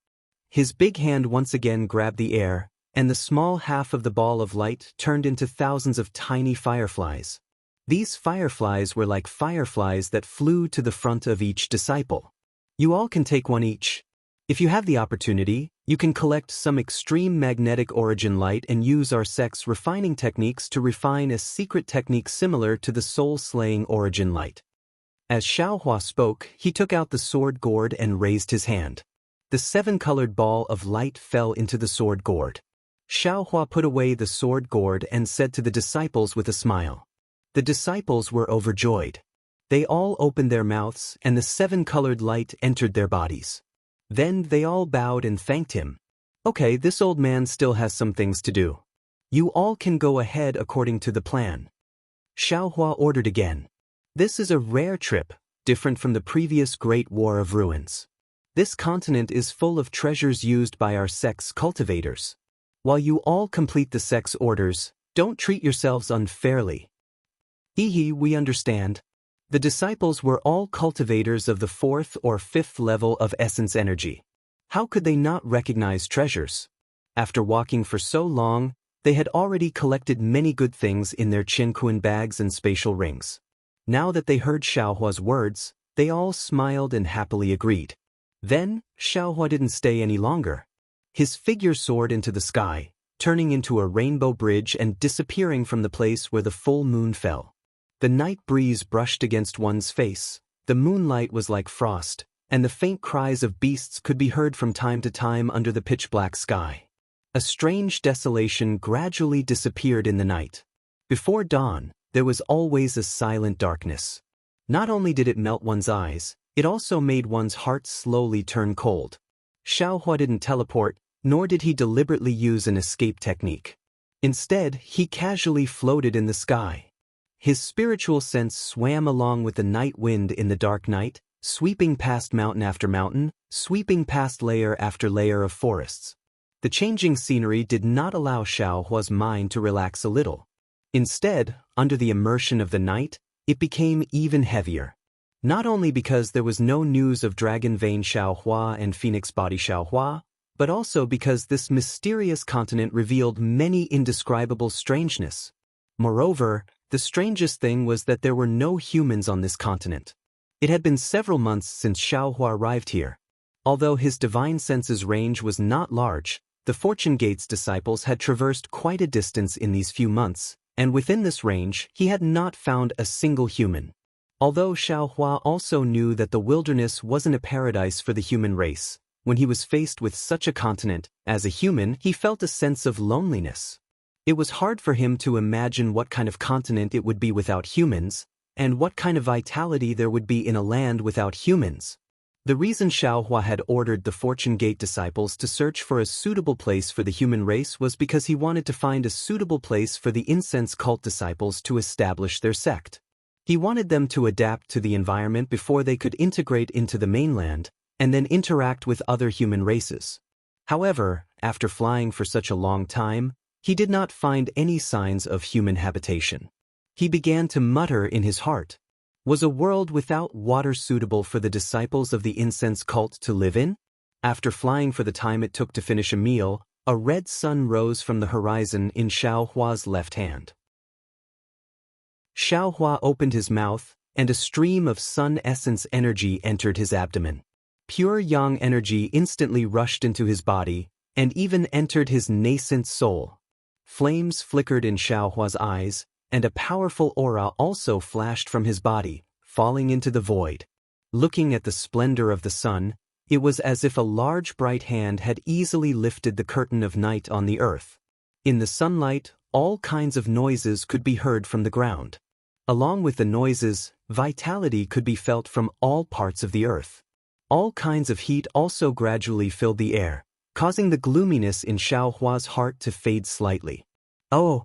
His big hand once again grabbed the air, and the small half of the ball of light turned into thousands of tiny fireflies. These fireflies were like fireflies that flew to the front of each disciple. You all can take one each. If you have the opportunity, you can collect some extreme magnetic origin light and use our sect's refining techniques to refine a secret technique similar to the soul-slaying origin light. As Xiaohua spoke, he took out the sword gourd and raised his hand. The 7-colored ball of light fell into the sword gourd. Xiaohua put away the sword gourd and said to the disciples with a smile. The disciples were overjoyed. They all opened their mouths and the 7-colored light entered their bodies. Then they all bowed and thanked him. Okay, this old man still has some things to do. You all can go ahead according to the plan. Xiaohua ordered again. This is a rare trip, different from the previous Great War of Ruins. This continent is full of treasures used by our sect's cultivators. While you all complete the sect's orders, don't treat yourselves unfairly. We understand. The disciples were all cultivators of the 4th or 5th level of essence energy. How could they not recognize treasures? After walking for so long, they had already collected many good things in their Qinquan bags and spatial rings. Now that they heard Xiaohua's words, they all smiled and happily agreed. Then, Xiaohua didn't stay any longer. His figure soared into the sky, turning into a rainbow bridge and disappearing from the place where the full moon fell. The night breeze brushed against one's face, the moonlight was like frost, and the faint cries of beasts could be heard from time to time under the pitch-black sky. A strange desolation gradually disappeared in the night. Before dawn, there was always a silent darkness. Not only did it melt one's eyes, it also made one's heart slowly turn cold. Xiaohua didn't teleport, nor did he deliberately use an escape technique. Instead, he casually floated in the sky. His spiritual sense swam along with the night wind in the dark night, sweeping past mountain after mountain, sweeping past layer after layer of forests. The changing scenery did not allow Xiaohua's mind to relax a little. Instead, under the immersion of the night, it became even heavier. Not only because there was no news of Dragon Vein Xiaohua and Phoenix Body Xiaohua, but also because this mysterious continent revealed many indescribable strangeness. Moreover, the strangest thing was that there were no humans on this continent. It had been several months since Xiaohua arrived here. Although his divine senses range was not large, the Fortune Gate's disciples had traversed quite a distance in these few months, and within this range he had not found a single human. Although Xiaohua also knew that the wilderness wasn't a paradise for the human race, when he was faced with such a continent, as a human, he felt a sense of loneliness. It was hard for him to imagine what kind of continent it would be without humans, and what kind of vitality there would be in a land without humans. The reason Xiaohua had ordered the Fortune Gate disciples to search for a suitable place for the human race was because he wanted to find a suitable place for the incense cult disciples to establish their sect. He wanted them to adapt to the environment before they could integrate into the mainland, and then interact with other human races. However, after flying for such a long time, he did not find any signs of human habitation. He began to mutter in his heart. Was a world without water suitable for the disciples of the incense cult to live in? After flying for the time it took to finish a meal, a red sun rose from the horizon in Xiao Hua's left hand. Xiao Hua opened his mouth, and a stream of sun essence energy entered his abdomen. Pure yang energy instantly rushed into his body, and even entered his nascent soul. Flames flickered in Xiao Hua's eyes, and a powerful aura also flashed from his body, falling into the void. Looking at the splendor of the sun, it was as if a large bright hand had easily lifted the curtain of night on the earth. In the sunlight, all kinds of noises could be heard from the ground. Along with the noises, vitality could be felt from all parts of the earth. All kinds of heat also gradually filled the air, causing the gloominess in Xiao Hua's heart to fade slightly. Oh!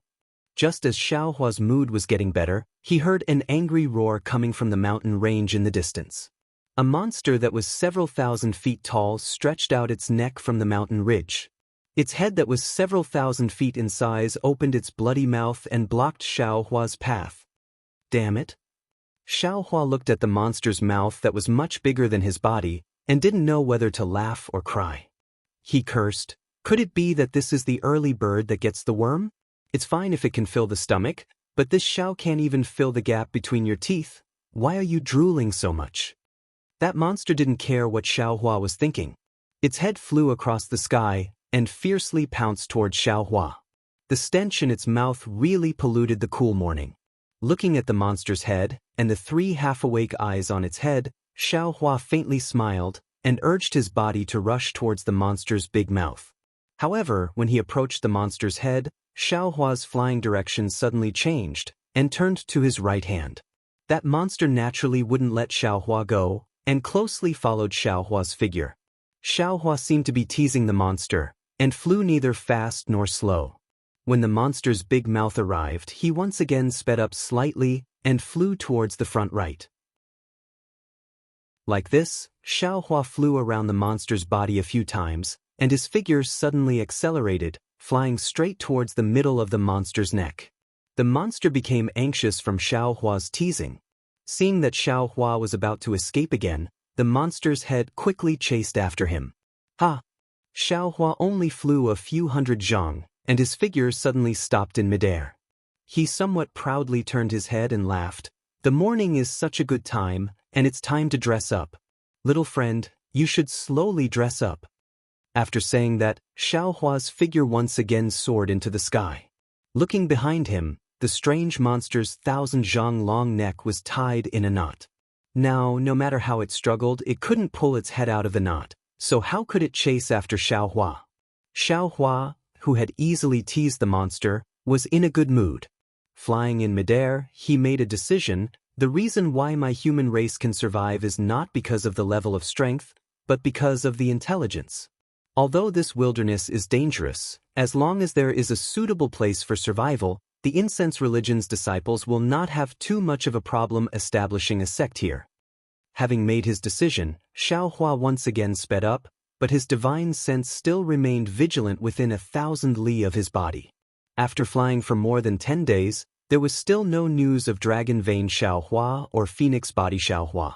Just as Xiao Hua's mood was getting better, he heard an angry roar coming from the mountain range in the distance. A monster that was several thousand feet tall stretched out its neck from the mountain ridge. Its head that was several thousand feet in size opened its bloody mouth and blocked Xiao Hua's path. Damn it! Xiao Hua looked at the monster's mouth that was much bigger than his body, and didn't know whether to laugh or cry. He cursed. Could it be that this is the early bird that gets the worm? It's fine if it can fill the stomach, but this Xiao can't even fill the gap between your teeth. Why are you drooling so much? That monster didn't care what Xiao Hua was thinking. Its head flew across the sky, and fiercely pounced toward Xiao Hua. The stench in its mouth really polluted the cool morning. Looking at the monster's head, and the 3 half-awake eyes on its head, Xiao Hua faintly smiled, and urged his body to rush towards the monster's big mouth. However, when he approached the monster's head, Xiao Hua's flying direction suddenly changed, and turned to his right hand. That monster naturally wouldn't let Xiao Hua go, and closely followed Xiao Hua's figure. Xiao Hua seemed to be teasing the monster, and flew neither fast nor slow. When the monster's big mouth arrived, he once again sped up slightly, and flew towards the front right. Like this, Xiao Hua flew around the monster's body a few times, and his figure suddenly accelerated, flying straight towards the middle of the monster's neck. The monster became anxious from Xiao Hua's teasing. Seeing that Xiao Hua was about to escape again, the monster's head quickly chased after him. Ha! Xiao Hua only flew a few hundred zhang, and his figure suddenly stopped in midair. He somewhat proudly turned his head and laughed. The morning is such a good time, and it's time to dress up. Little friend, you should slowly dress up. After saying that, Xiao Hua's figure once again soared into the sky. Looking behind him, the strange monster's 1,000 zhang long neck was tied in a knot. Now, no matter how it struggled, it couldn't pull its head out of the knot, so how could it chase after Xiao Hua? Xiao Hua, who had easily teased the monster, was in a good mood. Flying in midair, he made a decision. The reason why my human race can survive is not because of the level of strength, but because of the intelligence. Although this wilderness is dangerous, as long as there is a suitable place for survival, the incense religion's disciples will not have too much of a problem establishing a sect here. Having made his decision, Xiao Hua once again sped up, but his divine sense still remained vigilant within 1,000 li of his body. After flying for more than 10 days, there was still no news of Dragon Vein Xiao Hua or Phoenix Body Xiao Hua.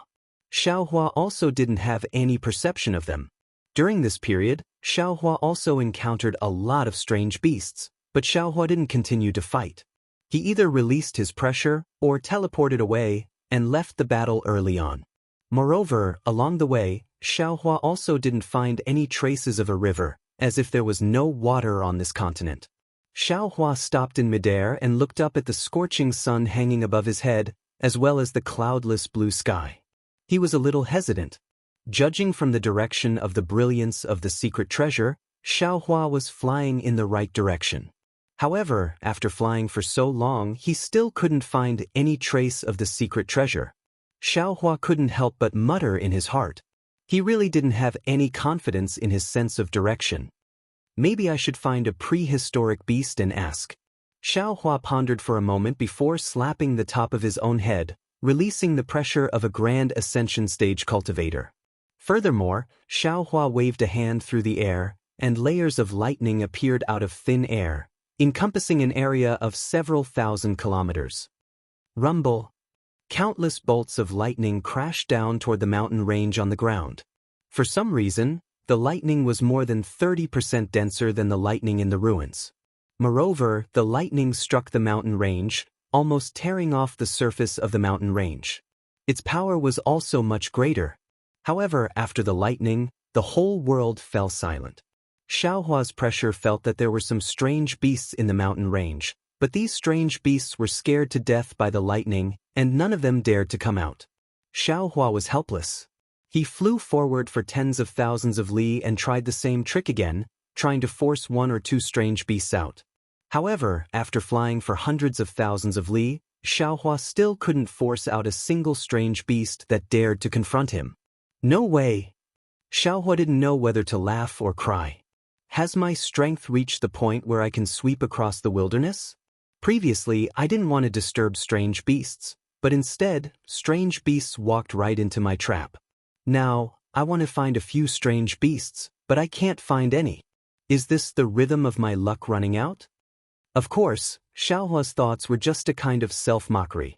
Xiao Hua also didn't have any perception of them. During this period, Xiao Hua also encountered a lot of strange beasts, but Xiao Hua didn't continue to fight. He either released his pressure or teleported away and left the battle early on. Moreover, along the way, Xiao Hua also didn't find any traces of a river, as if there was no water on this continent. Xiao Hua stopped in midair and looked up at the scorching sun hanging above his head, as well as the cloudless blue sky. He was a little hesitant. Judging from the direction of the brilliance of the secret treasure, Xiao Hua was flying in the right direction. However, after flying for so long, he still couldn't find any trace of the secret treasure. Xiao Hua couldn't help but mutter in his heart. He really didn't have any confidence in his sense of direction. Maybe I should find a prehistoric beast and ask. Xiao Hua pondered for a moment before slapping the top of his own head. releasing the pressure of a grand ascension stage cultivator. Furthermore, Xiaohua waved a hand through the air, and layers of lightning appeared out of thin air, encompassing an area of several thousand kilometers. Rumble. Countless bolts of lightning crashed down toward the mountain range on the ground. For some reason, the lightning was more than 30% denser than the lightning in the ruins. Moreover, the lightning struck the mountain range, almost tearing off the surface of the mountain range. Its power was also much greater. However, after the lightning, the whole world fell silent. Xiaohua's pressure felt that there were some strange beasts in the mountain range, but these strange beasts were scared to death by the lightning, and none of them dared to come out. Xiaohua was helpless. He flew forward for tens of thousands of li and tried the same trick again, trying to force one or two strange beasts out. However, after flying for hundreds of thousands of li, Xiaohua still couldn't force out a single strange beast that dared to confront him. No way! Xiaohua didn't know whether to laugh or cry. Has my strength reached the point where I can sweep across the wilderness? Previously, I didn't want to disturb strange beasts, but instead, strange beasts walked right into my trap. Now, I want to find a few strange beasts, but I can't find any. Is this the rhythm of my luck running out? Of course, Xiaohua's thoughts were just a kind of self-mockery.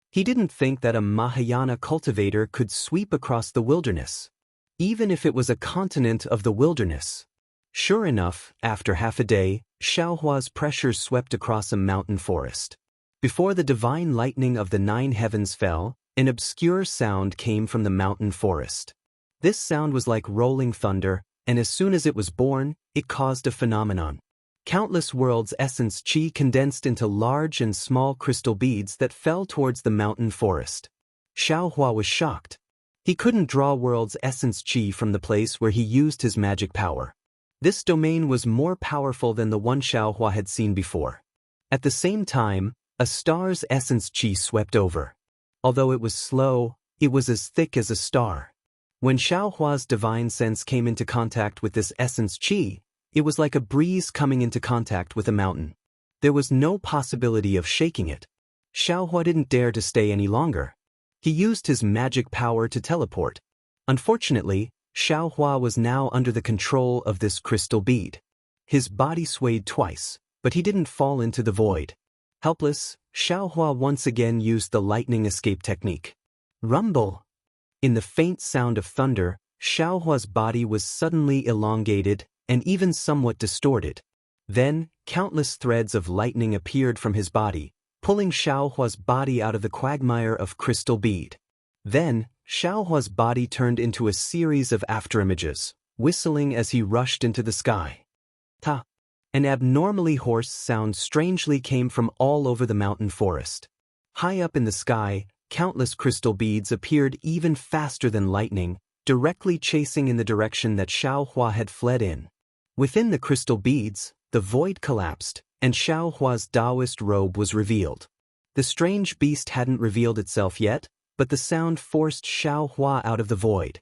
He didn't think that a Mahayana cultivator could sweep across the wilderness, even if it was a continent of the wilderness. Sure enough, after half a day, Xiaohua's pressure swept across a mountain forest. Before the divine lightning of the 9 heavens fell, an obscure sound came from the mountain forest. This sound was like rolling thunder, and as soon as it was born, it caused a phenomenon. Countless worlds' essence qi condensed into large and small crystal beads that fell towards the mountain forest. Xiaohua was shocked. He couldn't draw world's essence qi from the place where he used his magic power. This domain was more powerful than the one Xiaohua had seen before. At the same time, a star's essence qi swept over. Although it was slow, it was as thick as a star. When Xiaohua's divine sense came into contact with this essence qi, it was like a breeze coming into contact with a mountain. There was no possibility of shaking it. Xiaohua didn't dare to stay any longer. He used his magic power to teleport. Unfortunately, Xiaohua was now under the control of this crystal bead. His body swayed twice, but he didn't fall into the void. Helpless, Xiaohua once again used the lightning escape technique. Rumble! In the faint sound of thunder, Xiaohua's body was suddenly elongated and even somewhat distorted. Then, countless threads of lightning appeared from his body, pulling Xiaohua's body out of the quagmire of crystal bead. Then, Xiaohua's body turned into a series of afterimages, whistling as he rushed into the sky. Ta! An abnormally hoarse sound strangely came from all over the mountain forest. High up in the sky, countless crystal beads appeared even faster than lightning, directly chasing in the direction that Xiaohua had fled in. Within the crystal beads, the void collapsed, and Xiaohua's Taoist robe was revealed. The strange beast hadn't revealed itself yet, but the sound forced Xiaohua out of the void.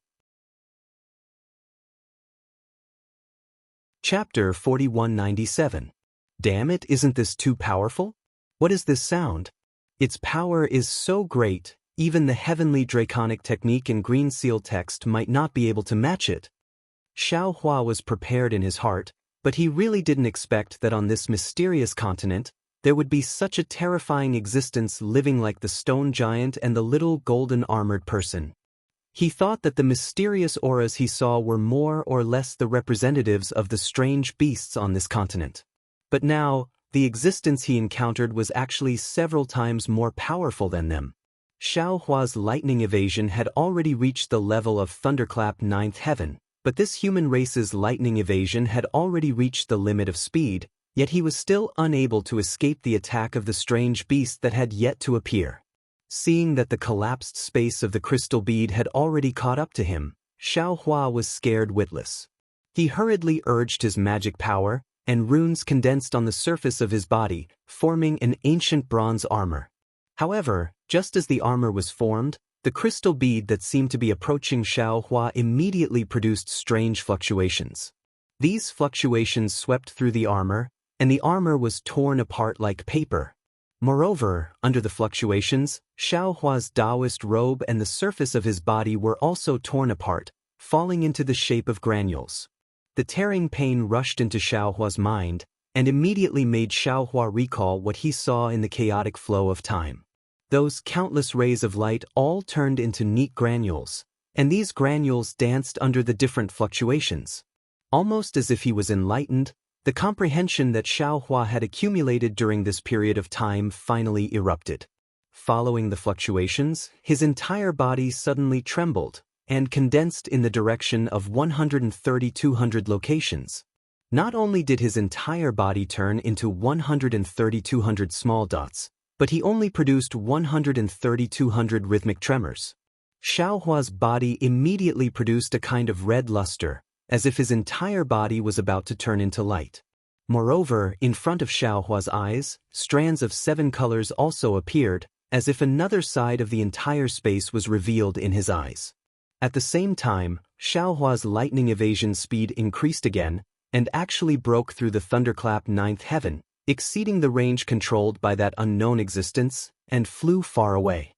Chapter 4197. Damn it, isn't this too powerful? What is this sound? Its power is so great, even the heavenly draconic technique in green seal text might not be able to match it. Xiaohua was prepared in his heart, but he really didn't expect that on this mysterious continent, there would be such a terrifying existence living like the stone giant and the little golden armored person. He thought that the mysterious auras he saw were more or less the representatives of the strange beasts on this continent. But now, the existence he encountered was actually several times more powerful than them. Xiaohua's lightning evasion had already reached the level of Thunderclap 9th heaven, but this human race's lightning evasion had already reached the limit of speed, yet he was still unable to escape the attack of the strange beast that had yet to appear. Seeing that the collapsed space of the crystal bead had already caught up to him, Xiaohua was scared witless. He hurriedly urged his magic power, and runes condensed on the surface of his body, forming an ancient bronze armor. However, just as the armor was formed, the crystal bead that seemed to be approaching Xiaohua immediately produced strange fluctuations. These fluctuations swept through the armor, and the armor was torn apart like paper. Moreover, under the fluctuations, Xiao Hua's Taoist robe and the surface of his body were also torn apart, falling into the shape of granules. The tearing pain rushed into Xiao Hua's mind, and immediately made Xiao Hua recall what he saw in the chaotic flow of time. Those countless rays of light all turned into neat granules, and these granules danced under the different fluctuations. Almost as if he was enlightened, the comprehension that Xiao Hua had accumulated during this period of time finally erupted. Following the fluctuations, his entire body suddenly trembled and condensed in the direction of 130-200 locations. Not only did his entire body turn into 130-200 small dots, but he only produced 130-200 rhythmic tremors. Xiao Hua's body immediately produced a kind of red luster, as if his entire body was about to turn into light. Moreover, in front of Xiao Hua's eyes, strands of 7 colors also appeared, as if another side of the entire space was revealed in his eyes. At the same time, Xiao Hua's lightning evasion speed increased again, and actually broke through the thunderclap 9th heaven, exceeding the range controlled by that unknown existence, and flew far away.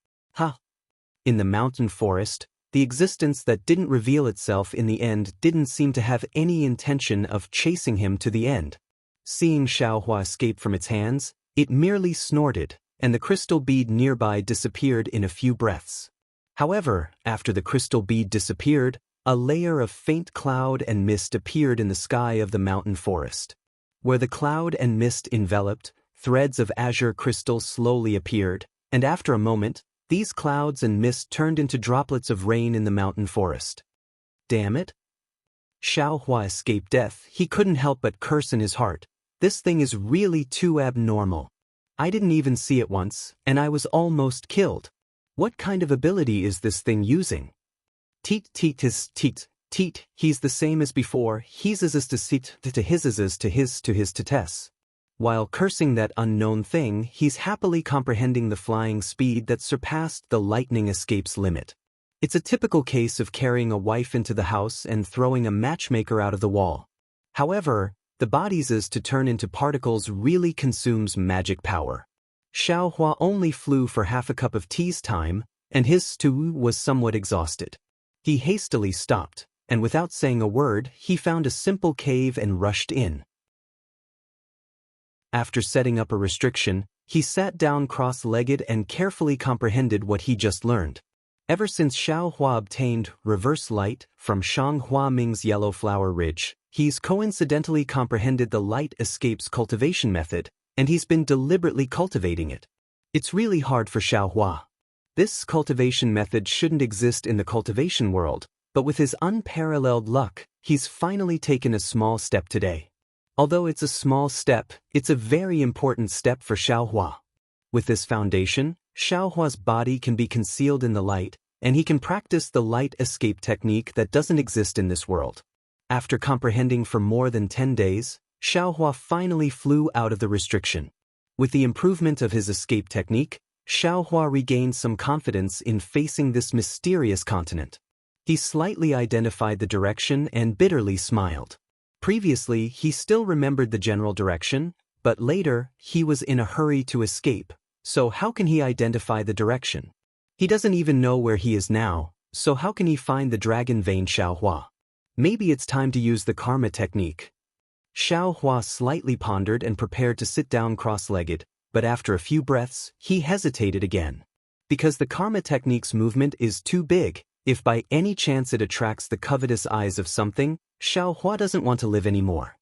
In the mountain forest, the existence that didn't reveal itself in the end didn't seem to have any intention of chasing him to the end. Seeing Xiao Hua escape from its hands, it merely snorted, and the crystal bead nearby disappeared in a few breaths. However, after the crystal bead disappeared, a layer of faint cloud and mist appeared in the sky of the mountain forest. Where the cloud and mist enveloped, threads of azure crystal slowly appeared, and after a moment, these clouds and mist turned into droplets of rain in the mountain forest. Damn it! Xiao Hua escaped death. He couldn't help but curse in his heart. This thing is really too abnormal. I didn't even see it once, and I was almost killed. What kind of ability is this thing using? Teet, he's the same as before, he's as to seat to his as to his to tess. While cursing that unknown thing, he's happily comprehending the flying speed that surpassed the lightning escape's limit. It's a typical case of carrying a wife into the house and throwing a matchmaker out of the wall. However, the body's is to turn into particles really consumes magic power. Xiao Hua only flew for half a cup of tea's time, and his stew was somewhat exhausted. He hastily stopped, and without saying a word, he found a simple cave and rushed in. After setting up a restriction, he sat down cross-legged and carefully comprehended what he just learned. Ever since Xiao Hua obtained reverse light from Shang Hua Ming's Yellow Flower Ridge, he's coincidentally comprehended the light escapes cultivation method, and he's been deliberately cultivating it. It's really hard for Xiao Hua. This cultivation method shouldn't exist in the cultivation world, but with his unparalleled luck, he's finally taken a small step today. Although it's a small step, it's a very important step for Xiao Hua. With this foundation, Xiao Hua's body can be concealed in the light, and he can practice the light escape technique that doesn't exist in this world. After comprehending for more than 10 days, Xiao Hua finally flew out of the restriction. With the improvement of his escape technique, Xiao Hua regained some confidence in facing this mysterious continent. He slightly identified the direction and bitterly smiled. Previously, he still remembered the general direction, but later, he was in a hurry to escape, so how can he identify the direction? He doesn't even know where he is now, so how can he find the dragon vein Xiao Hua? Maybe it's time to use the karma technique. Xiao Hua slightly pondered and prepared to sit down cross-legged, but after a few breaths, he hesitated again. Because the karma technique's movement is too big, if by any chance it attracts the covetous eyes of something, Xiao Hua doesn't want to live anymore.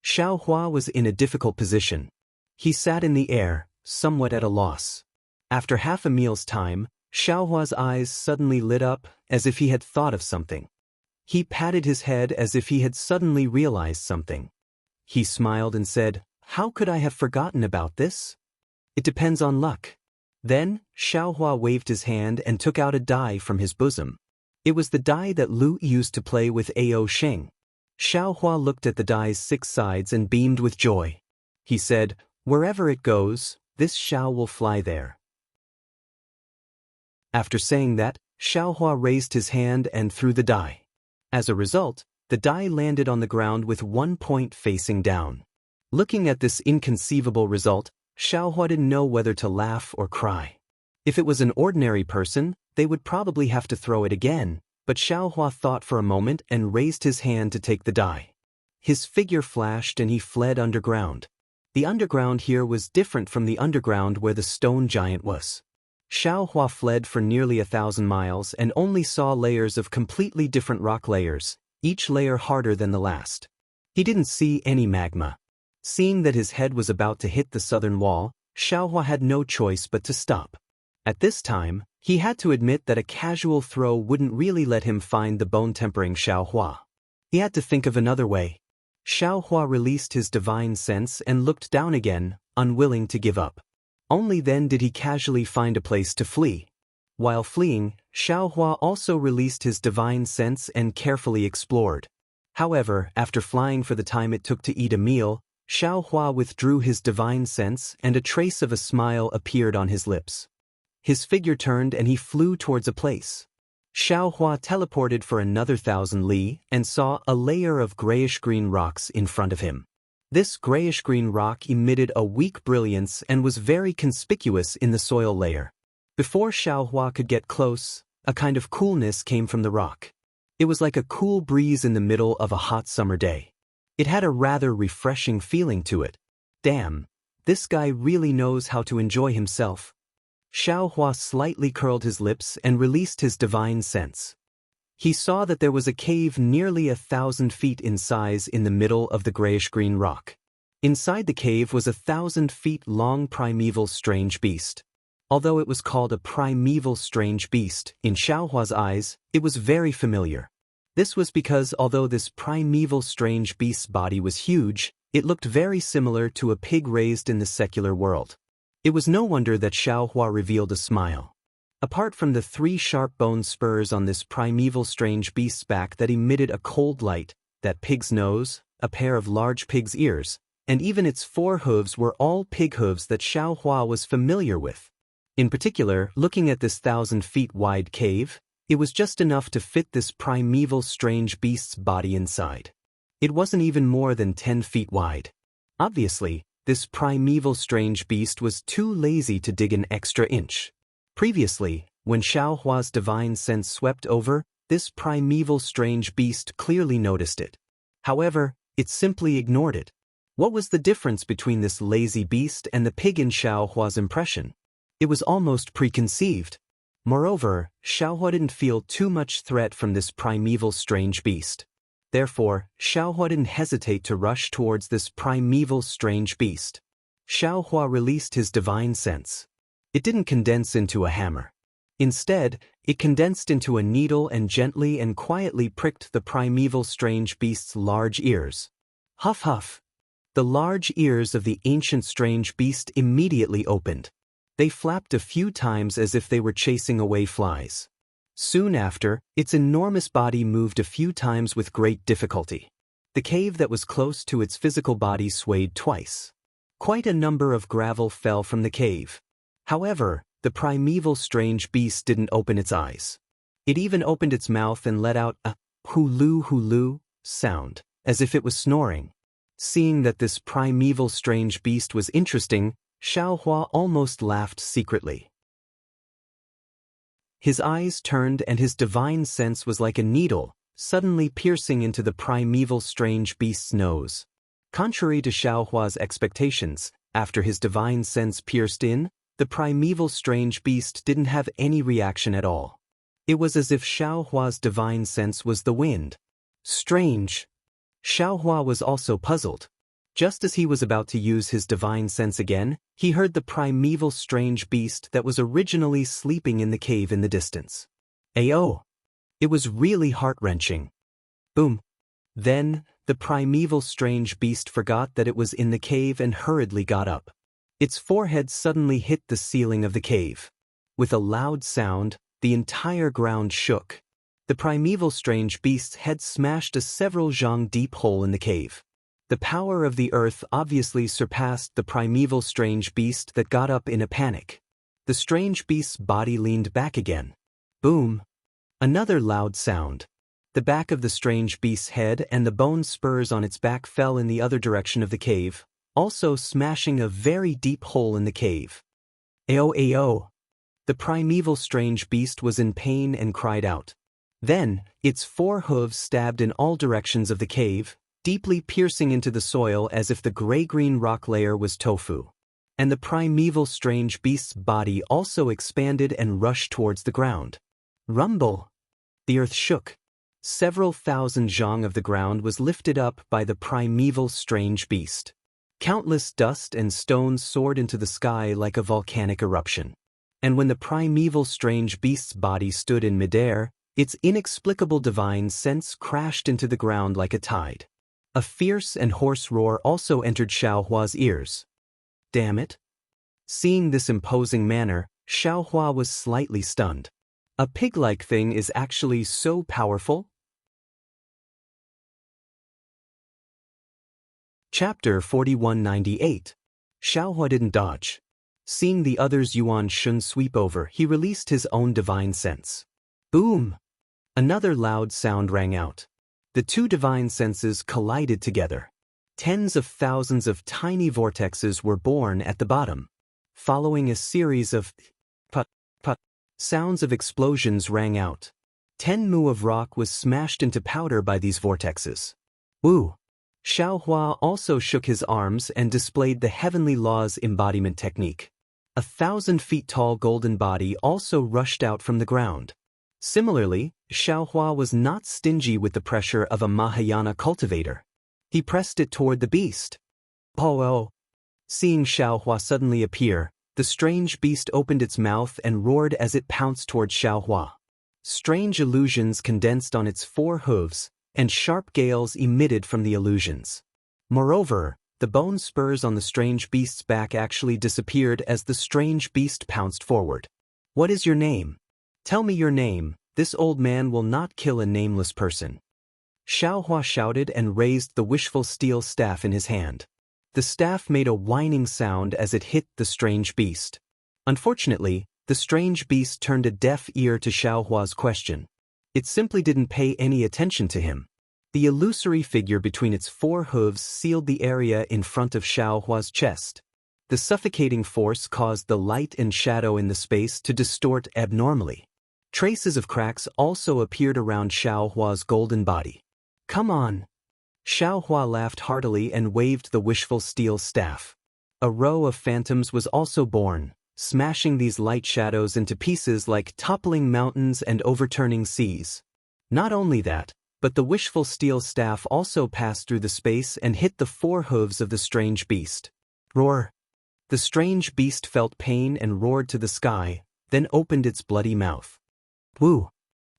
Xiao Hua was in a difficult position. He sat in the air, somewhat at a loss. After half a meal's time, Xiao Hua's eyes suddenly lit up, as if he had thought of something. He patted his head as if he had suddenly realized something. He smiled and said, "How could I have forgotten about this? It depends on luck." Then, Xiao Hua waved his hand and took out a die from his bosom. It was the die that Lu used to play with Ao Sheng. Xiao Hua looked at the die's 6 sides and beamed with joy. He said, "Wherever it goes, this Xiao will fly there." After saying that, Xiao Hua raised his hand and threw the die. As a result, the die landed on the ground with 1 point facing down. Looking at this inconceivable result, Xiaohua didn't know whether to laugh or cry. If it was an ordinary person, they would probably have to throw it again, but Xiaohua thought for a moment and raised his hand to take the die. His figure flashed and he fled underground. The underground here was different from the underground where the stone giant was. Xiaohua fled for nearly 1,000 miles and only saw layers of completely different rock layers, each layer harder than the last. He didn't see any magma. Seeing that his head was about to hit the southern wall, Xiaohua had no choice but to stop. At this time, he had to admit that a casual throw wouldn't really let him find the bone-tempering Xiaohua. He had to think of another way. Xiaohua released his divine sense and looked down again, unwilling to give up. Only then did he casually find a place to flee. While fleeing, Xiaohua also released his divine sense and carefully explored. However, after flying for the time it took to eat a meal, Xiaohua withdrew his divine sense and a trace of a smile appeared on his lips. His figure turned and he flew towards a place. Xiaohua teleported for another 1,000 li and saw a layer of grayish-green rocks in front of him. This grayish-green rock emitted a weak brilliance and was very conspicuous in the soil layer. Before Xiaohua could get close, a kind of coolness came from the rock. It was like a cool breeze in the middle of a hot summer day. It had a rather refreshing feeling to it. Damn, this guy really knows how to enjoy himself. Xiaohua slightly curled his lips and released his divine sense. He saw that there was a cave nearly 1,000 feet in size in the middle of the grayish-green rock. Inside the cave was 1,000 feet long primeval strange beast. Although it was called a primeval strange beast, in Xiaohua's eyes, it was very familiar. This was because although this primeval strange beast's body was huge, it looked very similar to a pig raised in the secular world. It was no wonder that Xiaohua revealed a smile. Apart from the 3 sharp bone spurs on this primeval strange beast's back that emitted a cold light, that pig's nose, a pair of large pig's ears, and even its 4 hooves were all pig hooves that Xiaohua was familiar with. In particular, looking at this 1,000 feet wide cave, it was just enough to fit this primeval strange beast's body inside. It wasn't even more than 10 feet wide. Obviously, this primeval strange beast was too lazy to dig an extra inch. Previously, when Xiaohua's divine sense swept over, this primeval strange beast clearly noticed it. However, it simply ignored it. What was the difference between this lazy beast and the pig in Xiaohua's impression? It was almost preconceived. Moreover, Xiaohua didn't feel too much threat from this primeval strange beast. Therefore, Xiaohua didn't hesitate to rush towards this primeval strange beast. Xiaohua released his divine sense. It didn't condense into a hammer. Instead, it condensed into a needle and gently and quietly pricked the primeval strange beast's large ears. Huff huff. The large ears of the ancient strange beast immediately opened. They flapped a few times as if they were chasing away flies. Soon after, its enormous body moved a few times with great difficulty. The cave that was close to its physical body swayed twice. Quite a number of gravel fell from the cave. However, the primeval strange beast didn't open its eyes. It even opened its mouth and let out a hulu sound, as if it was snoring. Seeing that this primeval strange beast was interesting, Xiaohua almost laughed secretly. His eyes turned and his divine sense was like a needle, suddenly piercing into the primeval strange beast's nose. Contrary to Xiaohua's expectations, after his divine sense pierced in, the primeval strange beast didn't have any reaction at all. It was as if Xiaohua's divine sense was the wind. Strange. Xiaohua was also puzzled. Just as he was about to use his divine sense again, he heard the primeval strange beast that was originally sleeping in the cave in the distance. Ayo! It was really heart-wrenching. Boom! Then, the primeval strange beast forgot that it was in the cave and hurriedly got up. Its forehead suddenly hit the ceiling of the cave. With a loud sound, the entire ground shook. The primeval strange beast's head smashed a several zhang deep hole in the cave. The power of the earth obviously surpassed the primeval strange beast that got up in a panic. The strange beast's body leaned back again. Boom! Another loud sound. The back of the strange beast's head and the bone spurs on its back fell in the other direction of the cave, also smashing a very deep hole in the cave. Ayo ayo! The primeval strange beast was in pain and cried out. Then, its 4 hooves stabbed in all directions of the cave, deeply piercing into the soil as if the gray-green rock layer was tofu. And the primeval strange beast's body also expanded and rushed towards the ground. Rumble! The earth shook. Several thousand zhang of the ground was lifted up by the primeval strange beast. Countless dust and stones soared into the sky like a volcanic eruption. And when the primeval strange beast's body stood in midair, its inexplicable divine sense crashed into the ground like a tide. A fierce and hoarse roar also entered Xiaohua's ears. Damn it! Seeing this imposing manner, Xiaohua was slightly stunned. A pig-like thing is actually so powerful? Chapter 4198. Xiaohua didn't dodge. Seeing the other's Yuan Shun sweep over, he released his own divine sense. Boom! Another loud sound rang out. The 2 divine senses collided together. Tens of thousands of tiny vortexes were born at the bottom. Following a series of put, put, sounds of explosions rang out. 10 mu of rock was smashed into powder by these vortexes. Woo! Xiaohua also shook his arms and displayed the heavenly law's embodiment technique. 1,000 feet tall golden body also rushed out from the ground. Similarly, Xiaohua was not stingy with the pressure of a Mahayana cultivator. He pressed it toward the beast. Oh! Seeing Xiaohua suddenly appear, the strange beast opened its mouth and roared as it pounced toward Xiaohua. Strange illusions condensed on its 4 hooves, and sharp gales emitted from the illusions. Moreover, the bone spurs on the strange beast's back actually disappeared as the strange beast pounced forward. What is your name? Tell me your name, this old man will not kill a nameless person. Xiaohua shouted and raised the wishful steel staff in his hand. The staff made a whining sound as it hit the strange beast. Unfortunately, the strange beast turned a deaf ear to Xiaohua's question. It simply didn't pay any attention to him. The illusory figure between its 4 hooves sealed the area in front of Xiaohua's chest. The suffocating force caused the light and shadow in the space to distort abnormally. Traces of cracks also appeared around Xiaohua's golden body. Come on! Xiaohua laughed heartily and waved the wishful steel staff. A row of phantoms was also born, smashing these light shadows into pieces like toppling mountains and overturning seas. Not only that, but the wishful steel staff also passed through the space and hit the 4 hooves of the strange beast. Roar! The strange beast felt pain and roared to the sky, then opened its bloody mouth. Woo!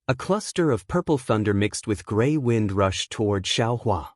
A cluster of purple thunder mixed with gray wind rushed toward Xiaohua.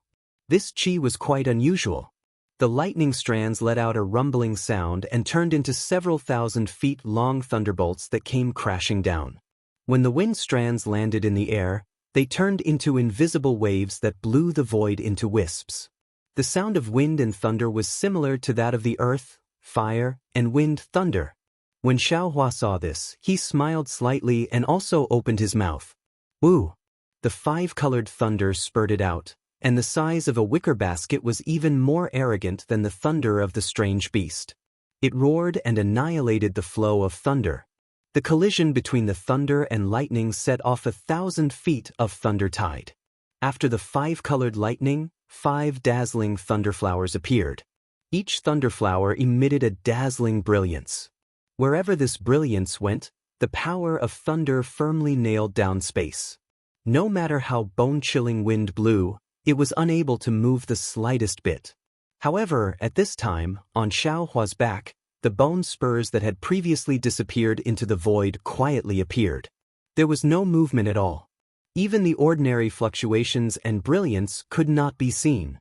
This qi was quite unusual. The lightning strands let out a rumbling sound and turned into several thousand feet long thunderbolts that came crashing down. When the wind strands landed in the air, they turned into invisible waves that blew the void into wisps. The sound of wind and thunder was similar to that of the earth, fire, and wind thunder. When Xiaohua saw this, he smiled slightly and also opened his mouth. Woo! The 5-colored thunder spurted out, and the size of a wicker basket was even more arrogant than the thunder of the strange beast. It roared and annihilated the flow of thunder. The collision between the thunder and lightning set off 1,000 feet of thunder tide. After the 5-colored lightning, 5 dazzling thunderflowers appeared. Each thunderflower emitted a dazzling brilliance. Wherever this brilliance went, the power of thunder firmly nailed down space. No matter how bone-chilling wind blew, it was unable to move the slightest bit. However, at this time, on Xiaohua's back, the bone spurs that had previously disappeared into the void quietly appeared. There was no movement at all. Even the ordinary fluctuations and brilliance could not be seen.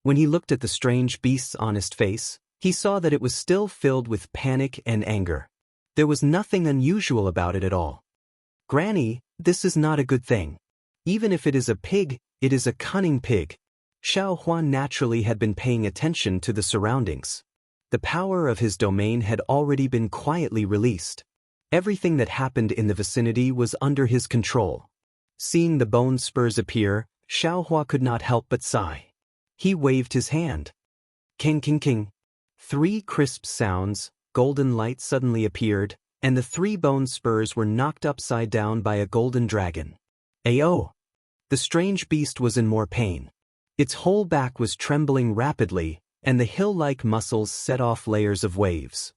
When he looked at the strange beast's honest face, he saw that it was still filled with panic and anger. There was nothing unusual about it at all. Granny, this is not a good thing. Even if it is a pig, it is a cunning pig. Xiaohua naturally had been paying attention to the surroundings. The power of his domain had already been quietly released. Everything that happened in the vicinity was under his control. Seeing the bone spurs appear, Xiaohua could not help but sigh. He waved his hand. King king king. 3 crisp sounds, golden light suddenly appeared, and the 3 bone spurs were knocked upside down by a golden dragon. Ayo! The strange beast was in more pain. Its whole back was trembling rapidly, and the hill-like muscles set off layers of waves.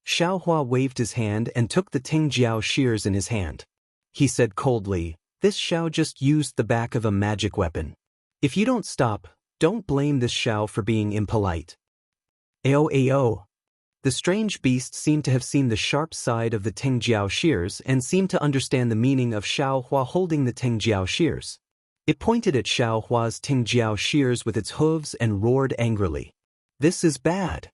Xiaohua waved his hand and took the Tingjiao shears in his hand. He said coldly, "This Xiao just used the back of a magic weapon. If you don't stop, don't blame this Xiao for being impolite." Ayo ayo. The strange beast seemed to have seen the sharp side of the Tingjiao shears and seemed to understand the meaning of Xiaohua holding the Tingjiao shears. It pointed at Xiaohua's Tingjiao shears with its hooves and roared angrily. "This is bad."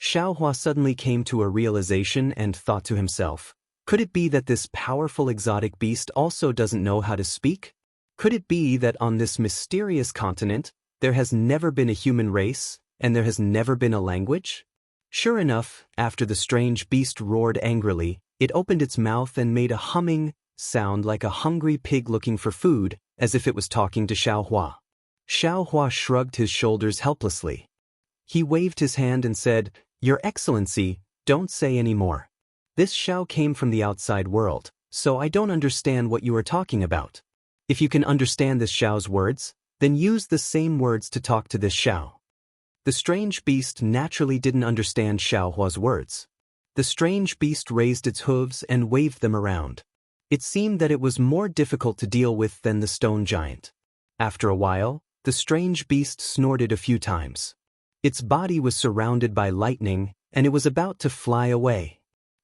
Xiaohua suddenly came to a realization and thought to himself, could it be that this powerful exotic beast also doesn't know how to speak? Could it be that on this mysterious continent, there has never been a human race, and there has never been a language? Sure enough, after the strange beast roared angrily, it opened its mouth and made a humming sound like a hungry pig looking for food, as if it was talking to Xiaohua. Xiaohua shrugged his shoulders helplessly. He waved his hand and said, "Your Excellency, don't say any more. This Xiao came from the outside world, so I don't understand what you are talking about. If you can understand this Xiao's words, then use the same words to talk to this Xiao." The strange beast naturally didn't understand Xiaohua's words. The strange beast raised its hooves and waved them around. It seemed that it was more difficult to deal with than the stone giant. After a while, the strange beast snorted a few times. Its body was surrounded by lightning, and it was about to fly away.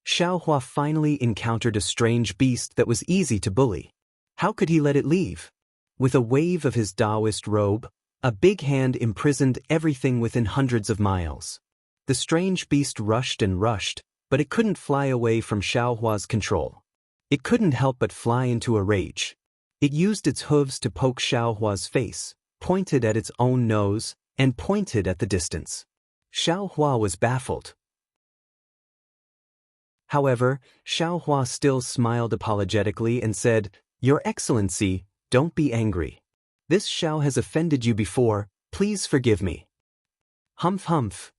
Xiaohua finally encountered a strange beast that was easy to bully. How could he let it leave? With a wave of his Taoist robe, a big hand imprisoned everything within hundreds of miles. The strange beast rushed and rushed, but it couldn't fly away from Xiaohua's control. It couldn't help but fly into a rage. It used its hooves to poke Xiaohua's face, pointed at its own nose, and pointed at the distance. Xiaohua was baffled. However, Xiaohua still smiled apologetically and said, "Your Excellency, don't be angry. This Xiao has offended you before, please forgive me." Humph humph.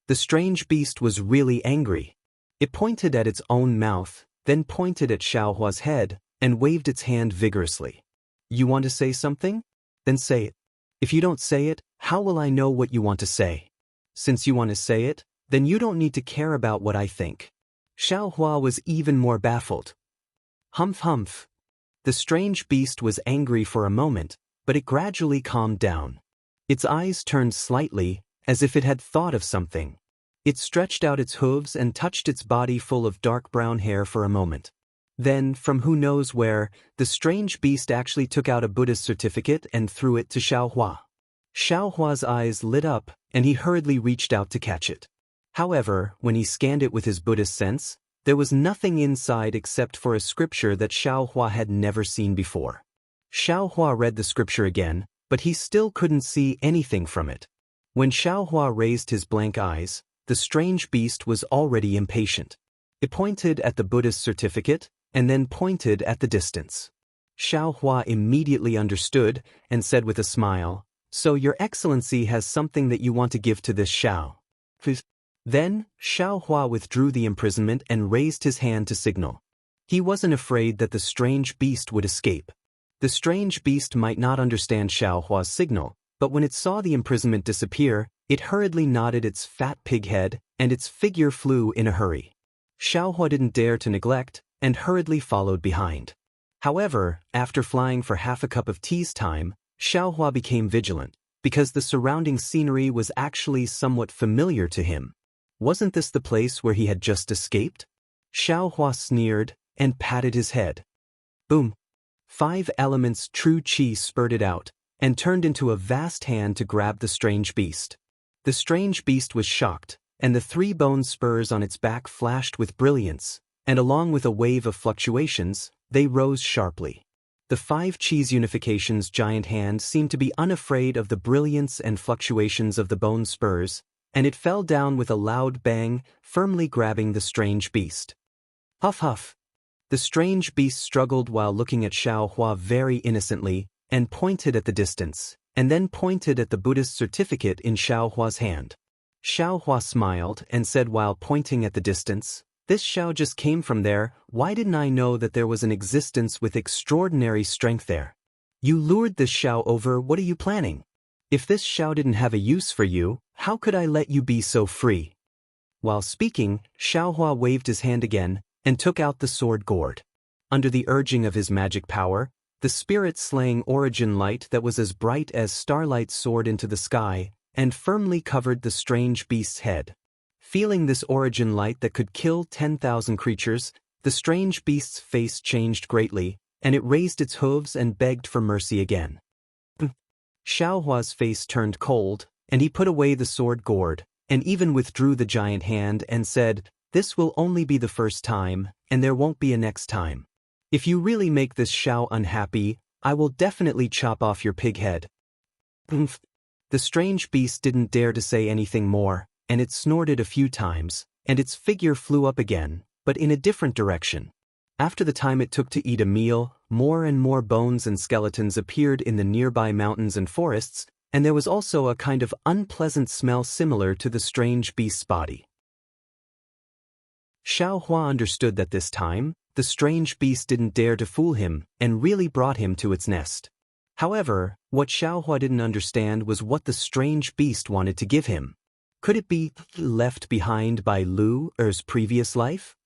The strange beast was really angry. It pointed at its own mouth, then pointed at Xiaohua's head, and waved its hand vigorously. "You want to say something? Then say it. If you don't say it, how will I know what you want to say? Since you want to say it, then you don't need to care about what I think." Xiaohua was even more baffled. Humph humph. The strange beast was angry for a moment, but it gradually calmed down. Its eyes turned slightly, as if it had thought of something. It stretched out its hooves and touched its body full of dark brown hair for a moment. Then, from who knows where, the strange beast actually took out a Buddhist certificate and threw it to Xiaohua. Xiaohua's eyes lit up, and he hurriedly reached out to catch it. However, when he scanned it with his Buddhist sense, there was nothing inside except for a scripture that Xiaohua had never seen before. Xiaohua read the scripture again, but he still couldn't see anything from it. When Xiaohua raised his blank eyes, the strange beast was already impatient. It pointed at the Buddhist certificate, and then pointed at the distance. Xiaohua immediately understood and said with a smile, "So your Excellency has something that you want to give to this Xiao." Then, Xiaohua withdrew the imprisonment and raised his hand to signal. He wasn't afraid that the strange beast would escape. The strange beast might not understand Xiaohua's signal, but when it saw the imprisonment disappear, it hurriedly nodded its fat pig head, and its figure flew in a hurry. Xiaohua didn't dare to neglect, and hurriedly followed behind. However, after flying for half a cup of tea's time, Xiaohua became vigilant, because the surrounding scenery was actually somewhat familiar to him. Wasn't this the place where he had just escaped? Xiaohua sneered and patted his head. Boom! 5 elements true qi spurted out, and turned into a vast hand to grab the strange beast. The strange beast was shocked, and the 3 bone spurs on its back flashed with brilliance, and along with a wave of fluctuations, they rose sharply. The 5 Chi's unification's giant hand seemed to be unafraid of the brilliance and fluctuations of the bone spurs, and it fell down with a loud bang, firmly grabbing the strange beast. Huff huff. The strange beast struggled while looking at Xiaohua very innocently, and pointed at the distance, and then pointed at the Buddhist certificate in Xiao Hua's hand. Xiao Hua smiled and said while pointing at the distance, "This Xiao just came from there. Why didn't I know that there was an existence with extraordinary strength there? You lured this Xiao over. What are you planning? If this Xiao didn't have a use for you, how could I let you be so free?" While speaking, Xiao Hua waved his hand again and took out the sword gourd. Under the urging of his magic power, the spirit-slaying origin light that was as bright as starlight soared into the sky and firmly covered the strange beast's head. Feeling this origin light that could kill 10,000 creatures, the strange beast's face changed greatly, and it raised its hooves and begged for mercy again. Xiao Hua's face turned cold, and he put away the sword gourd, and even withdrew the giant hand and said, "This will only be the first time, and there won't be a next time. If you really make this Xiao unhappy, I will definitely chop off your pig head." The strange beast didn't dare to say anything more, and it snorted a few times, and its figure flew up again, but in a different direction. After the time it took to eat a meal, more and more bones and skeletons appeared in the nearby mountains and forests, and there was also a kind of unpleasant smell similar to the strange beast's body. Xiao Hua understood that this time, the strange beast didn't dare to fool him and really brought him to its nest. However, what Xiao Hua didn't understand was what the strange beast wanted to give him. Could it be left behind by Lu Er's previous life?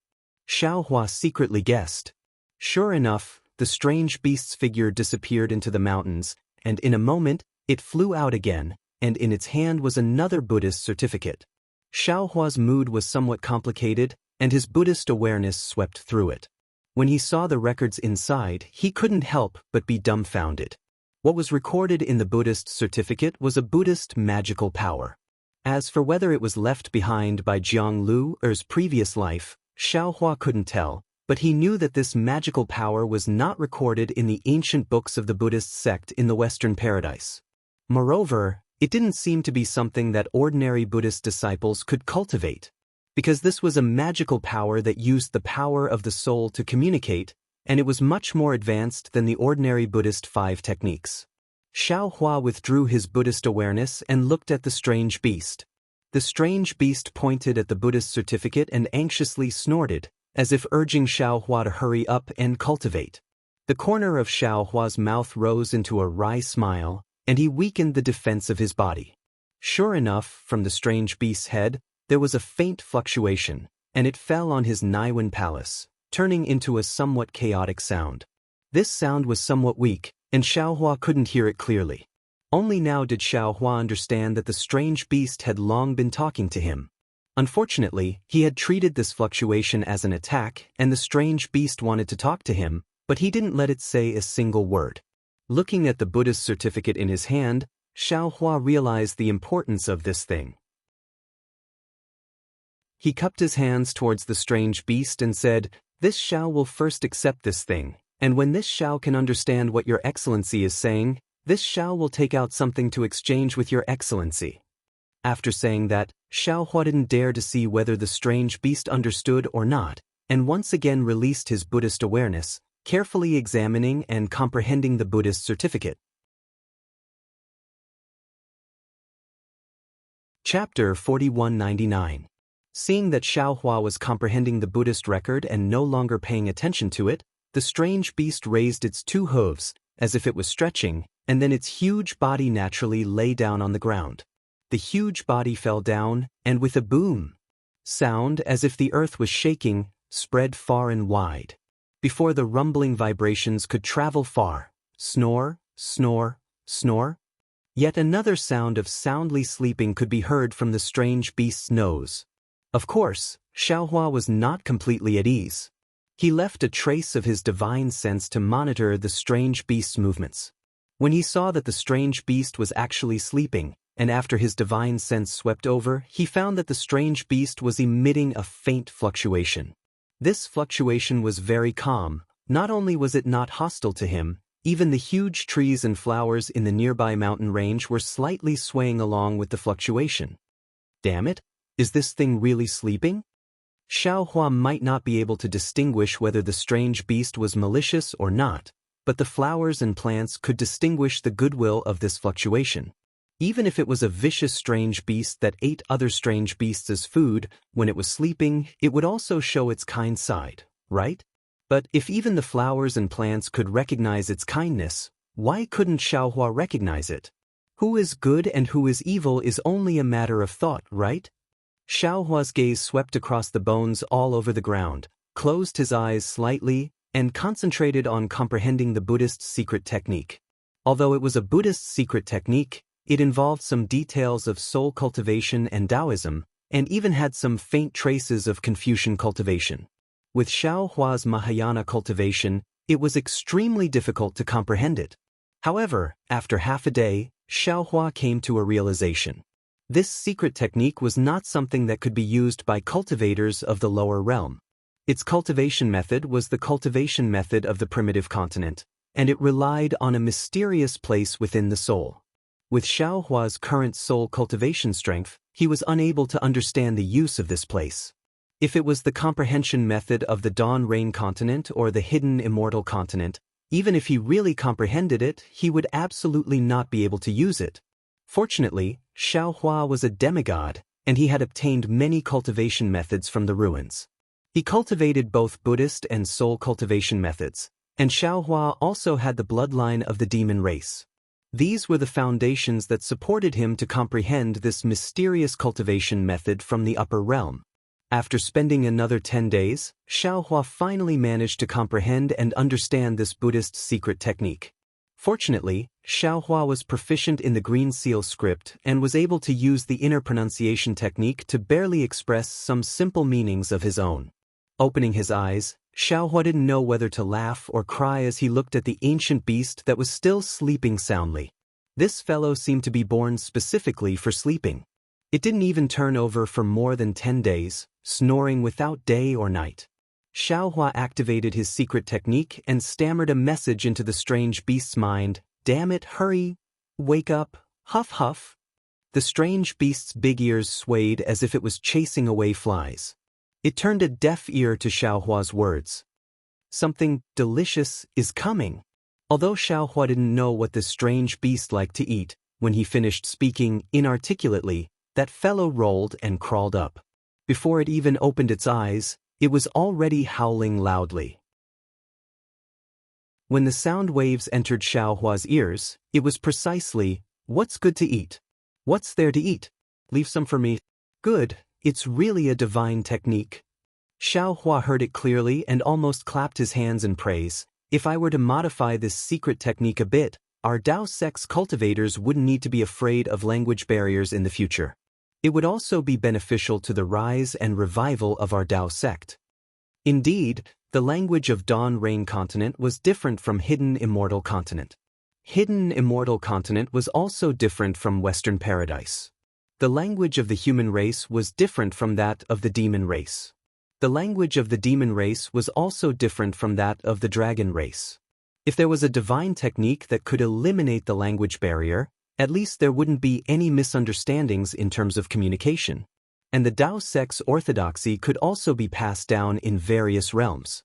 Xiao Hua secretly guessed. Sure enough, the strange beast's figure disappeared into the mountains, and in a moment, it flew out again, and in its hand was another Buddhist certificate. Xiao Hua's mood was somewhat complicated, and his Buddhist awareness swept through it. When he saw the records inside, he couldn't help but be dumbfounded. What was recorded in the Buddhist certificate was a Buddhist magical power. As for whether it was left behind by Jiang Lu Er's previous life, Xiao Hua couldn't tell, but he knew that this magical power was not recorded in the ancient books of the Buddhist sect in the Western Paradise. Moreover, it didn't seem to be something that ordinary Buddhist disciples could cultivate, because this was a magical power that used the power of the soul to communicate, and it was much more advanced than the ordinary Buddhist 5 techniques. Xiao Hua withdrew his Buddhist awareness and looked at the strange beast. The strange beast pointed at the Buddhist certificate and anxiously snorted, as if urging Xiao Hua to hurry up and cultivate. The corner of Xiao Hua's mouth rose into a wry smile, and he weakened the defense of his body. Sure enough, from the strange beast's head, there was a faint fluctuation, and it fell on his Niwen palace, turning into a somewhat chaotic sound. This sound was somewhat weak, and Xiao Hua couldn't hear it clearly. Only now did Xiao Hua understand that the strange beast had long been talking to him. Unfortunately, he had treated this fluctuation as an attack, and the strange beast wanted to talk to him, but he didn't let it say a single word. Looking at the Buddhist certificate in his hand, Xiao Hua realized the importance of this thing. He cupped his hands towards the strange beast and said, "This Xiao will first accept this thing, and when this Xiao can understand what your excellency is saying, this Xiao will take out something to exchange with your excellency." After saying that, Xiao Hua didn't dare to see whether the strange beast understood or not, and once again released his Buddhist awareness, carefully examining and comprehending the Buddhist certificate. Chapter 4199. Seeing that Xiao Hua was comprehending the Buddhist record and no longer paying attention to it, the strange beast raised its 2 hooves, as if it was stretching, and then its huge body naturally lay down on the ground. The huge body fell down, and with a boom sound as if the earth was shaking, spread far and wide. Before the rumbling vibrations could travel far, snore, snore, snore. Yet another sound of soundly sleeping could be heard from the strange beast's nose. Of course, Xiao Hua was not completely at ease. He left a trace of his divine sense to monitor the strange beast's movements. When he saw that the strange beast was actually sleeping, and after his divine sense swept over, he found that the strange beast was emitting a faint fluctuation. This fluctuation was very calm. Not only was it not hostile to him, even the huge trees and flowers in the nearby mountain range were slightly swaying along with the fluctuation. Damn it! Is this thing really sleeping? Xiao Hua might not be able to distinguish whether the strange beast was malicious or not, but the flowers and plants could distinguish the goodwill of this fluctuation. Even if it was a vicious strange beast that ate other strange beasts as food, when it was sleeping, it would also show its kind side, right? But if even the flowers and plants could recognize its kindness, why couldn't Xiaohua recognize it? Who is good and who is evil is only a matter of thought, right? Xiaohua's gaze swept across the bones all over the ground, closed his eyes slightly, and concentrated on comprehending the Buddhist secret technique. Although it was a Buddhist secret technique, it involved some details of soul cultivation and Taoism, and even had some faint traces of Confucian cultivation. With Xiaohua's Mahayana cultivation, it was extremely difficult to comprehend it. However, after half a day, Xiaohua came to a realization. This secret technique was not something that could be used by cultivators of the lower realm. Its cultivation method was the cultivation method of the primitive continent, and it relied on a mysterious place within the soul. With Xiaohua's current soul cultivation strength, he was unable to understand the use of this place. If it was the comprehension method of the Dawn Rain continent or the hidden immortal continent, even if he really comprehended it, he would absolutely not be able to use it. Fortunately, Xiaohua was a demigod, and he had obtained many cultivation methods from the ruins. He cultivated both Buddhist and soul cultivation methods, and Xiaohua also had the bloodline of the demon race. These were the foundations that supported him to comprehend this mysterious cultivation method from the upper realm. After spending another 10 days, Xiaohua finally managed to comprehend and understand this Buddhist secret technique. Fortunately, Xiaohua was proficient in the Green Seal script and was able to use the inner pronunciation technique to barely express some simple meanings of his own. Opening his eyes, Xiaohua didn't know whether to laugh or cry as he looked at the ancient beast that was still sleeping soundly. This fellow seemed to be born specifically for sleeping. It didn't even turn over for more than 10 days, snoring without day or night. Xiaohua activated his secret technique and stammered a message into the strange beast's mind. "Damn it, hurry! Wake up! Huff huff!" The strange beast's big ears swayed as if it was chasing away flies. It turned a deaf ear to Xiaohua's words. "Something delicious is coming." Although Xiaohua didn't know what this strange beast liked to eat, when he finished speaking inarticulately, that fellow rolled and crawled up. Before it even opened its eyes, it was already howling loudly. When the sound waves entered Xiaohua's ears, it was precisely, "What's good to eat? What's there to eat? Leave some for me." "Good, it's really a divine technique." Xiaohua heard it clearly and almost clapped his hands in praise. "If I were to modify this secret technique a bit, our Dao sect's cultivators wouldn't need to be afraid of language barriers in the future. It would also be beneficial to the rise and revival of our Dao sect." Indeed, the language of Dawn Rain continent was different from Hidden Immortal continent. Hidden Immortal continent was also different from Western Paradise. The language of the human race was different from that of the demon race. The language of the demon race was also different from that of the dragon race. If there was a divine technique that could eliminate the language barrier, at least there wouldn't be any misunderstandings in terms of communication. And the Dao sect's orthodoxy could also be passed down in various realms.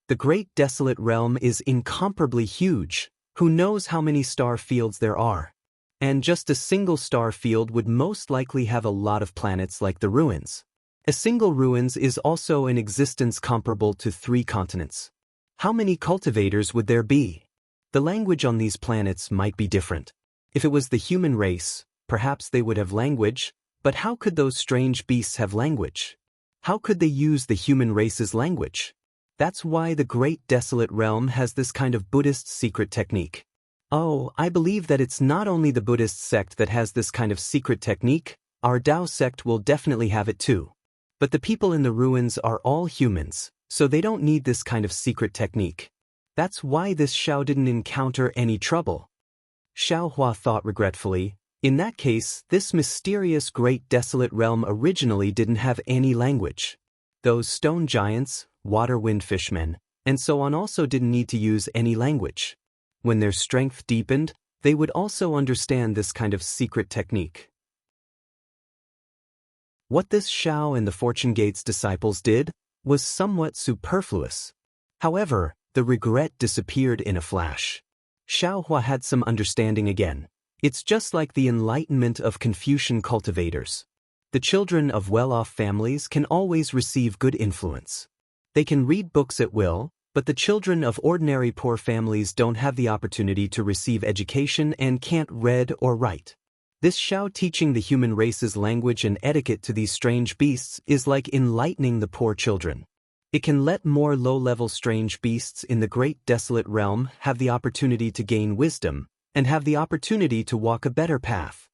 The Great Desolate Realm is incomparably huge. Who knows how many star fields there are? And just a single star field would most likely have a lot of planets like the ruins. A single ruins is also an existence comparable to 3 continents. How many cultivators would there be? The language on these planets might be different. If it was the human race, perhaps they would have language, but how could those strange beasts have language? How could they use the human race's language? That's why the Great Desolate Realm has this kind of Buddhist secret technique. Oh, I believe that it's not only the Buddhist sect that has this kind of secret technique, our Dao sect will definitely have it too. But the people in the ruins are all humans, so they don't need this kind of secret technique. That's why this Xiao didn't encounter any trouble. Xiaohua thought regretfully, in that case, this mysterious Great Desolate Realm originally didn't have any language. Those stone giants, water wind fishmen, and so on also didn't need to use any language. When their strength deepened, they would also understand this kind of secret technique. What this Xiao and the Fortune Gate's disciples did was somewhat superfluous. However, the regret disappeared in a flash. Xiaohua had some understanding again. It's just like the enlightenment of Confucian cultivators. The children of well-off families can always receive good influence. They can read books at will, but the children of ordinary poor families don't have the opportunity to receive education and can't read or write. This Xiao teaching the human race's language and etiquette to these strange beasts is like enlightening the poor children. It can let more low-level strange beasts in the great desolate realm have the opportunity to gain wisdom, and have the opportunity to walk a better path.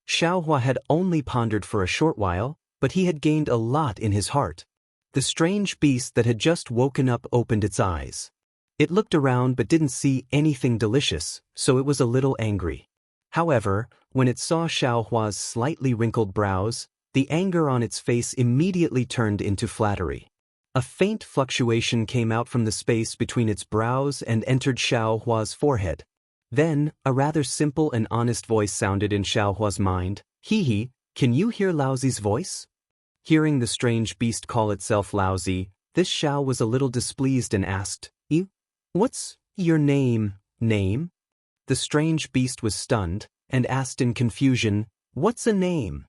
Xiaohua had only pondered for a short while, but he had gained a lot in his heart. The strange beast that had just woken up opened its eyes. It looked around but didn't see anything delicious, so it was a little angry. However, when it saw Xiaohua's slightly wrinkled brows, the anger on its face immediately turned into flattery. A faint fluctuation came out from the space between its brows and entered Xiaohua's forehead. Then, a rather simple and honest voice sounded in Xiaohua's mind. Hee, can you hear Laozi's voice? Hearing the strange beast call itself Laozi, this Xiao was a little displeased and asked, What's your name? The strange beast was stunned, and asked in confusion, What's a name?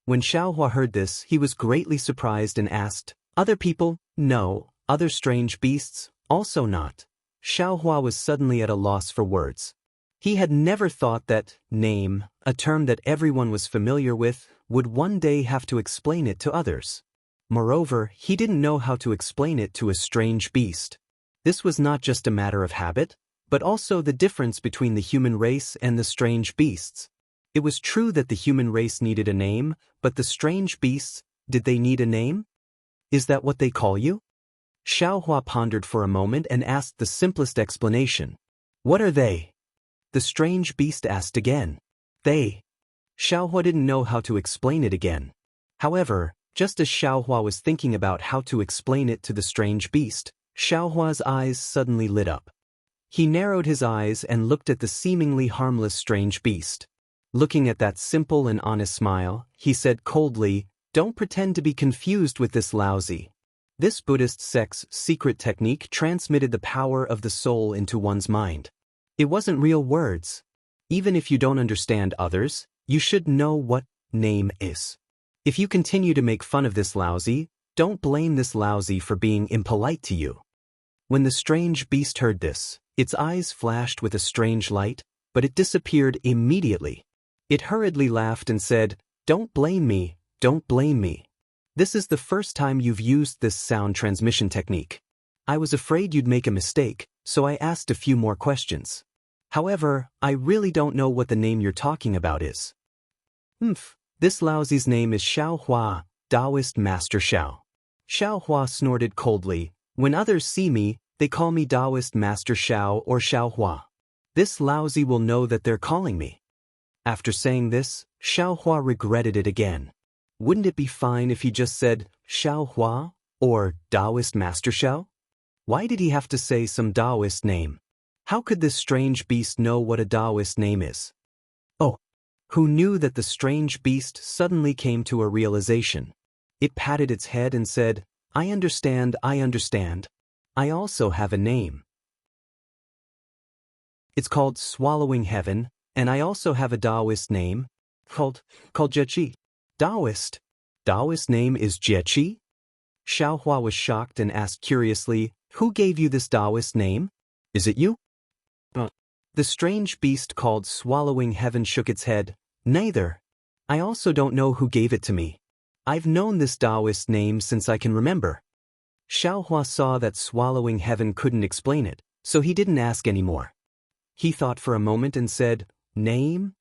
When Xiaohua heard this, he was greatly surprised and asked, Other people? No. Other strange beasts? Also not. Xiaohua was suddenly at a loss for words. He had never thought that name, a term that everyone was familiar with, would one day have to explain it to others. Moreover, he didn't know how to explain it to a strange beast. This was not just a matter of habit, but also the difference between the human race and the strange beasts. It was true that the human race needed a name, but the strange beasts, did they need a name? Is that what they call you? Xiaohua pondered for a moment and asked the simplest explanation. What are they? The strange beast asked again. They. Xiaohua didn't know how to explain it again. However, just as Xiaohua was thinking about how to explain it to the strange beast, Xiaohua's eyes suddenly lit up. He narrowed his eyes and looked at the seemingly harmless strange beast. Looking at that simple and honest smile, he said coldly, Don't pretend to be confused with this Laozi. This Buddhist sect's secret technique transmitted the power of the soul into one's mind. It wasn't real words. Even if you don't understand others, you should know what name is. If you continue to make fun of this Laozi, don't blame this Laozi for being impolite to you. When the strange beast heard this, its eyes flashed with a strange light, but it disappeared immediately. It hurriedly laughed and said, Don't blame me, don't blame me. This is the first time you've used this sound transmission technique. I was afraid you'd make a mistake, so I asked a few more questions. However, I really don't know what the name you're talking about is. This Laozi's name is Xiaohua, Taoist Master Xiao. Xiaohua snorted coldly. When others see me, they call me Taoist Master Xiao or Xiaohua. This Laozi will know that they're calling me. After saying this, Xiaohua regretted it again. Wouldn't it be fine if he just said Xiaohua or Taoist Master Xiao? Why did he have to say some Taoist name? How could this strange beast know what a Taoist name is? Who knew that the strange beast suddenly came to a realization. It patted its head and said, I understand. I also have a name. It's called Swallowing Heaven, and I also have a Taoist name, called Jieqi. Taoist? Taoist name is Jieqi? Xiaohua was shocked and asked curiously, Who gave you this Taoist name? Is it you? The strange beast called Swallowing Heaven shook its head. Neither. I also don't know who gave it to me. I've known this Taoist name since I can remember. Xiaohua saw that Swallowing Heaven couldn't explain it, so he didn't ask anymore. He thought for a moment and said, Name?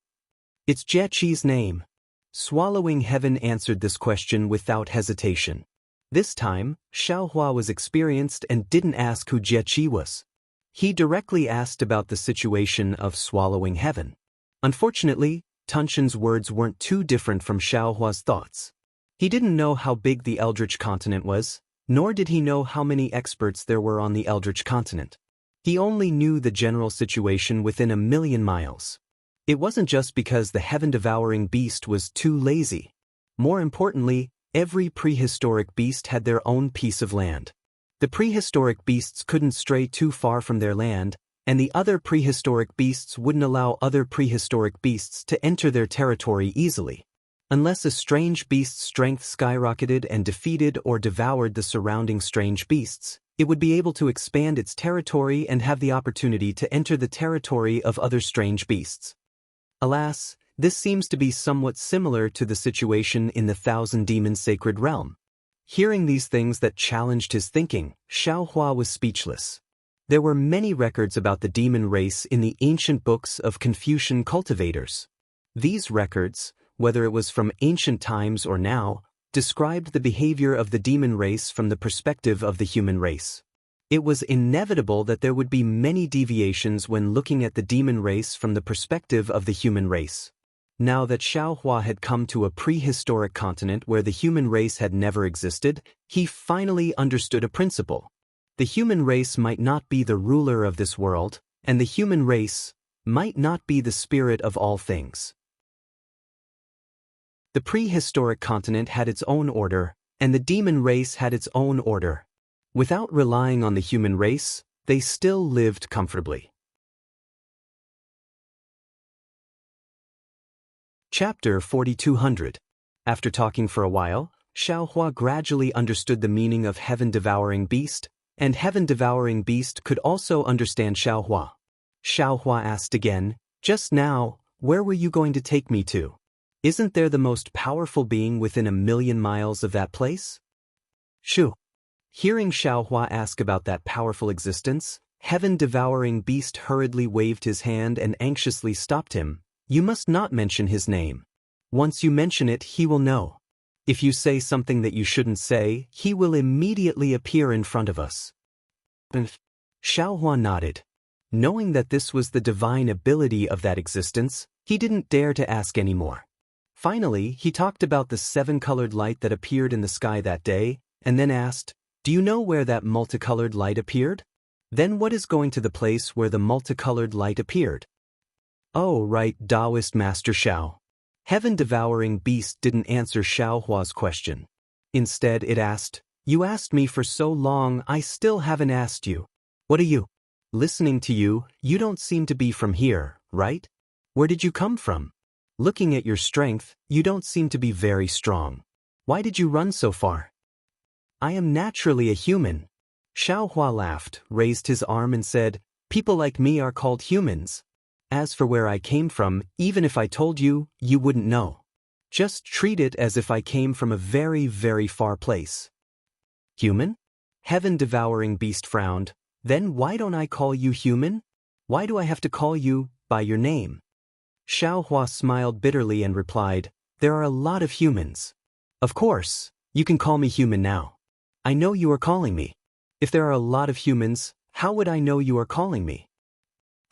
It's Jieqi's name. Swallowing Heaven answered this question without hesitation. This time, Xiaohua was experienced and didn't ask who Jieqi was. He directly asked about the situation of Swallowing Heaven. Unfortunately, Tunshan's words weren't too different from Xiaohua's thoughts. He didn't know how big the Eldritch continent was, nor did he know how many experts there were on the Eldritch continent. He only knew the general situation within 1,000,000 miles. It wasn't just because the heaven-devouring beast was too lazy. More importantly, every prehistoric beast had their own piece of land. The prehistoric beasts couldn't stray too far from their land, and the other prehistoric beasts wouldn't allow other prehistoric beasts to enter their territory easily. Unless a strange beast's strength skyrocketed and defeated or devoured the surrounding strange beasts, it would be able to expand its territory and have the opportunity to enter the territory of other strange beasts. Alas, this seems to be somewhat similar to the situation in the Thousand Demons Sacred Realm. Hearing these things that challenged his thinking, Xiaohua was speechless. There were many records about the demon race in the ancient books of Confucian cultivators. These records, whether it was from ancient times or now, described the behavior of the demon race from the perspective of the human race. It was inevitable that there would be many deviations when looking at the demon race from the perspective of the human race. Now that Xiaohua had come to a prehistoric continent where the human race had never existed, he finally understood a principle. The human race might not be the ruler of this world, and the human race might not be the spirit of all things. The prehistoric continent had its own order, and the demon race had its own order. Without relying on the human race, they still lived comfortably. Chapter 4200. After talking for a while, Xiaohua gradually understood the meaning of heaven-devouring beast, and heaven-devouring beast could also understand Xiaohua. Xiaohua asked again, "Just now, where were you going to take me to? Isn't there the most powerful being within 1,000,000 miles of that place?" Shu. Hearing Xiaohua ask about that powerful existence, heaven-devouring beast hurriedly waved his hand and anxiously stopped him. "You must not mention his name. Once you mention it, he will know. If you say something that you shouldn't say, he will immediately appear in front of us." Xiaohua nodded. Knowing that this was the divine ability of that existence, he didn't dare to ask any more. Finally, he talked about the 7-colored light that appeared in the sky that day, and then asked, "Do you know where that multicolored light appeared? Then what is going to the place where the multicolored light appeared?" "Oh, right, Taoist Master Xiao." Heaven-devouring beast didn't answer Xiaohua's question. Instead, it asked, "You asked me for so long, I still haven't asked you. What are you? Listening to you, you don't seem to be from here, right? Where did you come from? Looking at your strength, you don't seem to be very strong. Why did you run so far?" "I am naturally a human." Xiaohua laughed, raised his arm and said, "People like me are called humans. As for where I came from, even if I told you, you wouldn't know. Just treat it as if I came from a very, very far place." "Human?" Heaven-devouring beast frowned. "Then why don't I call you human? Why do I have to call you by your name?" Xiaohua smiled bitterly and replied, "There are a lot of humans. Of course, you can call me human now. I know you are calling me. If there are a lot of humans, how would I know you are calling me?"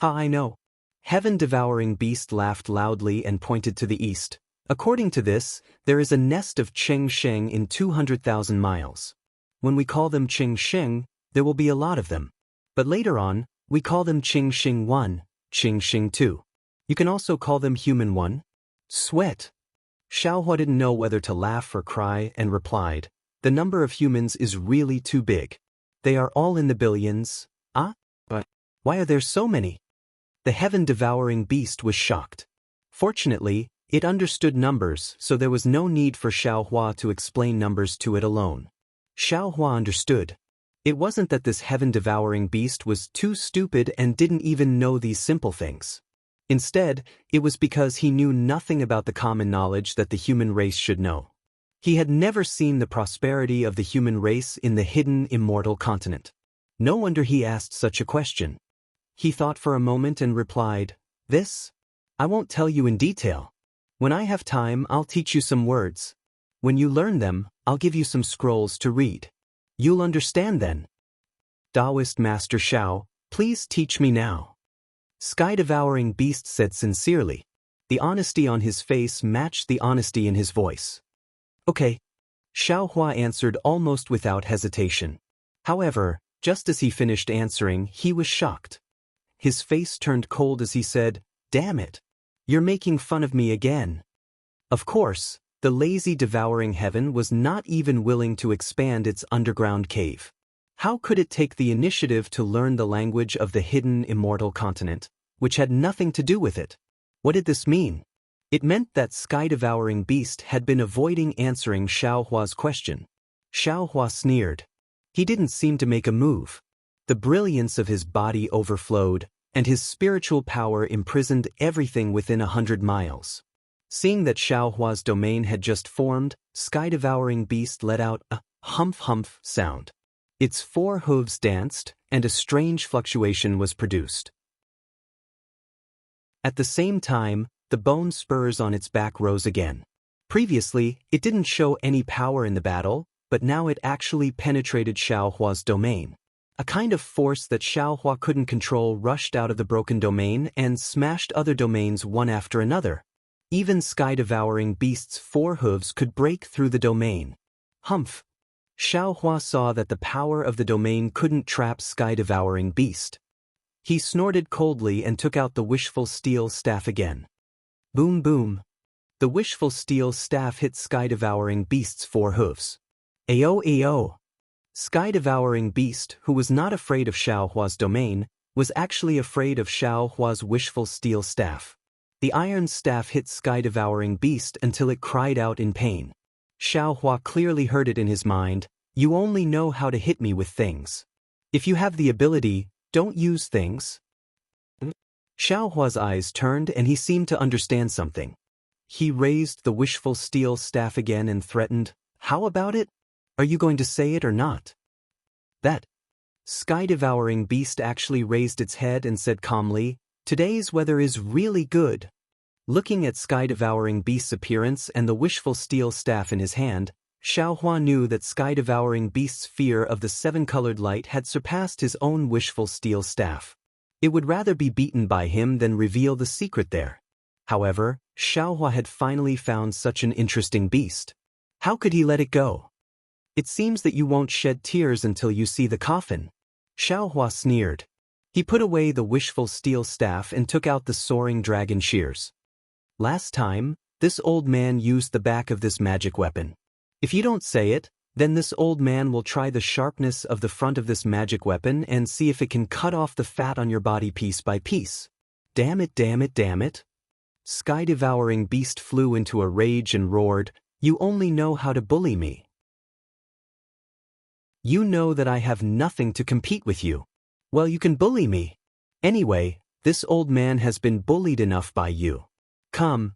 "Ha, I know." Heaven-devouring beast laughed loudly and pointed to the east. "According to this, there is a nest of Cheng Sheng in 200,000 miles. When we call them Cheng Sheng, there will be a lot of them. But later on, we call them Cheng Sheng 1, Cheng Sheng 2. You can also call them Human 1. Sweat." Xiaohua didn't know whether to laugh or cry and replied, "The number of humans is really too big. They are all in the billions." "Ah? But why are there so many?" The heaven-devouring beast was shocked. Fortunately, it understood numbers, so there was no need for Xiaohua to explain numbers to it alone. Xiaohua understood. It wasn't that this heaven-devouring beast was too stupid and didn't even know these simple things. Instead, it was because he knew nothing about the common knowledge that the human race should know. He had never seen the prosperity of the human race in the hidden, immortal continent. No wonder he asked such a question. He thought for a moment and replied, "This? I won't tell you in detail. When I have time, I'll teach you some words. When you learn them, I'll give you some scrolls to read. You'll understand then." "Taoist Master Xiao, please teach me now." Sky-devouring beast said sincerely. The honesty on his face matched the honesty in his voice. "Okay." Xiaohua answered almost without hesitation. However, just as he finished answering, he was shocked. His face turned cold as he said, "Damn it. You're making fun of me again." Of course, the lazy devouring heaven was not even willing to expand its underground cave. How could it take the initiative to learn the language of the hidden immortal continent, which had nothing to do with it? What did this mean? It meant that sky-devouring beast had been avoiding answering Xiao Hua's question. Xiao Hua sneered. He didn't seem to make a move. The brilliance of his body overflowed, and his spiritual power imprisoned everything within 100 miles. Seeing that Xiao Hua's domain had just formed, sky-devouring beast let out a humph-humph sound. Its 4 hooves danced, and a strange fluctuation was produced. At the same time, the bone spurs on its back rose again. Previously, it didn't show any power in the battle, but now it actually penetrated Xiao Hua's domain. A kind of force that Xiao Hua couldn't control rushed out of the broken domain and smashed other domains one after another. Even sky-devouring beast's 4 hooves could break through the domain. Humph! Xiao Hua saw that the power of the domain couldn't trap sky-devouring beast. He snorted coldly and took out the wishful steel staff again. Boom boom. The wishful steel staff hit sky-devouring beast's 4 hooves. Ayo ayo. Sky-devouring beast, who was not afraid of Xiao Hua's domain, was actually afraid of Xiao Hua's wishful steel staff. The iron staff hit sky-devouring beast until it cried out in pain. Xiao Hua clearly heard it in his mind, "You only know how to hit me with things. If you have the ability, don't use things." Xiao Hua's eyes turned and he seemed to understand something. He raised the wishful steel staff again and threatened, "How about it? Are you going to say it or not?" That sky-devouring beast actually raised its head and said calmly, "Today's weather is really good." Looking at sky-devouring beast's appearance and the wishful steel staff in his hand, Xiao Hua knew that sky-devouring beast's fear of the 7-colored light had surpassed his own wishful steel staff. It would rather be beaten by him than reveal the secret there. However, Xiao Hua had finally found such an interesting beast. How could he let it go? "It seems that you won't shed tears until you see the coffin." Xiao Hua sneered. He put away the wishful steel staff and took out the soaring dragon shears. "Last time, this old man used the back of this magic weapon. If you don't say it, then this old man will try the sharpness of the front of this magic weapon and see if it can cut off the fat on your body piece by piece." Damn it, damn it, damn it. Sky-devouring beast flew into a rage and roared, "You only know how to bully me. You know that I have nothing to compete with you. Well, you can bully me. Anyway, this old man has been bullied enough by you. Come,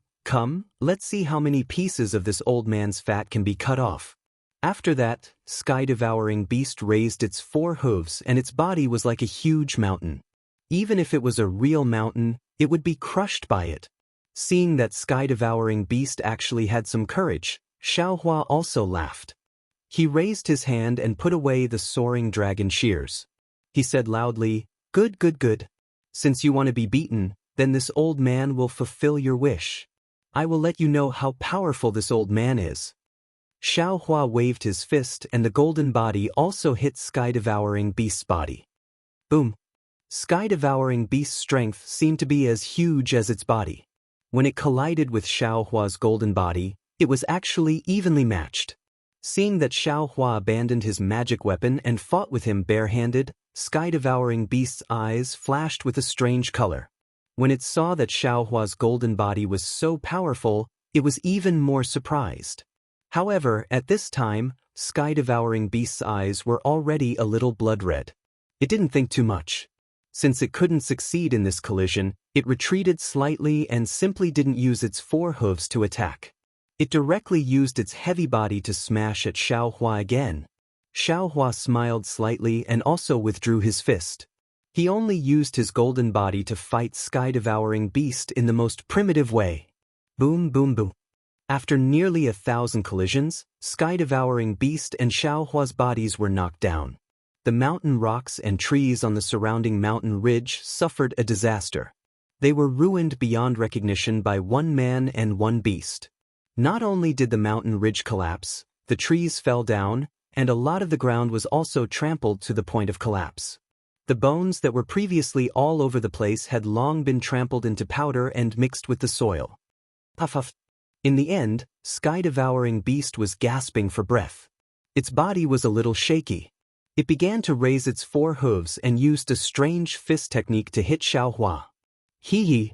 let's see how many pieces of this old man's fat can be cut off." After that, sky-devouring beast raised its 4 hooves and its body was like a huge mountain. Even if it was a real mountain, it would be crushed by it. Seeing that sky-devouring beast actually had some courage, Xiao Hua also laughed. He raised his hand and put away the soaring dragon shears. He said loudly, Good, good, good. Since you want to be beaten, then this old man will fulfill your wish. I will let you know how powerful this old man is." Xiao Hua waved his fist and the golden body also hit sky-devouring beast's body. Boom! Sky-devouring beast's strength seemed to be as huge as its body. When it collided with Xiao Hua's golden body, it was actually evenly matched. Seeing that Xiao Hua abandoned his magic weapon and fought with him barehanded, sky-devouring beast's eyes flashed with a strange color. When it saw that Xiao Hua's golden body was so powerful, it was even more surprised. However, at this time, sky-devouring beast's eyes were already a little blood-red. It didn't think too much. Since it couldn't succeed in this collision, it retreated slightly and simply didn't use its 4 hooves to attack. It directly used its heavy body to smash at Xiao Hua again. Xiao Hua smiled slightly and also withdrew his fist. He only used his golden body to fight sky-devouring beast in the most primitive way. Boom boom boom. After nearly 1,000 collisions, sky-devouring beast and Xiao Hua's bodies were knocked down. The mountain rocks and trees on the surrounding mountain ridge suffered a disaster. They were ruined beyond recognition by 1 man and 1 beast. Not only did the mountain ridge collapse, the trees fell down, and a lot of the ground was also trampled to the point of collapse. The bones that were previously all over the place had long been trampled into powder and mixed with the soil. Puff puff. In the end, sky-devouring beast was gasping for breath. Its body was a little shaky. It began to raise its 4 hooves and used a strange fist technique to hit Xiao Hua. Hee.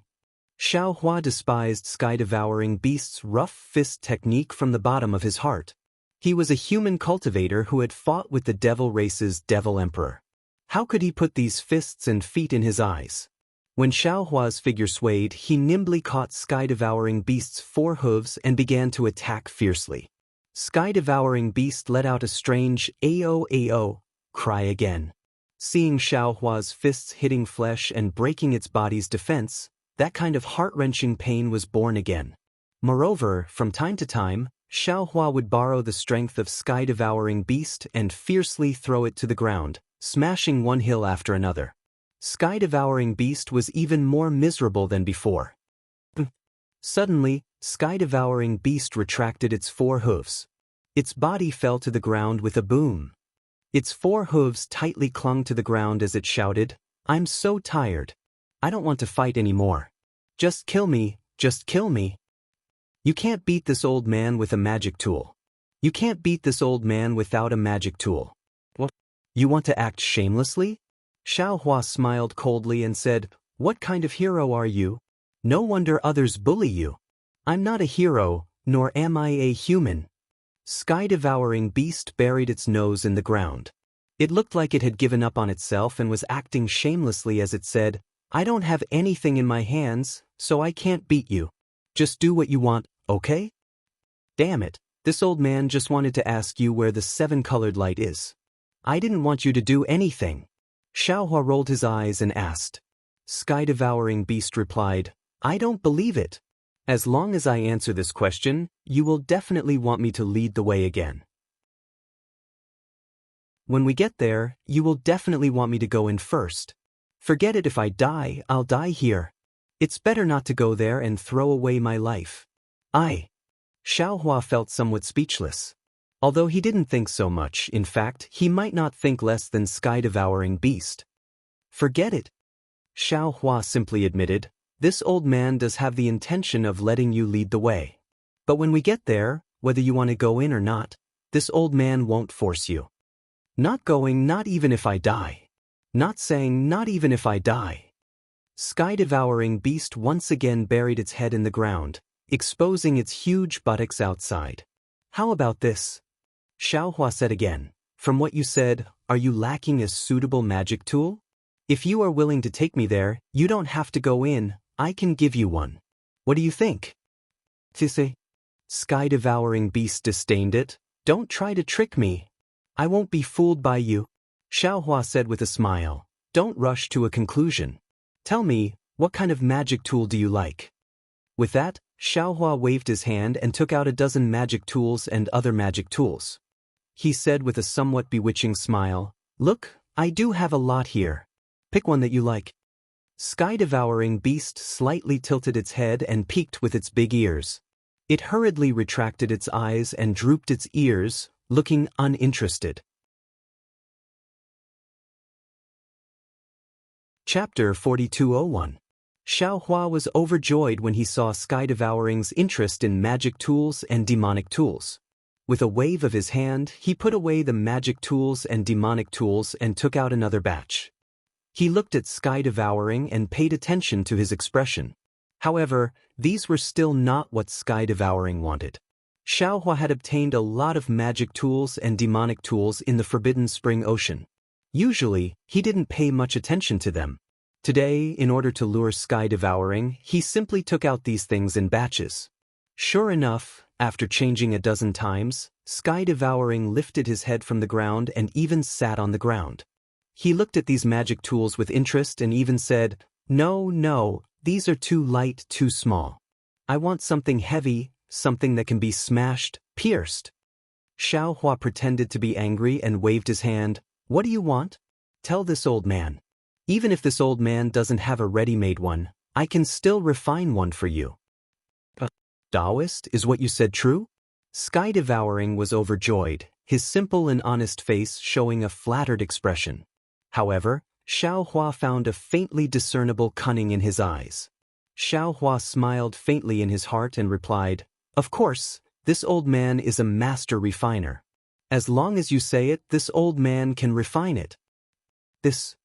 Xiao Hua despised sky-devouring beast's rough fist technique from the bottom of his heart. He was a human cultivator who had fought with the devil race's devil emperor. How could he put these fists and feet in his eyes? When Xiao Hua's figure swayed, he nimbly caught sky-devouring beast's 4 hooves and began to attack fiercely. Sky-devouring beast let out a strange "Ao-ao" cry again. Seeing Xiao Hua's fists hitting flesh and breaking its body's defense, that kind of heart-wrenching pain was born again. Moreover, from time to time, Xiao Hua would borrow the strength of sky-devouring beast and fiercely throw it to the ground, smashing one hill after another. Sky-devouring beast was even more miserable than before. Suddenly, sky-devouring beast retracted its 4 hooves. Its body fell to the ground with a boom. Its 4 hooves tightly clung to the ground as it shouted, "I'm so tired. I don't want to fight anymore. Just kill me, just kill me." You can't beat this old man with a magic tool. You can't beat this old man without a magic tool. What? You want to act shamelessly? Xiao Hua smiled coldly and said, "What kind of hero are you? No wonder others bully you. I'm not a hero, nor am I a human." Sky-devouring beast buried its nose in the ground. It looked like it had given up on itself and was acting shamelessly as it said, "I don't have anything in my hands, so I can't beat you. Just do what you want, okay?" Damn it, this old man just wanted to ask you where the 7-colored light is. I didn't want you to do anything. Xiao Hua rolled his eyes and asked. Sky-devouring beast replied, "I don't believe it. As long as I answer this question, you will definitely want me to lead the way again. When we get there, you will definitely want me to go in first. Forget it, if I die, I'll die here. It's better not to go there and throw away my life." Xiao Hua felt somewhat speechless. Although he didn't think so much, in fact, he might not think less than sky-devouring beast. "Forget it," Xiao Hua simply admitted. "This old man does have the intention of letting you lead the way. But when we get there, whether you want to go in or not, this old man won't force you. Not going, not even if I die. Not saying, not even if I die." Sky-devouring beast once again buried its head in the ground, exposing its huge buttocks outside. "How about this?" Xiao Hua said again. "From what you said, are you lacking a suitable magic tool? If you are willing to take me there, you don't have to go in, I can give you one. What do you think?" "Tisse." Sky-devouring beast disdained it. "Don't try to trick me. I won't be fooled by you." Xiao Hua said with a smile. "Don't rush to a conclusion. Tell me, what kind of magic tool do you like?" With that, Xiao Hua waved his hand and took out a dozen magic tools and other magic tools. He said with a somewhat bewitching smile, "Look, I do have a lot here. Pick one that you like." Sky-devouring beast slightly tilted its head and peeked with its big ears. It hurriedly retracted its eyes and drooped its ears, looking uninterested. Chapter 4201. Xiao Hua was overjoyed when he saw Sky-devouring's interest in magic tools and demonic tools. With a wave of his hand, he put away the magic tools and demonic tools and took out another batch. He looked at Sky-devouring and paid attention to his expression. However, these were still not what Sky-devouring wanted. Xiao Hua had obtained a lot of magic tools and demonic tools in the Forbidden Spring Ocean. Usually, he didn't pay much attention to them. Today, in order to lure Sky-devouring, he simply took out these things in batches. Sure enough, after changing a dozen times, Sky-devouring lifted his head from the ground and even sat on the ground. He looked at these magic tools with interest and even said, No, these are too light, too small. I want something heavy, something that can be smashed, pierced." Xiao Hua pretended to be angry and waved his hand. "What do you want? Tell this old man. Even if this old man doesn't have a ready-made one, I can still refine one for you." "Taoist, is what you said true?" Sky-devouring was overjoyed, his simple and honest face showing a flattered expression. However, Xiao Hua found a faintly discernible cunning in his eyes. Xiao Hua smiled faintly in his heart and replied, "Of course, this old man is a master refiner. As long as you say it, this old man can refine it. This.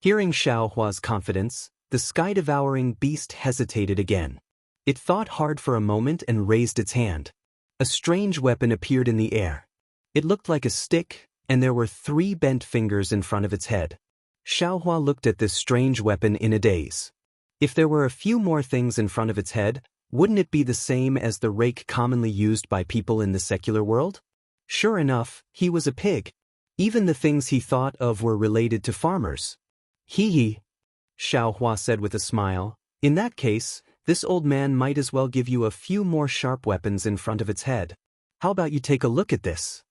Hearing Xiao Hua's confidence, the sky-devouring beast hesitated again. It thought hard for a moment and raised its hand. A strange weapon appeared in the air. It looked like a stick, and there were 3 bent fingers in front of its head. Xiao Hua looked at this strange weapon in a daze. If there were a few more things in front of its head, wouldn't it be the same as the rake commonly used by people in the secular world? Sure enough, he was a pig. Even the things he thought of were related to farmers. Hee, Xiao Hua said with a smile. In that case, this old man might as well give you a few more sharp weapons in front of its head. How about you take a look at this?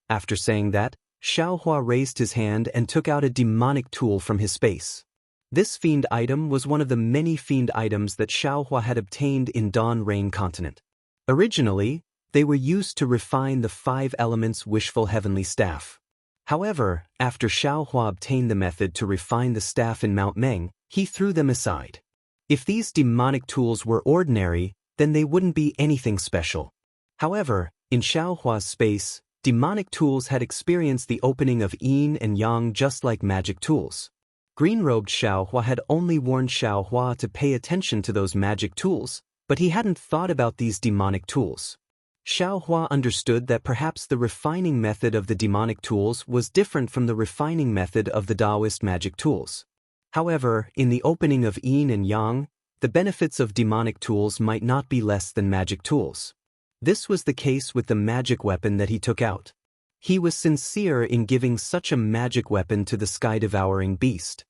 After saying that, Xiao Hua raised his hand and took out a demonic tool from his space. This fiend item was one of the many fiend items that Xiao Hua had obtained in Dawn Rain Continent. Originally, they were used to refine the 5 elements wishful heavenly staff. However, after Xiao Hua obtained the method to refine the staff in Mount Meng, he threw them aside. If these demonic tools were ordinary, then they wouldn't be anything special. However, in Xiao Hua's space, demonic tools had experienced the opening of yin and yang just like magic tools. Green-robed Xiao Hua had only warned Xiao Hua to pay attention to those magic tools, but he hadn't thought about these demonic tools. Xiao Hua understood that perhaps the refining method of the demonic tools was different from the refining method of the Taoist magic tools. However, in the opening of yin and yang, the benefits of demonic tools might not be less than magic tools. This was the case with the magic weapon that he took out. He was sincere in giving such a magic weapon to the sky-devouring beast.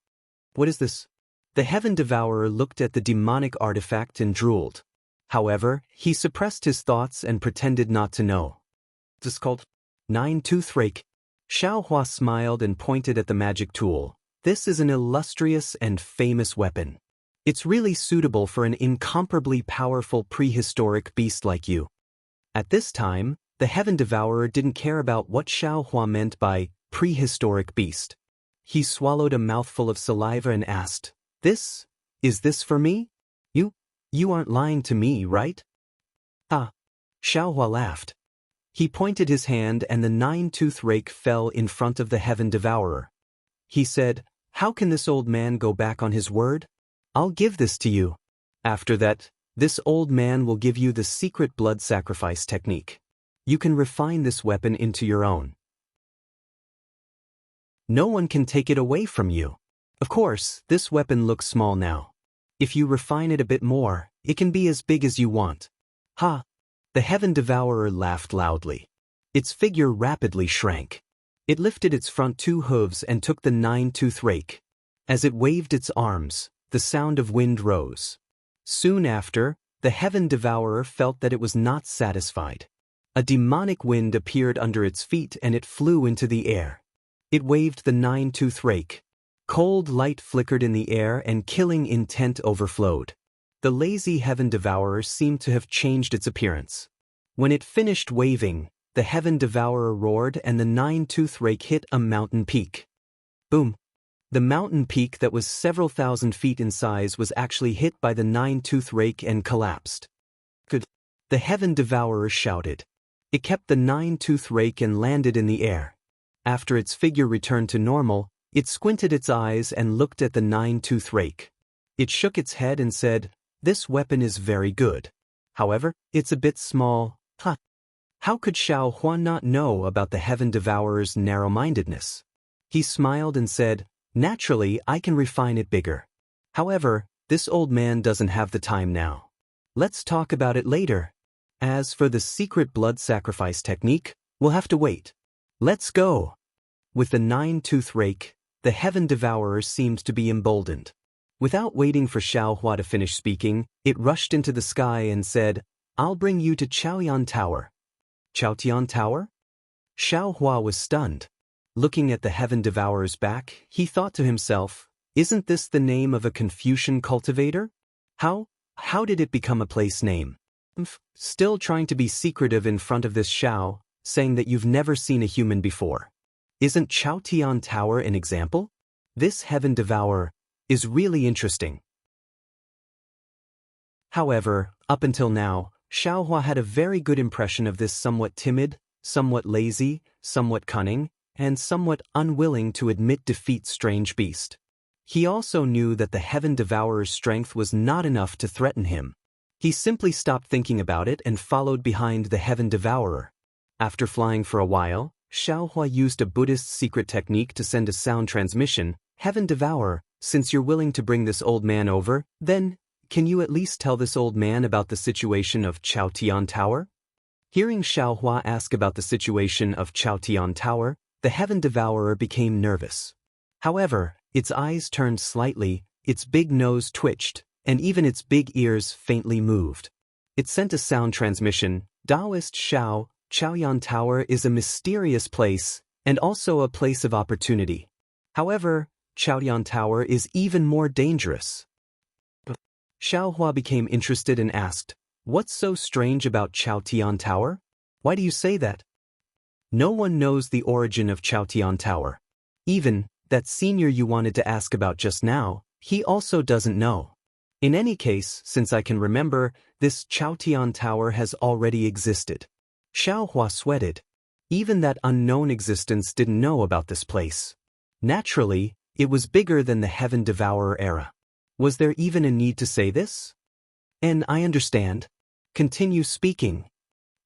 What is this? The Heaven Devourer looked at the demonic artifact and drooled. However, he suppressed his thoughts and pretended not to know. This is called Nine-Tooth Rake. Xiao Hua smiled and pointed at the magic tool. This is an illustrious and famous weapon. It's really suitable for an incomparably powerful prehistoric beast like you. At this time, the Heaven Devourer didn't care about what Xiao Hua meant by prehistoric beast. He swallowed a mouthful of saliva and asked, Is this for me? You aren't lying to me, right? Ah. Xiao Hua laughed. He pointed his hand and the 9-tooth rake fell in front of the Heaven Devourer. He said, How can this old man go back on his word? I'll give this to you. After that, this old man will give you the secret blood sacrifice technique. You can refine this weapon into your own. No one can take it away from you. Of course, this weapon looks small now. If you refine it a bit more, it can be as big as you want. Ha! The Heaven Devourer laughed loudly. Its figure rapidly shrank. It lifted its front 2 hooves and took the 9-tooth rake. As it waved its arms, the sound of wind rose. Soon after, the Heaven Devourer felt that it was not satisfied. A demonic wind appeared under its feet and it flew into the air. It waved the 9-tooth rake. Cold light flickered in the air and killing intent overflowed. The lazy Heaven Devourer seemed to have changed its appearance. When it finished waving, the Heaven Devourer roared and the 9-tooth rake hit a mountain peak. Boom! The mountain peak that was several thousand feet in size was actually hit by the 9-tooth rake and collapsed. Good! The Heaven Devourer shouted. It kept the 9-tooth rake and landed in the air. After its figure returned to normal, it squinted its eyes and looked at the 9-tooth rake. It shook its head and said, This weapon is very good. However, it's a bit small. How could Xiao Hua not know about the Heaven Devourer's narrow-mindedness? He smiled and said, Naturally, I can refine it bigger. However, this old man doesn't have the time now. Let's talk about it later. As for the secret blood sacrifice technique, we'll have to wait. Let's go. With the 9-tooth rake, the Heaven Devourer seemed to be emboldened. Without waiting for Xiao Hua to finish speaking, it rushed into the sky and said, I'll bring you to Chaoyan Tower. Chaotian Tower? Xiao Hua was stunned. Looking at the Heaven Devourer's back, he thought to himself, Isn't this the name of a Confucian cultivator? How did it become a place name? Still trying to be secretive in front of this Xiao, saying that you've never seen a human before. Isn't Chaotian Tower an example? This Heaven Devourer is really interesting. However, up until now, Xiao Hua had a very good impression of this somewhat timid, somewhat lazy, somewhat cunning, and somewhat unwilling to admit defeat strange beast. He also knew that the Heaven Devourer's strength was not enough to threaten him. He simply stopped thinking about it and followed behind the Heaven Devourer. After flying for a while, Xiaohua used a Buddhist secret technique to send a sound transmission. Heaven Devourer, since you're willing to bring this old man over, then, can you at least tell this old man about the situation of Chaotian Tower? Hearing Xiaohua ask about the situation of Chaotian Tower, the Heaven Devourer became nervous. However, its eyes turned slightly, its big nose twitched, and even its big ears faintly moved. It sent a sound transmission. Taoist Xiao, Chaoyan Tower is a mysterious place, and also a place of opportunity. However, Chaoyan Tower is even more dangerous. Xiaohua became interested and asked, "What's so strange about Chaotian Tower? Why do you say that?" No one knows the origin of Chaotian Tower. Even that senior you wanted to ask about just now, he also doesn't know. In any case, since I can remember, this Chaotian Tower has already existed. Xiaohua sweated. Even that unknown existence didn't know about this place. Naturally, it was bigger than the Heaven Devourer era. Was there even a need to say this? And I understand. Continue speaking.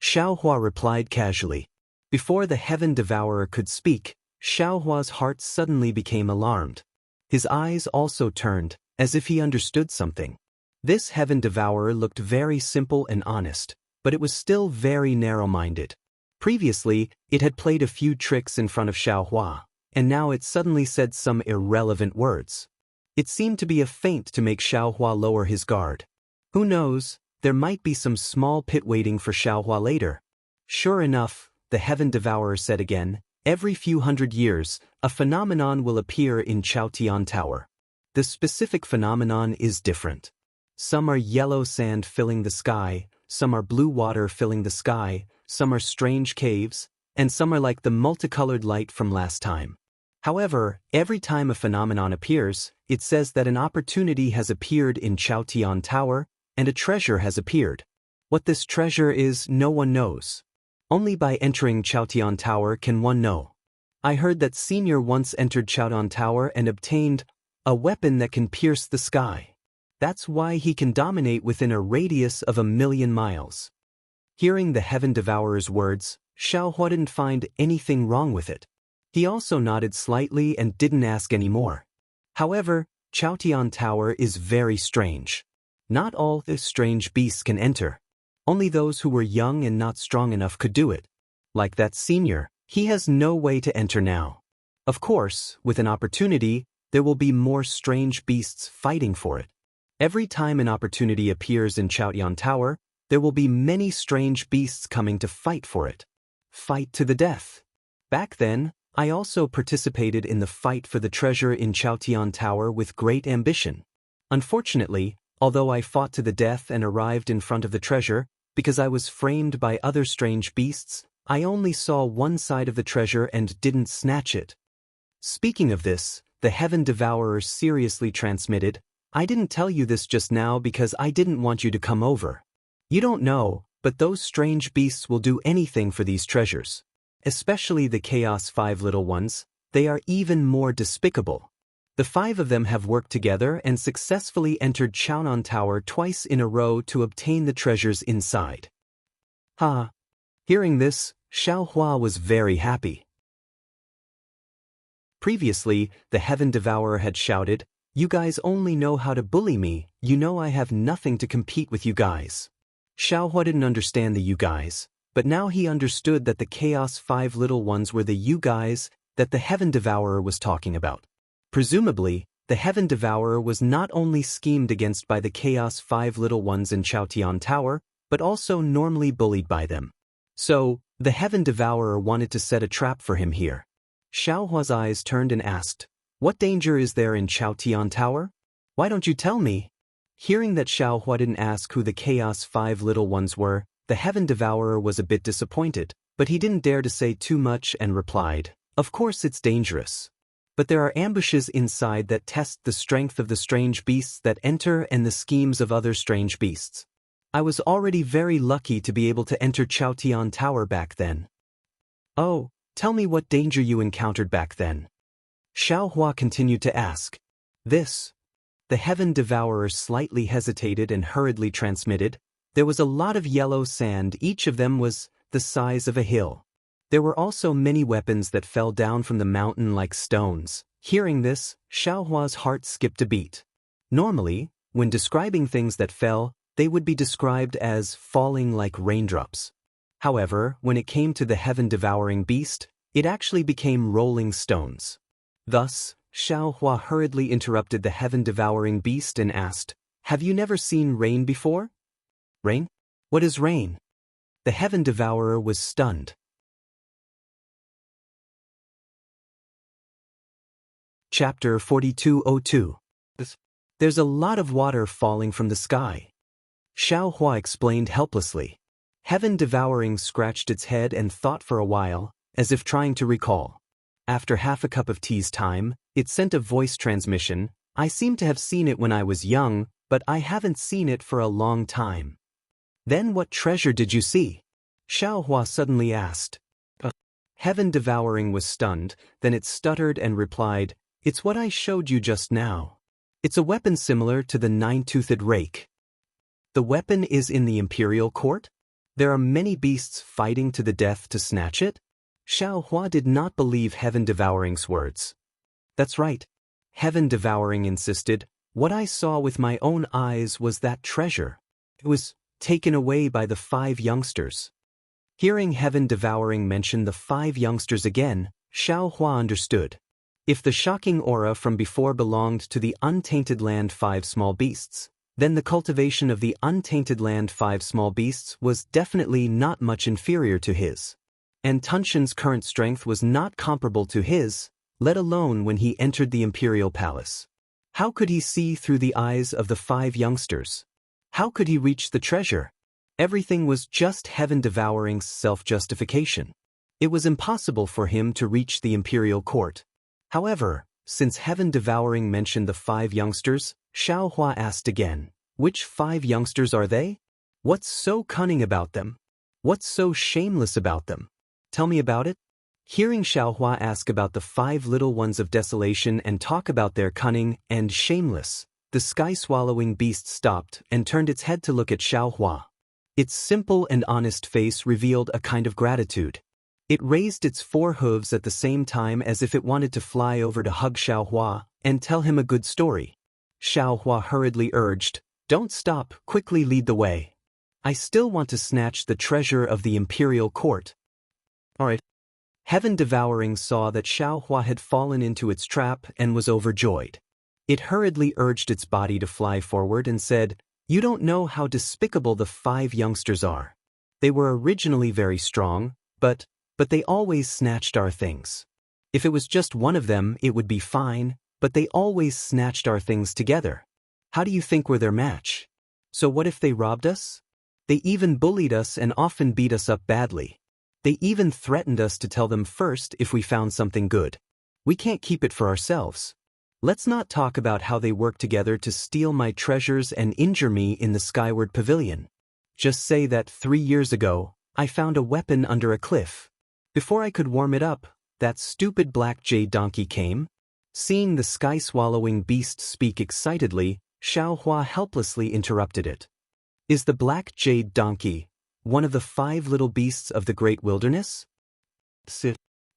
Xiaohua replied casually. Before the Heaven Devourer could speak, Xiaohua's heart suddenly became alarmed. His eyes also turned, as if he understood something. This Heaven Devourer looked very simple and honest, but it was still very narrow-minded. Previously, it had played a few tricks in front of Xiaohua, and now it suddenly said some irrelevant words. It seemed to be a feint to make Xiaohua lower his guard. Who knows, there might be some small pit waiting for Xiaohua later. Sure enough, the Heaven Devourer said again, every few hundred years, a phenomenon will appear in Chaotian Tower. The specific phenomenon is different. Some are yellow sand filling the sky, some are blue water filling the sky, some are strange caves, and some are like the multicolored light from last time. However, every time a phenomenon appears, it says that an opportunity has appeared in Chaotian Tower, and a treasure has appeared. What this treasure is, no one knows. Only by entering Chaotian Tower can one know. I heard that Senior once entered Chaotian Tower and obtained a weapon that can pierce the sky. That's why he can dominate within a radius of 1,000,000 miles. Hearing the Heaven Devourer's words, Xiaohua didn't find anything wrong with it. He also nodded slightly and didn't ask any more. However, Chaotian Tower is very strange. Not all the strange beasts can enter. Only those who were young and not strong enough could do it. Like that senior, he has no way to enter now. Of course, with an opportunity, there will be more strange beasts fighting for it. Every time an opportunity appears in Chaotian Tower, there will be many strange beasts coming to fight for it. Fight to the death. Back then, I also participated in the fight for the treasure in Chaotian Tower with great ambition. Unfortunately, although I fought to the death and arrived in front of the treasure, because I was framed by other strange beasts, I only saw one side of the treasure and didn't snatch it. Speaking of this, the Heaven Devourer seriously transmitted, I didn't tell you this just now because I didn't want you to come over. You don't know, but those strange beasts will do anything for these treasures. Especially the Chaos 5 little ones, they are even more despicable. The 5 of them have worked together and successfully entered Chaonan Tower twice in a row to obtain the treasures inside. Ha! Hearing this, Xiaohua was very happy. Previously, the Heaven Devourer had shouted, "You guys only know how to bully me, you know I have nothing to compete with you guys." Xiaohua didn't understand the you guys, but now he understood that the Chaos 5 little ones were the you guys that the Heaven Devourer was talking about. Presumably, the Heaven Devourer was not only schemed against by the Chaos 5 little ones in Chaotian Tower, but also normally bullied by them. So, the Heaven Devourer wanted to set a trap for him here. Xiaohua's eyes turned and asked, "What danger is there in Chaotian Tower? Why don't you tell me?" Hearing that Xiaohua didn't ask who the Chaos 5 little ones were, the Heaven Devourer was a bit disappointed, but he didn't dare to say too much and replied, "Of course it's dangerous. But there are ambushes inside that test the strength of the strange beasts that enter and the schemes of other strange beasts. I was already very lucky to be able to enter Chaotian Tower back then." Oh, tell me what danger you encountered back then. Xiao Hua continued to ask. This. The Heaven Devourer slightly hesitated and hurriedly transmitted. There was a lot of yellow sand, each of them was the size of a hill. There were also many weapons that fell down from the mountain like stones. Hearing this, Xiao Hua's heart skipped a beat. Normally, when describing things that fell, they would be described as falling like raindrops. However, when it came to the heaven-devouring beast, it actually became rolling stones. Thus, Xiao Hua hurriedly interrupted the heaven-devouring beast and asked, "Have you never seen rain before?" "Rain? What is rain?" The Heaven Devourer was stunned. Chapter 4202. There's a lot of water falling from the sky. Xiao Hua explained helplessly. Heaven Devouring scratched its head and thought for a while, as if trying to recall. After half a cup of tea's time, it sent a voice transmission. "I seem to have seen it when I was young, but I haven't seen it for a long time." "Then what treasure did you see?" Xiao Hua suddenly asked. Heaven Devouring was stunned, then it stuttered and replied, "It's what I showed you just now. It's a weapon similar to the nine-toothed rake." "The weapon is in the imperial court? There are many beasts fighting to the death to snatch it?" Xiao Hua did not believe Heaven Devouring's words. "That's right," Heaven Devouring insisted. "What I saw with my own eyes was that treasure. It was taken away by the 5 youngsters." Hearing Heaven Devouring mention the 5 youngsters again, Xiao Hua understood. If the shocking aura from before belonged to the untainted land 5 small beasts, then the cultivation of the untainted land 5 small beasts was definitely not much inferior to his. And Tunshan's current strength was not comparable to his, let alone when he entered the imperial palace. How could he see through the eyes of the 5 youngsters? How could he reach the treasure? Everything was just Heaven Devouring's self-justification. It was impossible for him to reach the imperial court. However, since Heaven Devouring mentioned the 5 youngsters, Xiao Hua asked again, "Which 5 youngsters are they? What's so cunning about them? What's so shameless about them? Tell me about it." Hearing Xiao Hua ask about the 5 little ones of desolation and talk about their cunning and shameless, the sky-swallowing beast stopped and turned its head to look at Xiao Hua. Its simple and honest face revealed a kind of gratitude. It raised its 4 hooves at the same time as if it wanted to fly over to hug Xiao Hua and tell him a good story. Xiao Hua hurriedly urged, "Don't stop, quickly lead the way. I still want to snatch the treasure of the imperial court." "All right." Heaven Devouring saw that Xiao Hua had fallen into its trap and was overjoyed. It hurriedly urged its body to fly forward and said, "You don't know how despicable the 5 youngsters are. They were originally very strong, but they always snatched our things. If it was just one of them, it would be fine, but they always snatched our things together. How do you think we're their match? So what if they robbed us? They even bullied us and often beat us up badly. They even threatened us to tell them first if we found something good. We can't keep it for ourselves. Let's not talk about how they work together to steal my treasures and injure me in the Skyward Pavilion. Just say that 3 years ago, I found a weapon under a cliff. Before I could warm it up, that stupid black jade donkey came." Seeing the sky-swallowing beast speak excitedly, Xiao Hua helplessly interrupted it. "Is the black jade donkey one of the 5 little beasts of the great wilderness?"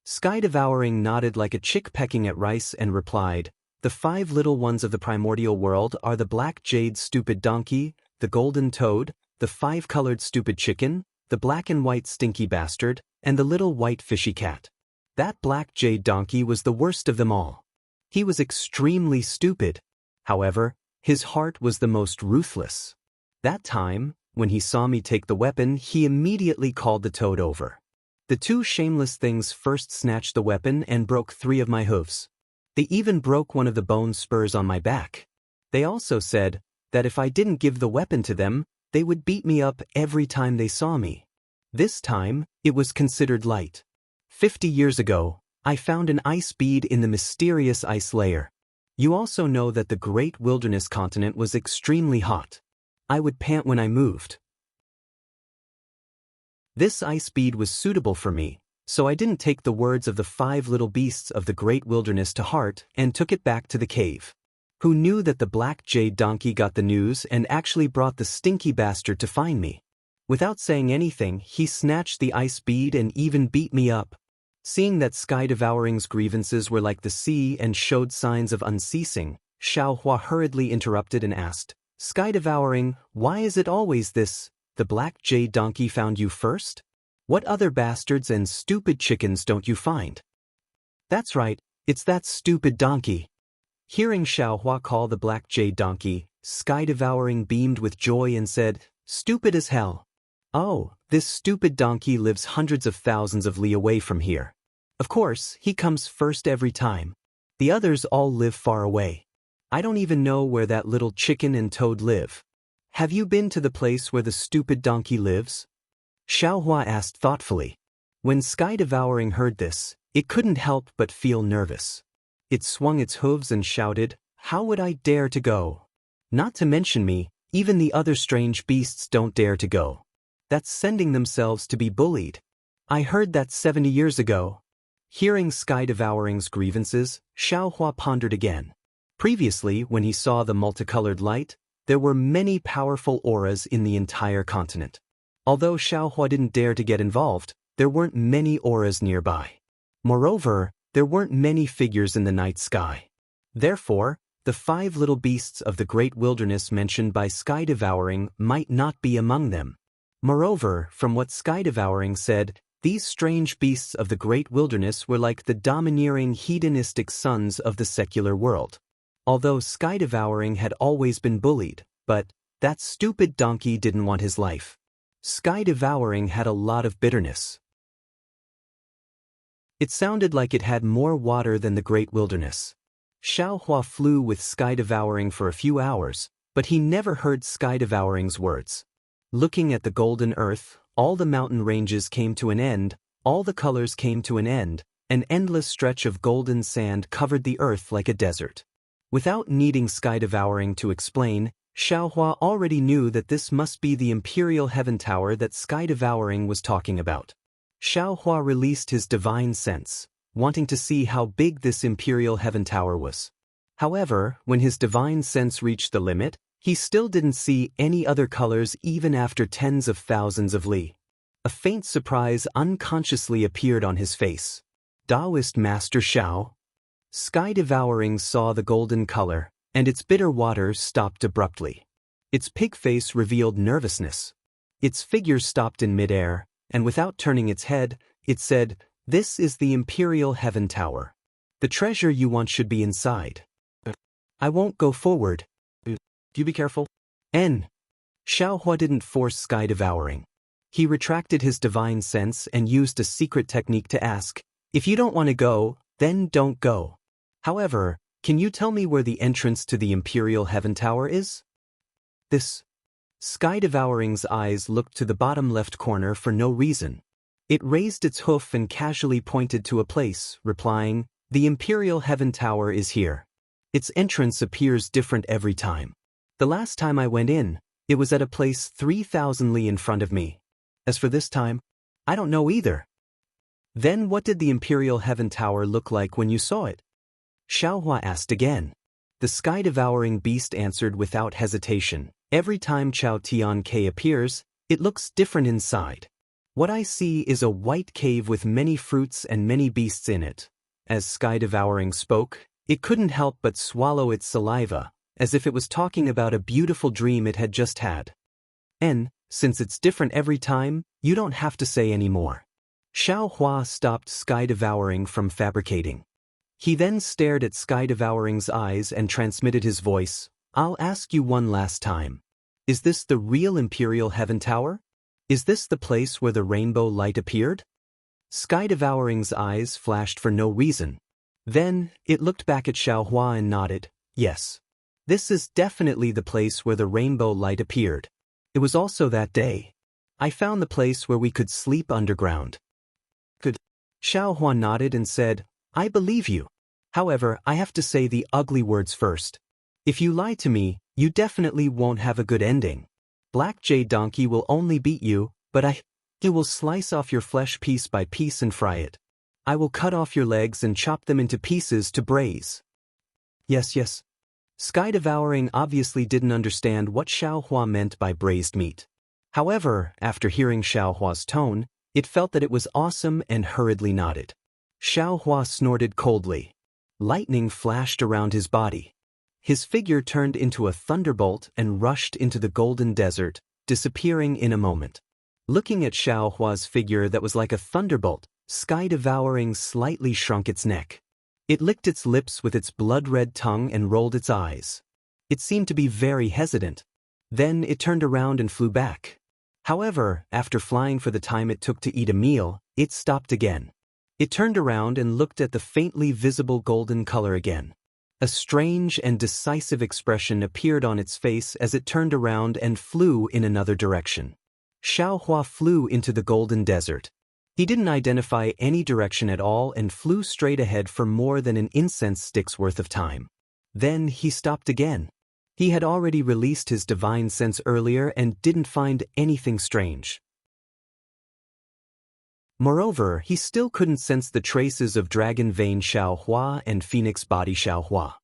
Sky Devouring nodded like a chick pecking at rice and replied, "The 5 little ones of the primordial world are the black jade stupid donkey, the golden toad, the 5-colored stupid chicken, the black and white stinky bastard, and the little white fishy cat. That black jade donkey was the worst of them all. He was extremely stupid. However, his heart was the most ruthless. That time, when he saw me take the weapon, he immediately called the toad over. The 2 shameless things first snatched the weapon and broke 3 of my hooves. They even broke one of the bone spurs on my back. They also said that if I didn't give the weapon to them, they would beat me up every time they saw me. This time, it was considered light. 50 years ago, I found an ice bead in the mysterious ice layer. You also know that the great wilderness continent was extremely hot. I would pant when I moved. This ice bead was suitable for me, So I didn't take the words of the 5 little beasts of the great wilderness to heart and took it back to the cave. Who knew that the black jade donkey got the news and actually brought the stinky bastard to find me? Without saying anything, he snatched the ice bead and even beat me up. Seeing that Sky Devouring's grievances were like the sea and showed signs of unceasing, Xiaohua hurriedly interrupted and asked, Sky Devouring, why is it always this? The black jade donkey found you first? What other bastards and stupid chickens don't you find? That's right, it's that stupid donkey. Hearing Xiaohua call the black jade donkey, Sky Devouring beamed with joy and said, Stupid as hell. Oh, this stupid donkey lives hundreds of thousands of li away from here. Of course, he comes first every time. The others all live far away. I don't even know where that little chicken and toad live. Have you been to the place where the stupid donkey lives? Xiaohua asked thoughtfully. When Sky Devouring heard this, it couldn't help but feel nervous. It swung its hooves and shouted, How would I dare to go? Not to mention me, even the other strange beasts don't dare to go. That's sending themselves to be bullied. I heard that 70 years ago. Hearing Sky Devouring's grievances, Xiaohua pondered again. Previously, when he saw the multicolored light, there were many powerful auras in the entire continent. Although Xiaohua didn't dare to get involved, there weren't many auras nearby. Moreover, there weren't many figures in the night sky. Therefore, the 5 little beasts of the great wilderness mentioned by Sky Devouring might not be among them. Moreover, from what Sky Devouring said, these strange beasts of the great wilderness were like the domineering hedonistic sons of the secular world. Although Sky Devouring had always been bullied, but that stupid donkey didn't want his life. Sky Devouring had a lot of bitterness. It sounded like it had more water than the great wilderness. Xiaohua flew with Sky Devouring for a few hours, but he never heard Sky Devouring's words. Looking at the golden earth, all the mountain ranges came to an end, all the colors came to an end, an endless stretch of golden sand covered the earth like a desert. Without needing Sky Devouring to explain, Xiaohua already knew that this must be the Imperial Heaven Tower that Sky Devouring was talking about. Xiaohua released his divine sense, wanting to see how big this Imperial Heaven Tower was. However, when his divine sense reached the limit, he still didn't see any other colors even after tens of thousands of li. A faint surprise unconsciously appeared on his face. Taoist Master Xiao. Sky Devouring saw the golden color, and its bitter waters stopped abruptly. Its pig face revealed nervousness. Its figure stopped in midair, and without turning its head, it said, This is the Imperial Heaven Tower. The treasure you want should be inside. I won't go forward. You be careful. Xiaohua didn't force Sky Devouring. He retracted his divine sense and used a secret technique to ask, If you don't want to go, then don't go. However, can you tell me where the entrance to the Imperial Heaven Tower is? This. Sky Devouring's eyes looked to the bottom left corner for no reason. It raised its hoof and casually pointed to a place, replying, The Imperial Heaven Tower is here. Its entrance appears different every time. The last time I went in, it was at a place 3,000 li in front of me. As for this time, I don't know either. Then what did the Imperial Heaven Tower look like when you saw it? Xiaohua asked again. The Sky Devouring beast answered without hesitation. Every time Chao Tian K appears, it looks different inside. What I see is a white cave with many fruits and many beasts in it. As Sky Devouring spoke, it couldn't help but swallow its saliva, as if it was talking about a beautiful dream it had just had. Since it's different every time, you don't have to say any more. Xiaohua stopped Sky Devouring from fabricating. He then stared at Sky Devouring's eyes and transmitted his voice, I'll ask you one last time. Is this the real Imperial Heaven Tower? Is this the place where the rainbow light appeared? Sky Devouring's eyes flashed for no reason. Then, it looked back at Xiaohua and nodded, Yes. This is definitely the place where the rainbow light appeared. It was also that day. I found the place where we could sleep underground. Good. Xiaohua nodded and said, I believe you. However, I have to say the ugly words first. If you lie to me, you definitely won't have a good ending. Black Jade Donkey will only beat you, but I will slice off your flesh piece by piece and fry it. I will cut off your legs and chop them into pieces to braise. Yes, yes. Sky Devouring obviously didn't understand what Xiao Hua meant by braised meat. However, after hearing Xiao Hua's tone, it felt that it was awesome and hurriedly nodded. Xiao Hua snorted coldly. Lightning flashed around his body. His figure turned into a thunderbolt and rushed into the golden desert, disappearing in a moment. Looking at Xiao Hua's figure that was like a thunderbolt, Sky Devouring slightly shrunk its neck. It licked its lips with its blood-red tongue and rolled its eyes. It seemed to be very hesitant. Then it turned around and flew back. However, after flying for the time it took to eat a meal, it stopped again. It turned around and looked at the faintly visible golden color again. A strange and decisive expression appeared on its face as it turned around and flew in another direction. Xiao Hua flew into the golden desert. He didn't identify any direction at all and flew straight ahead for more than an incense stick's worth of time. Then he stopped again. He had already released his divine sense earlier and didn't find anything strange. Moreover, he still couldn't sense the traces of Dragon Vein Xiao Hua and Phoenix Body Xiao Hua.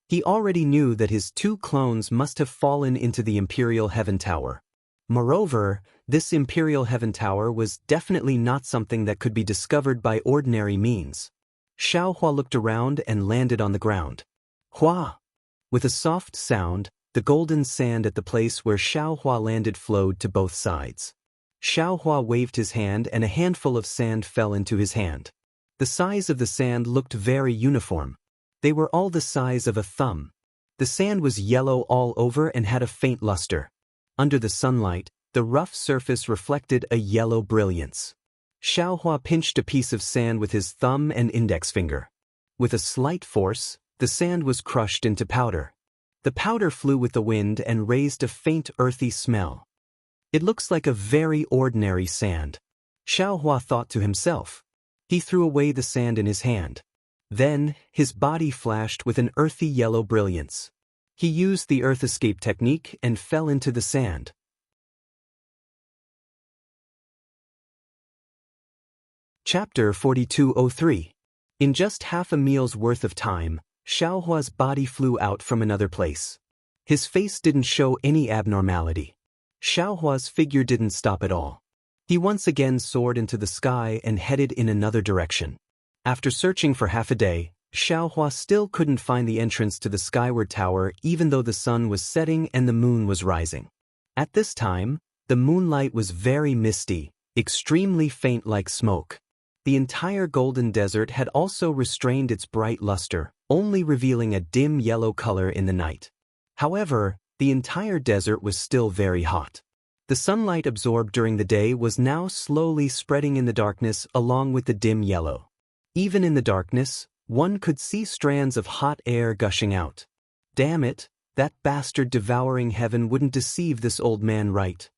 He already knew that his two clones must have fallen into the Imperial Heaven Tower. Moreover, this Imperial Heaven Tower was definitely not something that could be discovered by ordinary means. Xiao Hua looked around and landed on the ground. Hua! With a soft sound, the golden sand at the place where Xiao Hua landed flowed to both sides. Xiao Hua waved his hand and a handful of sand fell into his hand. The size of the sand looked very uniform. They were all the size of a thumb. The sand was yellow all over and had a faint luster. Under the sunlight, the rough surface reflected a yellow brilliance. Xiao Hua pinched a piece of sand with his thumb and index finger. With a slight force, the sand was crushed into powder. The powder flew with the wind and raised a faint earthy smell. It looks like a very ordinary sand. Xiao Hua thought to himself. He threw away the sand in his hand. Then, his body flashed with an earthy yellow brilliance. He used the earth escape technique and fell into the sand. Chapter 4203. In just half a meal's worth of time, Xiao Hua's body flew out from another place. His face didn't show any abnormality. Xiao Hua's figure didn't stop at all. He once again soared into the sky and headed in another direction. After searching for half a day, Xiao Hua still couldn't find the entrance to the skyward tower even though the sun was setting and the moon was rising. At this time, the moonlight was very misty, extremely faint like smoke. The entire golden desert had also restrained its bright luster, only revealing a dim yellow color in the night. However, the entire desert was still very hot. The sunlight absorbed during the day was now slowly spreading in the darkness along with the dim yellow. Even in the darkness, one could see strands of hot air gushing out. Damn it, that bastard devouring heaven wouldn't deceive this old man right.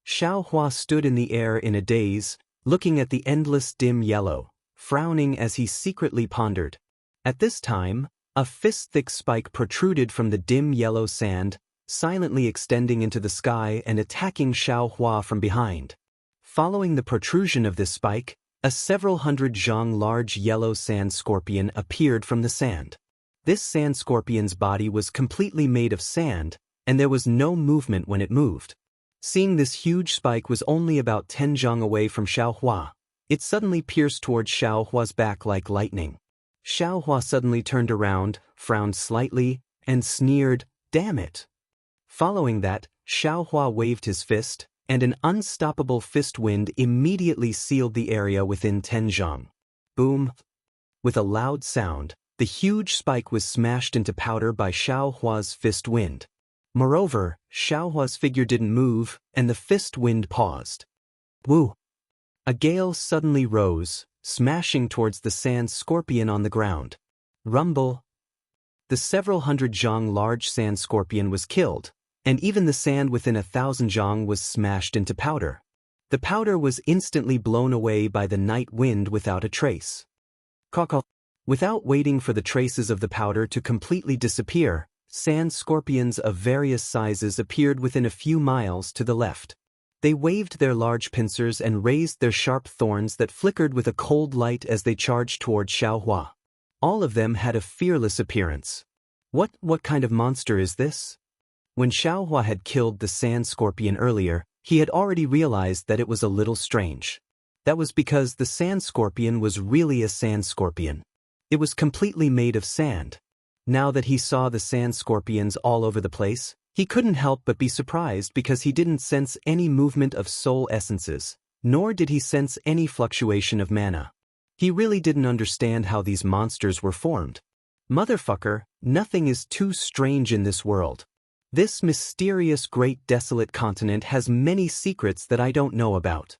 Xiao Hua stood in the air in a daze, looking at the endless dim yellow, frowning as he secretly pondered. At this time, a fist-thick spike protruded from the dim yellow sand, silently extending into the sky and attacking Xiao Hua from behind. Following the protrusion of this spike, a several hundred zhang large yellow sand scorpion appeared from the sand. This sand scorpion's body was completely made of sand, and there was no movement when it moved. Seeing this huge spike was only about 10 zhang away from Xiao Hua, it suddenly pierced towards Xiao Hua's back like lightning. Xiao Hua suddenly turned around, frowned slightly, and sneered, "Damn it!" Following that, Xiao Hua waved his fist, and an unstoppable fist wind immediately sealed the area within 10 zhang. Boom! With a loud sound, the huge spike was smashed into powder by Xiao Hua's fist wind. Moreover, Xiao Hua's figure didn't move, and the fist wind paused. Woo! A gale suddenly rose, smashing towards the sand scorpion on the ground. Rumble! The several hundred zhang large sand scorpion was killed, and even the sand within 1,000 zhang was smashed into powder. The powder was instantly blown away by the night wind without a trace. Caw-caw. Without waiting for the traces of the powder to completely disappear, sand scorpions of various sizes appeared within a few miles to the left. They waved their large pincers and raised their sharp thorns that flickered with a cold light as they charged toward Xiaohua. All of them had a fearless appearance. What kind of monster is this? When Xiaohua had killed the sand scorpion earlier, he had already realized that it was a little strange. That was because the sand scorpion was really a sand scorpion. It was completely made of sand. Now that he saw the sand scorpions all over the place, he couldn't help but be surprised because he didn't sense any movement of soul essences, nor did he sense any fluctuation of mana. He really didn't understand how these monsters were formed. Motherfucker, nothing is too strange in this world. This mysterious great desolate continent has many secrets that I don't know about.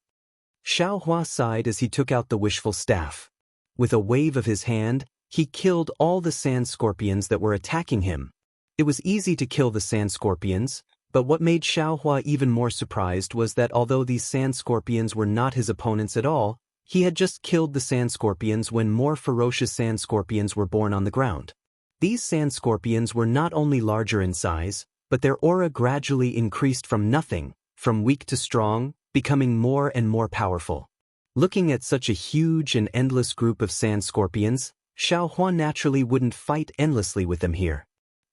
Xiaohua sighed as he took out the wishful staff. With a wave of his hand, he killed all the sand scorpions that were attacking him. It was easy to kill the sand scorpions, but what made Xiaohua even more surprised was that although these sand scorpions were not his opponents at all, he had just killed the sand scorpions when more ferocious sand scorpions were born on the ground. These sand scorpions were not only larger in size, but their aura gradually increased from nothing, from weak to strong, becoming more and more powerful. Looking at such a huge and endless group of sand scorpions, Xiaohua naturally wouldn't fight endlessly with them here.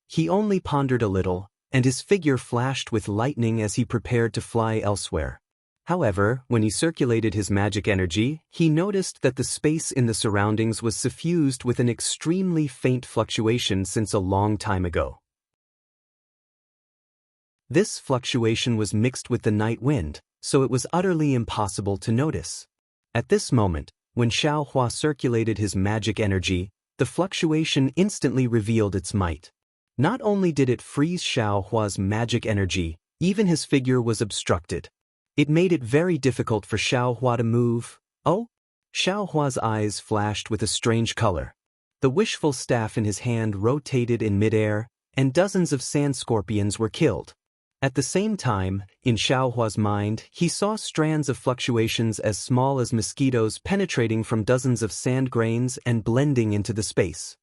He only pondered a little, and his figure flashed with lightning as he prepared to fly elsewhere. However, when he circulated his magic energy, he noticed that the space in the surroundings was suffused with an extremely faint fluctuation since a long time ago. This fluctuation was mixed with the night wind, so it was utterly impossible to notice. At this moment, when Xiaohua circulated his magic energy, the fluctuation instantly revealed its might. Not only did it freeze Xiaohua's magic energy, even his figure was obstructed. It made it very difficult for Xiaohua to move. Oh? Xiaohua's eyes flashed with a strange color. The wishful staff in his hand rotated in midair, and dozens of sand scorpions were killed. At the same time, in Xiaohua's mind, he saw strands of fluctuations as small as mosquitoes penetrating from dozens of sand grains and blending into the space.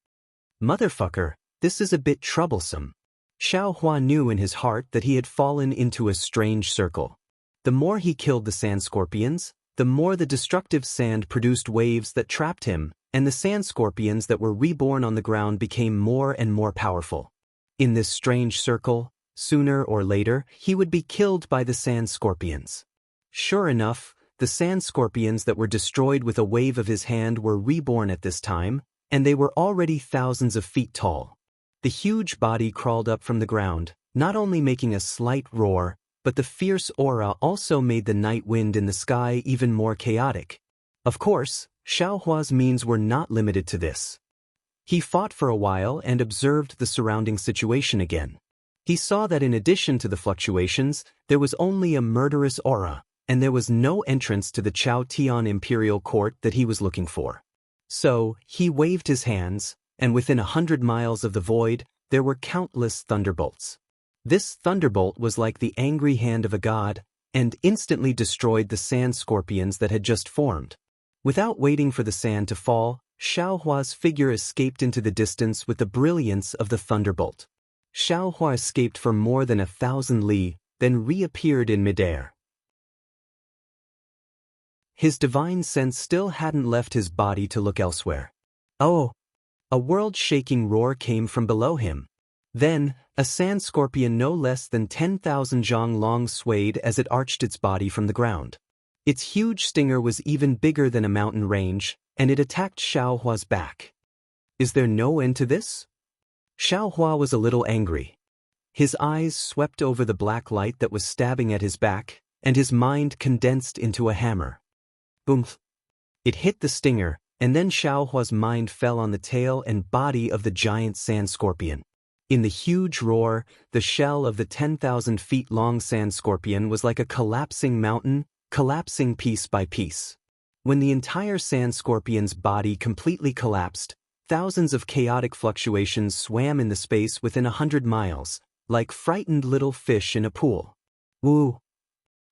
Motherfucker, this is a bit troublesome. Xiaohua knew in his heart that he had fallen into a strange circle. The more he killed the sand scorpions, the more the destructive sand produced waves that trapped him, and the sand scorpions that were reborn on the ground became more and more powerful. In this strange circle, sooner or later, he would be killed by the sand scorpions. Sure enough, the sand scorpions that were destroyed with a wave of his hand were reborn at this time, and they were already thousands of feet tall. The huge body crawled up from the ground, not only making a slight roar, but the fierce aura also made the night wind in the sky even more chaotic. Of course, Xiaohua's means were not limited to this. He fought for a while and observed the surrounding situation again. He saw that in addition to the fluctuations, there was only a murderous aura, and there was no entrance to the Chao Tian Imperial Court that he was looking for. So, he waved his hands, and within 100 miles of the void, there were countless thunderbolts. This thunderbolt was like the angry hand of a god, and instantly destroyed the sand scorpions that had just formed. Without waiting for the sand to fall, Xiaohua's figure escaped into the distance with the brilliance of the thunderbolt. Xiaohua escaped for more than 1,000 li, then reappeared in midair. His divine sense still hadn't left his body to look elsewhere. Oh! A world-shaking roar came from below him. Then, a sand scorpion no less than 10,000 zhang long swayed as it arched its body from the ground. Its huge stinger was even bigger than a mountain range, and it attacked Xiaohua's back. Is there no end to this? Xiaohua was a little angry. His eyes swept over the black light that was stabbing at his back, and his mind condensed into a hammer. Boom! It hit the stinger, and then Xiaohua's mind fell on the tail and body of the giant sand scorpion. In the huge roar, the shell of the 10,000 feet long sand scorpion was like a collapsing mountain, collapsing piece by piece. When the entire sand scorpion's body completely collapsed, thousands of chaotic fluctuations swam in the space within 100 miles, like frightened little fish in a pool. Woo!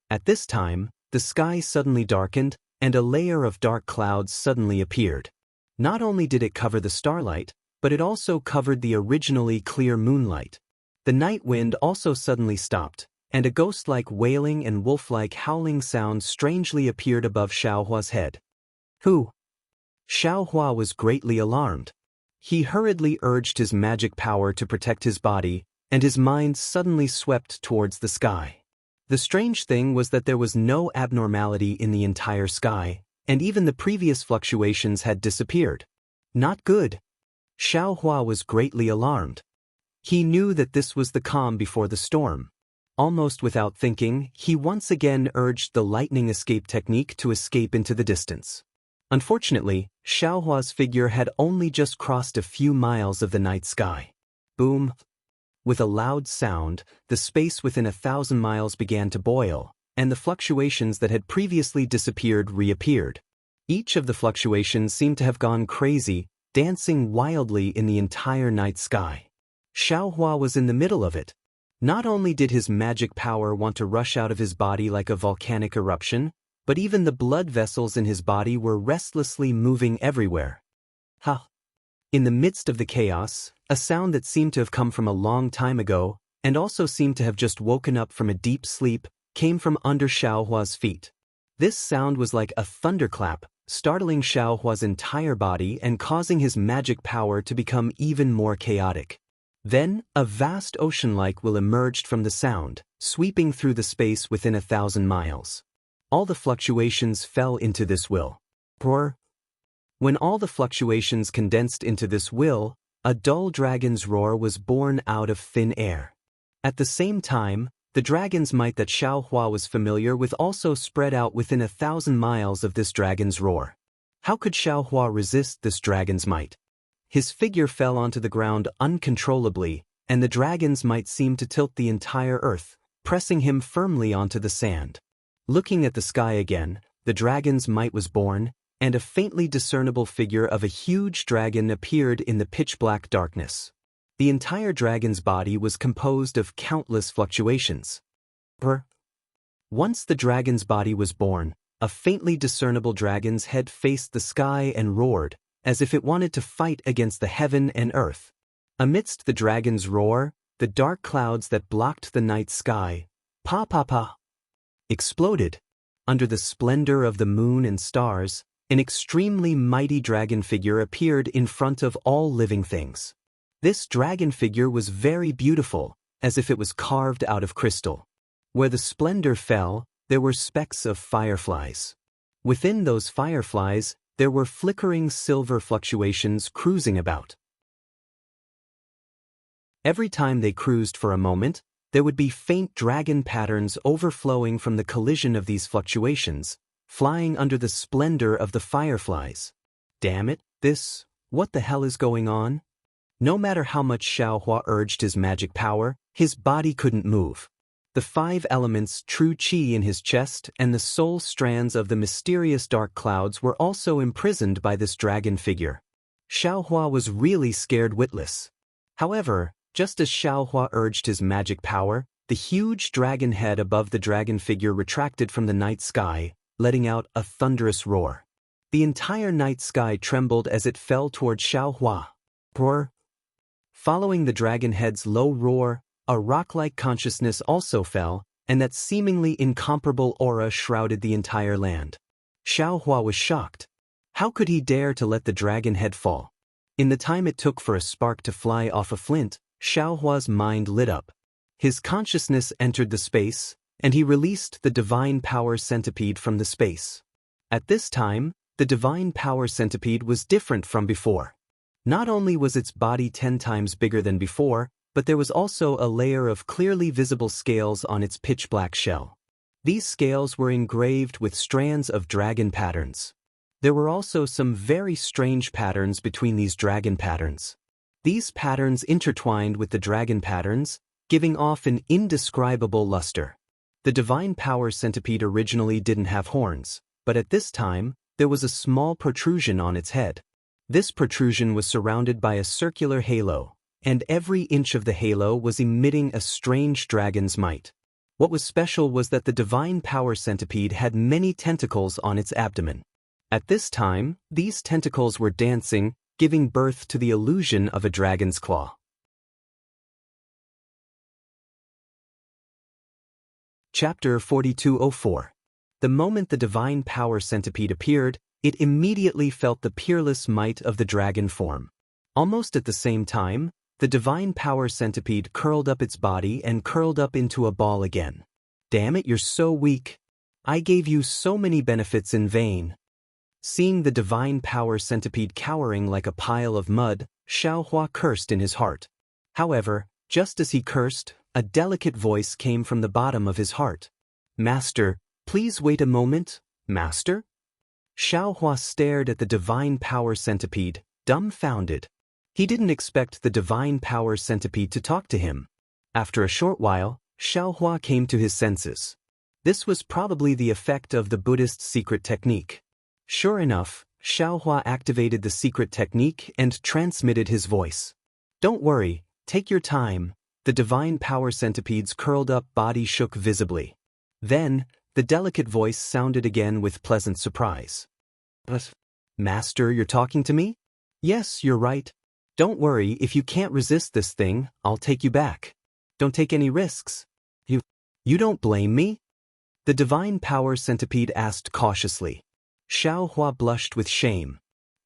At this time, the sky suddenly darkened, and a layer of dark clouds suddenly appeared. Not only did it cover the starlight, but it also covered the originally clear moonlight. The night wind also suddenly stopped, and a ghost-like wailing and wolf-like howling sound strangely appeared above Xiaohua's head. Who? Xiaohua was greatly alarmed. He hurriedly urged his magic power to protect his body, and his mind suddenly swept towards the sky. The strange thing was that there was no abnormality in the entire sky, and even the previous fluctuations had disappeared. Not good. Xiaohua was greatly alarmed. He knew that this was the calm before the storm. Almost without thinking, he once again urged the lightning escape technique to escape into the distance. Unfortunately, Xiaohua's figure had only just crossed a few miles of the night sky. Boom! With a loud sound, the space within 1,000 miles began to boil, and the fluctuations that had previously disappeared reappeared. Each of the fluctuations seemed to have gone crazy, dancing wildly in the entire night sky. Xiaohua was in the middle of it. Not only did his magic power want to rush out of his body like a volcanic eruption, but even the blood vessels in his body were restlessly moving everywhere. Ha! In the midst of the chaos, a sound that seemed to have come from a long time ago, and also seemed to have just woken up from a deep sleep, came from under Xiaohua's feet. This sound was like a thunderclap, startling Xiaohua's entire body and causing his magic power to become even more chaotic. Then, a vast ocean-like will emerged from the sound, sweeping through the space within 1,000 miles. All the fluctuations fell into this will. Roar. When all the fluctuations condensed into this will, a dull dragon's roar was born out of thin air. At the same time, the dragon's might that Xiaohua was familiar with also spread out within 1,000 miles of this dragon's roar. How could Xiaohua resist this dragon's might? His figure fell onto the ground uncontrollably, and the dragon's might seemed to tilt the entire earth, pressing him firmly onto the sand. Looking at the sky again, the dragon's might was born, and a faintly discernible figure of a huge dragon appeared in the pitch-black darkness. The entire dragon's body was composed of countless fluctuations. Once the dragon's body was born, a faintly discernible dragon's head faced the sky and roared, as if it wanted to fight against the heaven and earth. Amidst the dragon's roar, the dark clouds that blocked the night sky, exploded. Under the splendor of the moon and stars, an extremely mighty dragon figure appeared in front of all living things. This dragon figure was very beautiful, as if it was carved out of crystal. Where the splendor fell, there were specks of fireflies. Within those fireflies, there were flickering silver fluctuations cruising about. Every time they cruised for a moment, there would be faint dragon patterns overflowing from the collision of these fluctuations, flying under the splendor of the fireflies. Damn it, what the hell is going on? No matter how much Xiaohua urged his magic power, his body couldn't move. The 5 elements true qi in his chest and the soul strands of the mysterious dark clouds were also imprisoned by this dragon figure. Xiaohua was really scared witless. However, just as Xiaohua urged his magic power, the huge dragon head above the dragon figure retracted from the night sky, letting out a thunderous roar. The entire night sky trembled as it fell toward Xiaohua. Roar. Following the dragon head's low roar, a rock-like consciousness also fell, and that seemingly incomparable aura shrouded the entire land. Xiaohua was shocked. How could he dare to let the dragon head fall? In the time it took for a spark to fly off a flint, Xiaohua's mind lit up. His consciousness entered the space, and he released the divine power centipede from the space. At this time, the divine power centipede was different from before. Not only was its body 10 times bigger than before, but there was also a layer of clearly visible scales on its pitch-black shell. These scales were engraved with strands of dragon patterns. There were also some very strange patterns between these dragon patterns. These patterns intertwined with the dragon patterns, giving off an indescribable luster. The divine power centipede originally didn't have horns, but at this time, there was a small protrusion on its head. This protrusion was surrounded by a circular halo, and every inch of the halo was emitting a strange dragon's might. What was special was that the divine power centipede had many tentacles on its abdomen. At this time, these tentacles were dancing, giving birth to the illusion of a dragon's claw. Chapter 4204. The moment the divine power centipede appeared, it immediately felt the peerless might of the dragon form. Almost at the same time, the divine power centipede curled up its body and curled up into a ball again. Damn it, you're so weak. I gave you so many benefits in vain. Seeing the divine power centipede cowering like a pile of mud, Xiaohua cursed in his heart. However, just as he cursed, a delicate voice came from the bottom of his heart. Master, please wait a moment, Master? Xiaohua stared at the divine power centipede, dumbfounded. He didn't expect the divine power centipede to talk to him. After a short while, Xiaohua came to his senses. This was probably the effect of the Buddhist secret technique. Sure enough, Xiaohua activated the secret technique and transmitted his voice. Don't worry, take your time. The divine power centipede's curled-up body shook visibly. Then, the delicate voice sounded again with pleasant surprise. Master, you're talking to me? Yes, you're right. Don't worry, if you can't resist this thing, I'll take you back. Don't take any risks. You don't blame me? The divine power centipede asked cautiously. Xiaohua blushed with shame.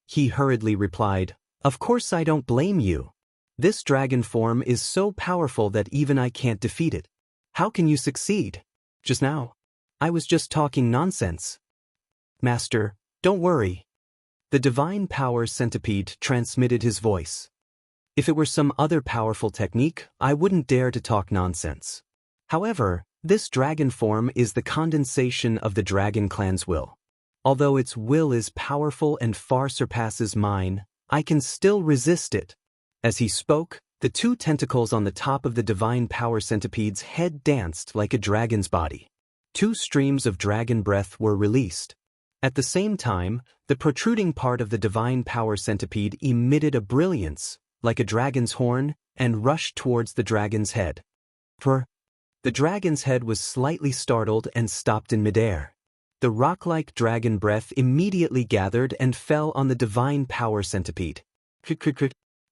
He hurriedly replied, Of course I don't blame you. This dragon form is so powerful that even I can't defeat it. How can you succeed? Just now, I was just talking nonsense. Master, don't worry. The divine power centipede transmitted his voice. If it were some other powerful technique, I wouldn't dare to talk nonsense. However, this dragon form is the condensation of the dragon clan's will. Although its will is powerful and far surpasses mine, I can still resist it. As he spoke, the two tentacles on the top of the divine power centipede's head danced like a dragon's body. 2 streams of dragon breath were released. At the same time, the protruding part of the divine power centipede emitted a brilliance, like a dragon's horn, and rushed towards the dragon's head. The dragon's head was slightly startled and stopped in midair. The rock-like dragon breath immediately gathered and fell on the divine power centipede.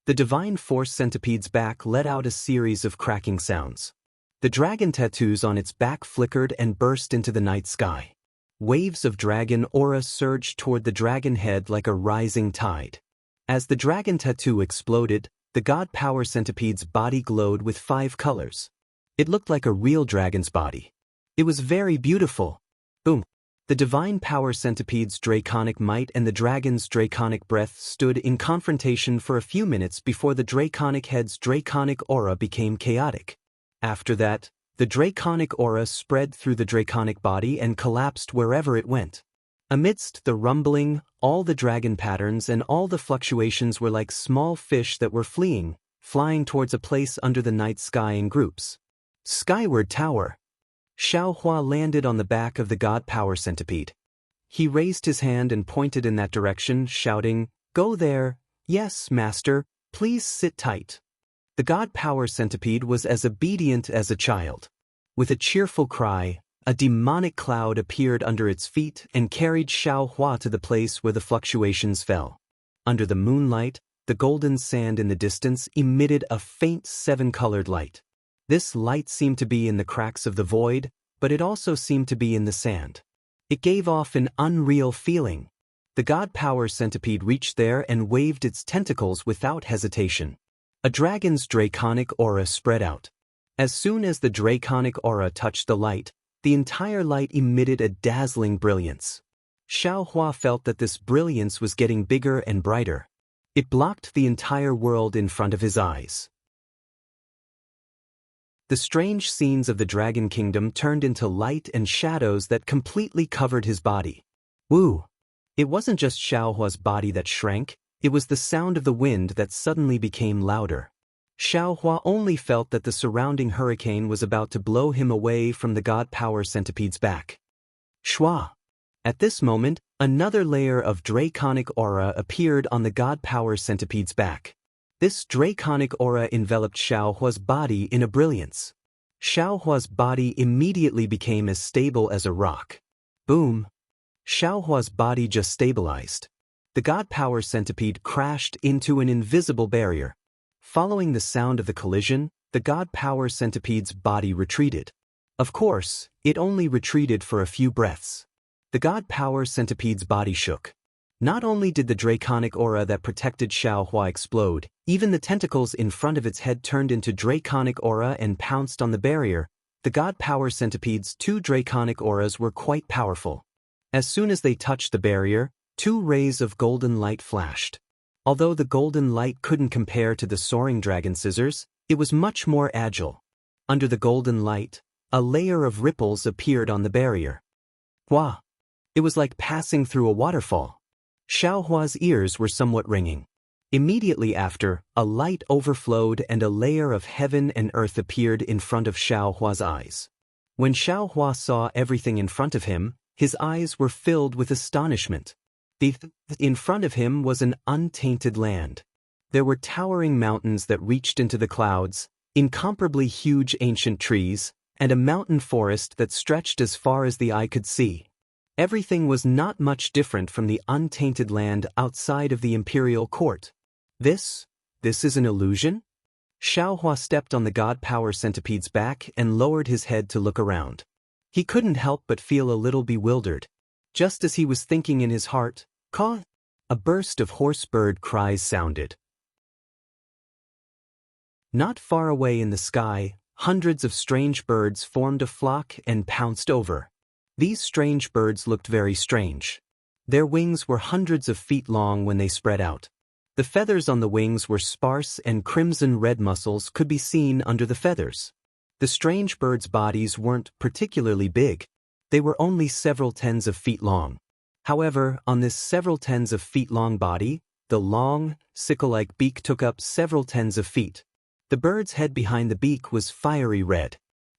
The divine force centipede's back let out a series of cracking sounds. The dragon tattoos on its back flickered and burst into the night sky. Waves of dragon aura surged toward the dragon head like a rising tide. As the dragon tattoo exploded, the god power centipede's body glowed with 5 colors. It looked like a real dragon's body. It was very beautiful. Boom. The divine power centipede's draconic might and the dragon's draconic breath stood in confrontation for a few minutes before the draconic head's draconic aura became chaotic. After that, the draconic aura spread through the draconic body and collapsed wherever it went. Amidst the rumbling, all the dragon patterns and all the fluctuations were like small fish that were flying towards a place under the night sky in groups. Skyward Tower. Xiaohua landed on the back of the god power centipede. He raised his hand and pointed in that direction, shouting, Go there. Yes, master, please sit tight. The god power centipede was as obedient as a child. With a cheerful cry, a demonic cloud appeared under its feet and carried Xiaohua to the place where the fluctuations fell. Under the moonlight, the golden sand in the distance emitted a faint 7-colored light. This light seemed to be in the cracks of the void, but it also seemed to be in the sand. It gave off an unreal feeling. The god power centipede reached there and waved its tentacles without hesitation. A dragon's draconic aura spread out. As soon as the draconic aura touched the light, the entire light emitted a dazzling brilliance. Xiaohua felt that this brilliance was getting bigger and brighter. It blocked the entire world in front of his eyes. The strange scenes of the Dragon Kingdom turned into light and shadows that completely covered his body. Woo! It wasn't just Xiaohua's body that shrank, it was the sound of the wind that suddenly became louder. Xiaohua only felt that the surrounding hurricane was about to blow him away from the god power centipede's back. Shua! At this moment, another layer of draconic aura appeared on the god power centipede's back. This draconic aura enveloped Xiaohua's body in a brilliance. Xiaohua's body immediately became as stable as a rock. Boom! Xiaohua's body just stabilized. The god power centipede crashed into an invisible barrier. Following the sound of the collision, the god power centipede's body retreated. Of course, it only retreated for a few breaths. The god power centipede's body shook. Not only did the draconic aura that protected Xiaohua explode, even the tentacles in front of its head turned into draconic aura and pounced on the barrier. The god power centipede's 2 draconic auras were quite powerful. As soon as they touched the barrier, 2 rays of golden light flashed. Although the golden light couldn't compare to the soaring dragon scissors, it was much more agile. Under the golden light, a layer of ripples appeared on the barrier. Wow! It was like passing through a waterfall. Xiaohua's ears were somewhat ringing. Immediately after, a light overflowed and a layer of heaven and earth appeared in front of Xiaohua's eyes. When Xiaohua saw everything in front of him, his eyes were filled with astonishment. In front of him was an untainted land. There were towering mountains that reached into the clouds, incomparably huge ancient trees, and a mountain forest that stretched as far as the eye could see. Everything was not much different from the untainted land outside of the imperial court. This is an illusion? Xiaohua stepped on the god power centipede's back and lowered his head to look around. He couldn't help but feel a little bewildered. Just as he was thinking in his heart, caw, a burst of hoarse bird cries sounded. Not far away in the sky, hundreds of strange birds formed a flock and pounced over. These strange birds looked very strange. Their wings were hundreds of feet long when they spread out. The feathers on the wings were sparse and crimson-red muscles could be seen under the feathers. The strange birds' bodies weren't particularly big. They were only several tens of feet long. However, on this several tens of feet long body, the long, sickle-like beak took up several tens of feet. The bird's head behind the beak was fiery red.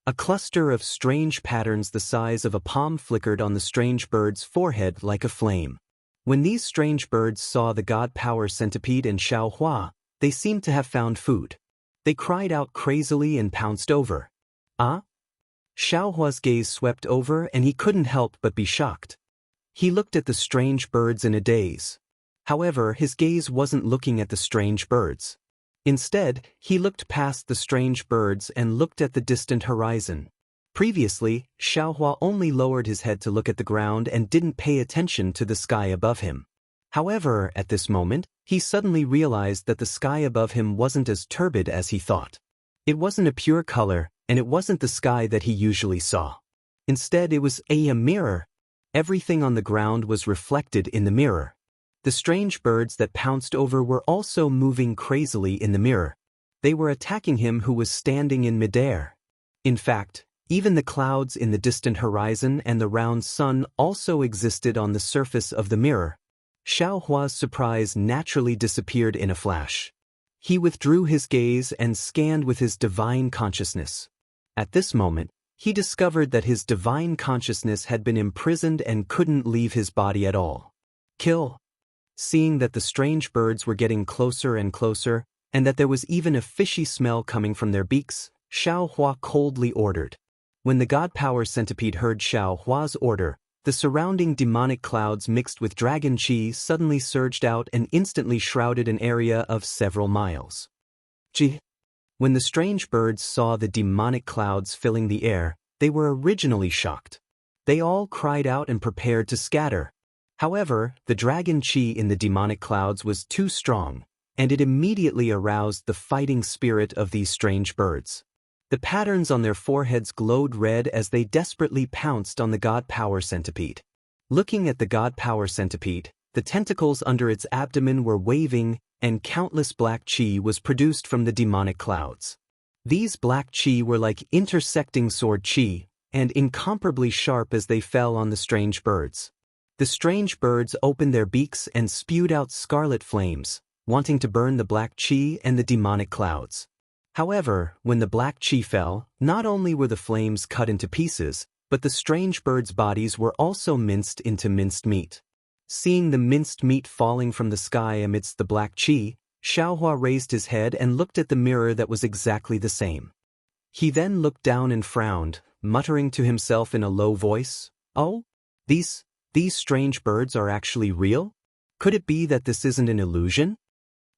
A cluster of strange patterns the size of a palm flickered on the strange bird's forehead like a flame. When these strange birds saw the god power centipede and Xiaohua, they seemed to have found food. They cried out crazily and pounced over. Ah? Xiaohua's gaze swept over and he couldn't help but be shocked. He looked at the strange birds in a daze. However, his gaze wasn't looking at the strange birds. Instead, he looked past the strange birds and looked at the distant horizon. Previously, Xiaohua only lowered his head to look at the ground and didn't pay attention to the sky above him. However, at this moment, he suddenly realized that the sky above him wasn't as turbid as he thought. It wasn't a pure color, and it wasn't the sky that he usually saw. Instead, it was a mirror. Everything on the ground was reflected in the mirror. The strange birds that pounced over were also moving crazily in the mirror. They were attacking him who was standing in midair. In fact, even the clouds in the distant horizon and the round sun also existed on the surface of the mirror. Xiaohua's surprise naturally disappeared in a flash. He withdrew his gaze and scanned with his divine consciousness. At this moment, he discovered that his divine consciousness had been imprisoned and couldn't leave his body at all. Kill. Seeing that the strange birds were getting closer and closer, and that there was even a fishy smell coming from their beaks, Xiaohua coldly ordered. When the god power centipede heard Xiaohua's order, the surrounding demonic clouds mixed with dragon chi suddenly surged out and instantly shrouded an area of several miles. When the strange birds saw the demonic clouds filling the air, they were originally shocked. They all cried out and prepared to scatter. However, the dragon chi in the demonic clouds was too strong, and it immediately aroused the fighting spirit of these strange birds. The patterns on their foreheads glowed red as they desperately pounced on the god power centipede. Looking at the god power centipede, the tentacles under its abdomen were waving, and countless black chi was produced from the demonic clouds. These black chi were like intersecting sword chi, and incomparably sharp as they fell on the strange birds. The strange birds opened their beaks and spewed out scarlet flames, wanting to burn the black chi and the demonic clouds. However, when the black chi fell, not only were the flames cut into pieces, but the strange birds' bodies were also minced into minced meat. Seeing the minced meat falling from the sky amidst the black chi, Xiaohua raised his head and looked at the mirror that was exactly the same. He then looked down and frowned, muttering to himself in a low voice, "Oh, these strange birds are actually real? Could it be that this isn't an illusion?"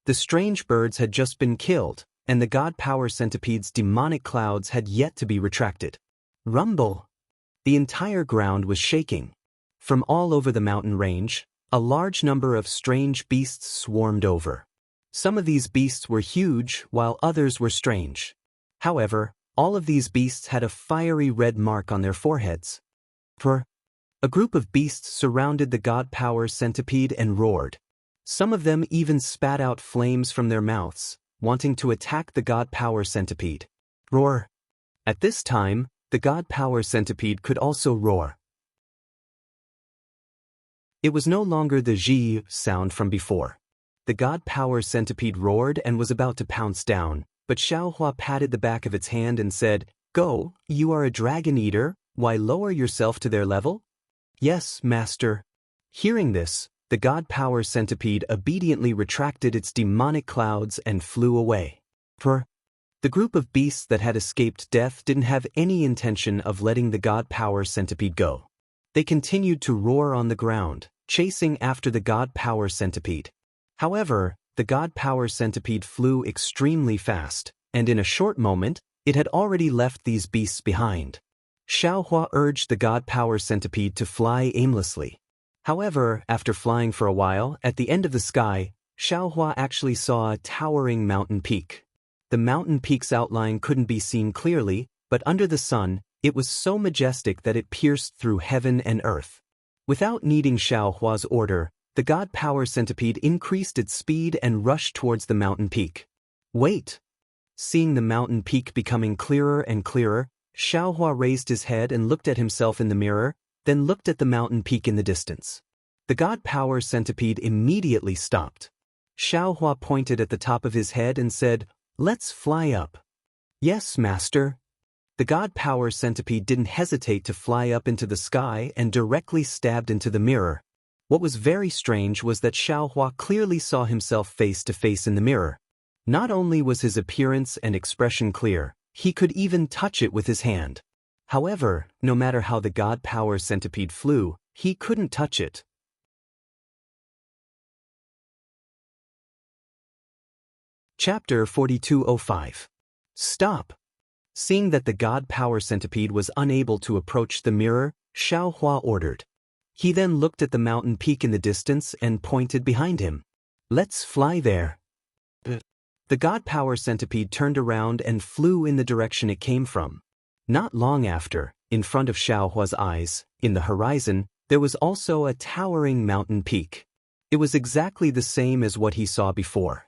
The strange birds had just been killed, and the god power centipede's demonic clouds had yet to be retracted. Rumble! The entire ground was shaking. From all over the mountain range, a large number of strange beasts swarmed over. Some of these beasts were huge, while others were strange. However, all of these beasts had a fiery red mark on their foreheads. A group of beasts surrounded the god power centipede and roared. Some of them even spat out flames from their mouths, wanting to attack the god power centipede. Roar! At this time, the god power centipede could also roar. It was no longer the zhi sound from before. The god power centipede roared and was about to pounce down, but Xiaohua patted the back of its hand and said, "Go, you are a dragon eater, why lower yourself to their level?" "Yes, master." Hearing this, the god power centipede obediently retracted its demonic clouds and flew away. The group of beasts that had escaped death didn't have any intention of letting the god power centipede go. They continued to roar on the ground, chasing after the god power centipede. However, the god power centipede flew extremely fast, and in a short moment, it had already left these beasts behind. Xiaohua urged the god power centipede to fly aimlessly. However, after flying for a while, at the end of the sky, Xiaohua actually saw a towering mountain peak. The mountain peak's outline couldn't be seen clearly, but under the sun, it was so majestic that it pierced through heaven and earth. Without needing Xiaohua's order, the god power centipede increased its speed and rushed towards the mountain peak. Wait! Seeing the mountain peak becoming clearer and clearer, Xiaohua raised his head and looked at himself in the mirror, then looked at the mountain peak in the distance. The god power centipede immediately stopped. Xiaohua pointed at the top of his head and said, "Let's fly up." "Yes, master." The god power centipede didn't hesitate to fly up into the sky and directly stabbed into the mirror. What was very strange was that Xiaohua clearly saw himself face to face in the mirror. Not only was his appearance and expression clear, he could even touch it with his hand. However, no matter how the god power centipede flew, he couldn't touch it. Chapter 4205. Stop! Seeing that the god power centipede was unable to approach the mirror, Xiaohua ordered. He then looked at the mountain peak in the distance and pointed behind him. "Let's fly there." The god power centipede turned around and flew in the direction it came from. Not long after, in front of Xiaohua's eyes, in the horizon, there was also a towering mountain peak. It was exactly the same as what he saw before.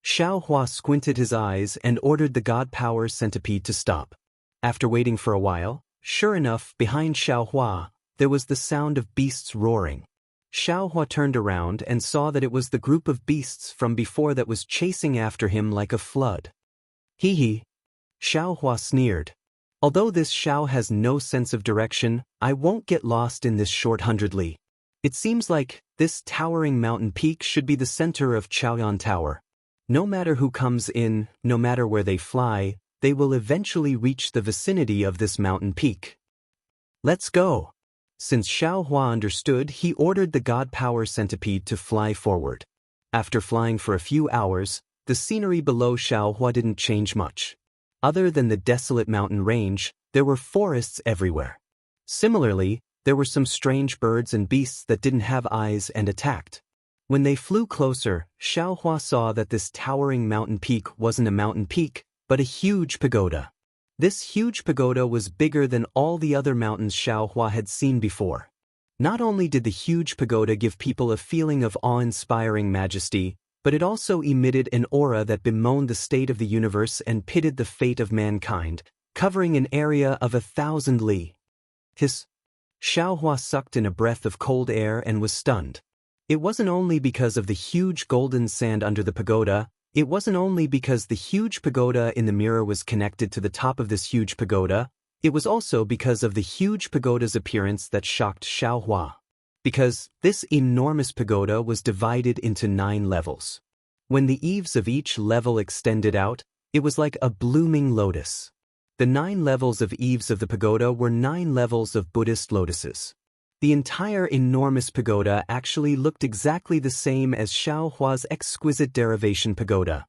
Xiaohua squinted his eyes and ordered the god power centipede to stop. After waiting for a while, sure enough, behind Xiaohua, there was the sound of beasts roaring. Xiaohua turned around and saw that it was the group of beasts from before that was chasing after him like a flood. "Hee hee." Xiaohua sneered. "Although this Xiao has no sense of direction, I won't get lost in this short 100 li. It seems like this towering mountain peak should be the center of Chaoyan Tower. No matter who comes in, no matter where they fly, they will eventually reach the vicinity of this mountain peak. Let's go." Since Xiaohua understood, he ordered the god power centipede to fly forward. After flying for a few hours, the scenery below Xiaohua didn't change much. Other than the desolate mountain range, there were forests everywhere. Similarly, there were some strange birds and beasts that didn't have eyes and attacked. When they flew closer, Xiaohua saw that this towering mountain peak wasn't a mountain peak, but a huge pagoda. This huge pagoda was bigger than all the other mountains Xiaohua had seen before. Not only did the huge pagoda give people a feeling of awe-inspiring majesty, but it also emitted an aura that bemoaned the state of the universe and pitted the fate of mankind, covering an area of 1,000 li. Hiss! Xiaohua sucked in a breath of cold air and was stunned. It wasn't only because of the huge golden sand under the pagoda, it wasn't only because the huge pagoda in the mirror was connected to the top of this huge pagoda, it was also because of the huge pagoda's appearance that shocked Xiaohua. Because this enormous pagoda was divided into 9 levels. When the eaves of each level extended out, it was like a blooming lotus. The 9 levels of eaves of the pagoda were 9 levels of Buddhist lotuses. The entire enormous pagoda actually looked exactly the same as Xiaohua's exquisite derivation pagoda.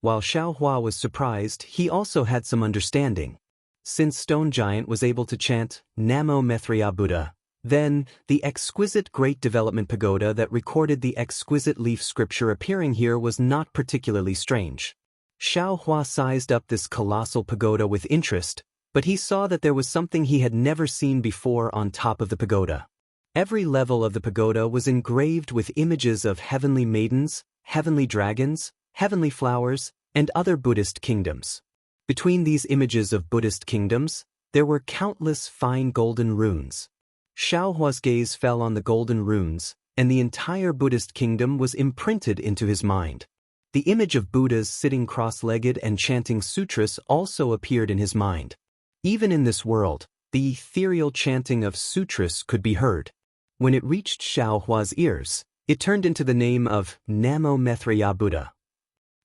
While Xiaohua was surprised, he also had some understanding. since Stone Giant was able to chant Namo Mithriya Buddha. Then, the exquisite Great Development Pagoda that recorded the exquisite leaf scripture appearing here was not particularly strange. Xiao Hua sized up this colossal pagoda with interest, but he saw that there was something he had never seen before on top of the pagoda. Every level of the pagoda was engraved with images of heavenly maidens, heavenly dragons, heavenly flowers, and other Buddhist kingdoms. Between these images of Buddhist kingdoms, there were countless fine golden runes. Xiao Hua's gaze fell on the golden runes, and the entire Buddhist kingdom was imprinted into his mind. The image of Buddhas sitting cross-legged and chanting sutras also appeared in his mind. Even in this world, the ethereal chanting of sutras could be heard. When it reached Xiao Hua's ears, it turned into the name of Namo Mithriya Buddha.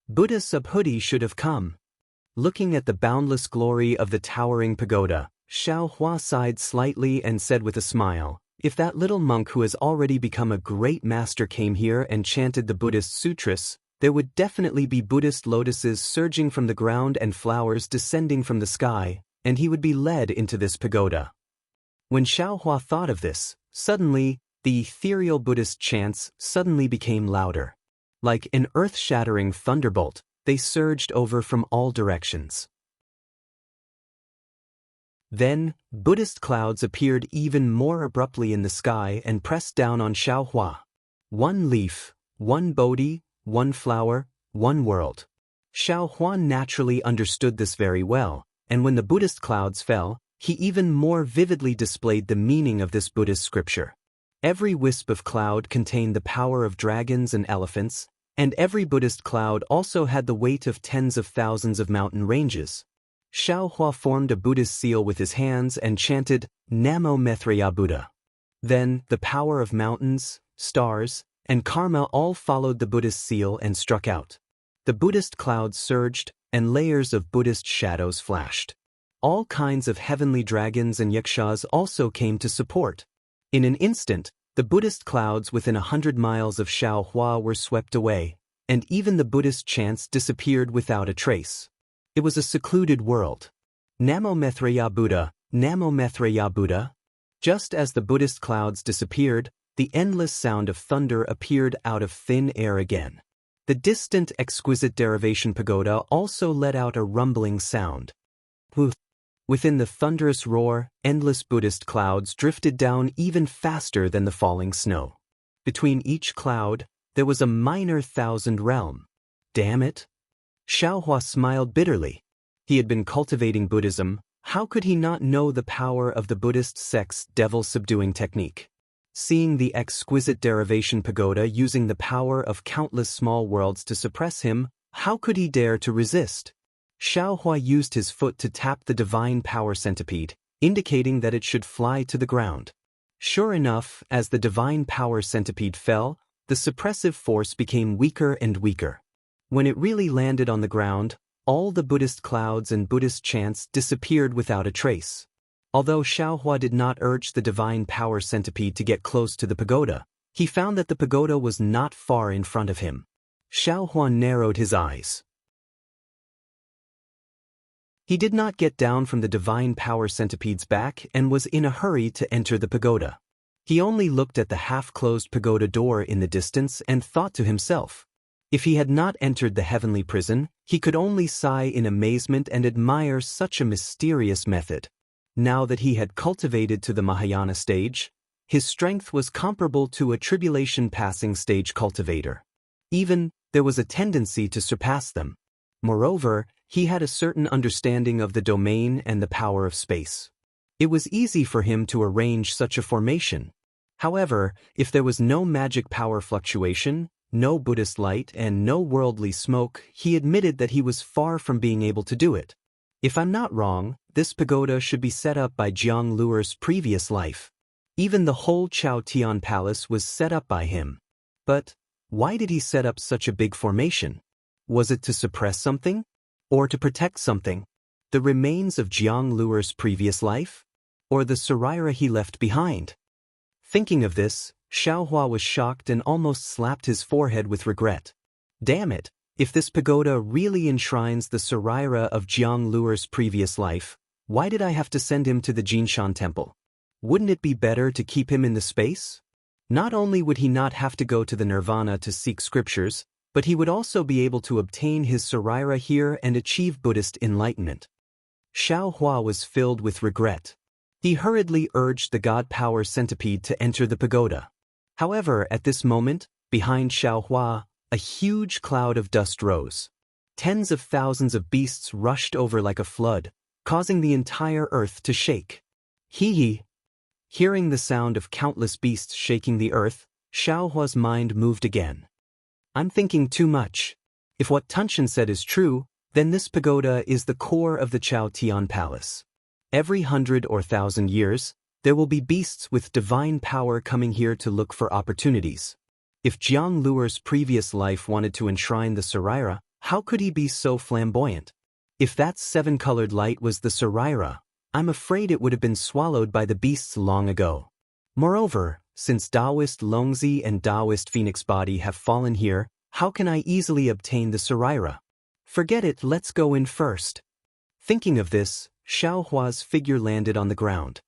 Buddha Subhuti should have come. Looking at the boundless glory of the towering pagoda, Xiao Hua sighed slightly and said with a smile, "If that little monk who has already become a great master came here and chanted the Buddhist sutras, there would definitely be Buddhist lotuses surging from the ground and flowers descending from the sky, and he would be led into this pagoda." When Xiao Hua thought of this, suddenly, the ethereal Buddhist chants suddenly became louder. Like an earth-shattering thunderbolt, they surged over from all directions. Then, Buddhist clouds appeared even more abruptly in the sky and pressed down on Xiao Hua. One leaf, one Bodhi, one flower, one world. Xiao Hua naturally understood this very well, and when the Buddhist clouds fell, he even more vividly displayed the meaning of this Buddhist scripture. Every wisp of cloud contained the power of dragons and elephants, and every Buddhist cloud also had the weight of tens of thousands of mountain ranges. Xiao Hua formed a Buddhist seal with his hands and chanted Namo Mithriya Buddha. Then, the power of mountains, stars, and karma all followed the Buddhist seal and struck out. The Buddhist clouds surged, and layers of Buddhist shadows flashed. All kinds of heavenly dragons and yakshas also came to support. In an instant, the Buddhist clouds within 100 miles of Xiao Hua were swept away, and even the Buddhist chants disappeared without a trace. It was a secluded world. Namo Mithriya Buddha, Namo Mithriya Buddha. Just as the Buddhist clouds disappeared, the endless sound of thunder appeared out of thin air again. The distant exquisite derivation pagoda also let out a rumbling sound. Within the thunderous roar, endless Buddhist clouds drifted down even faster than the falling snow. Between each cloud, there was a minor thousand realm. Damn it! Xiao Hua smiled bitterly. He had been cultivating Buddhism. How could he not know the power of the Buddhist sect's devil-subduing technique? Seeing the exquisite derivation pagoda using the power of countless small worlds to suppress him, how could he dare to resist? Xiao Hua used his foot to tap the divine power centipede, indicating that it should fly to the ground. Sure enough, as the divine power centipede fell, the suppressive force became weaker and weaker. When it really landed on the ground, all the Buddhist clouds and Buddhist chants disappeared without a trace. Although Xiao Hua did not urge the divine power centipede to get close to the pagoda, he found that the pagoda was not far in front of him. Xiao Hua narrowed his eyes. He did not get down from the divine power centipede's back and was in a hurry to enter the pagoda. He only looked at the half-closed pagoda door in the distance and thought to himself. If he had not entered the heavenly prison, he could only sigh in amazement and admire such a mysterious method. Now that he had cultivated to the Mahayana stage, his strength was comparable to a tribulation-passing stage cultivator. Even, there was a tendency to surpass them. Moreover, he had a certain understanding of the domain and the power of space. It was easy for him to arrange such a formation. However, if there was no magic power fluctuation, no Buddhist light, and no worldly smoke, he admitted that he was far from being able to do it. If I'm not wrong, this pagoda should be set up by Jiang Luer's previous life. Even the whole Chao Tian Palace was set up by him. But, why did he set up such a big formation? Was it to suppress something? Or to protect something? The remains of Jiang Luer's previous life? Or the Saraira he left behind? Thinking of this, Xiao Hua was shocked and almost slapped his forehead with regret. Damn it, if this pagoda really enshrines the Saraira of Jiang Luer's previous life, Why did I have to send him to the Jinshan temple? Wouldn't it be better to keep him in the space? Not only would he not have to go to the nirvana to seek scriptures, but he would also be able to obtain his Saraira here and achieve Buddhist enlightenment. Xiao Hua was filled with regret. He hurriedly urged the God Power Centipede to enter the pagoda. However, at this moment, behind Xiao Hua, a huge cloud of dust rose. Tens of thousands of beasts rushed over like a flood, causing the entire earth to shake. Hee. Hearing the sound of countless beasts shaking the earth, Xiao Hua's mind moved again. I'm thinking too much. If what Tunshan said is true, then this pagoda is the core of the Chao Tian Palace. Every 100 or 1,000 years, there will be beasts with divine power coming here to look for opportunities. If Jiang Luer's previous life wanted to enshrine the Saraira, how could he be so flamboyant? If that 7-colored light was the Saraira, I'm afraid it would have been swallowed by the beasts long ago. Moreover, since Taoist Longzi and Taoist Phoenix Body have fallen here, how can I easily obtain the Saraira? Forget it, let's go in first. Thinking of this, Xiao Hua's figure landed on the ground.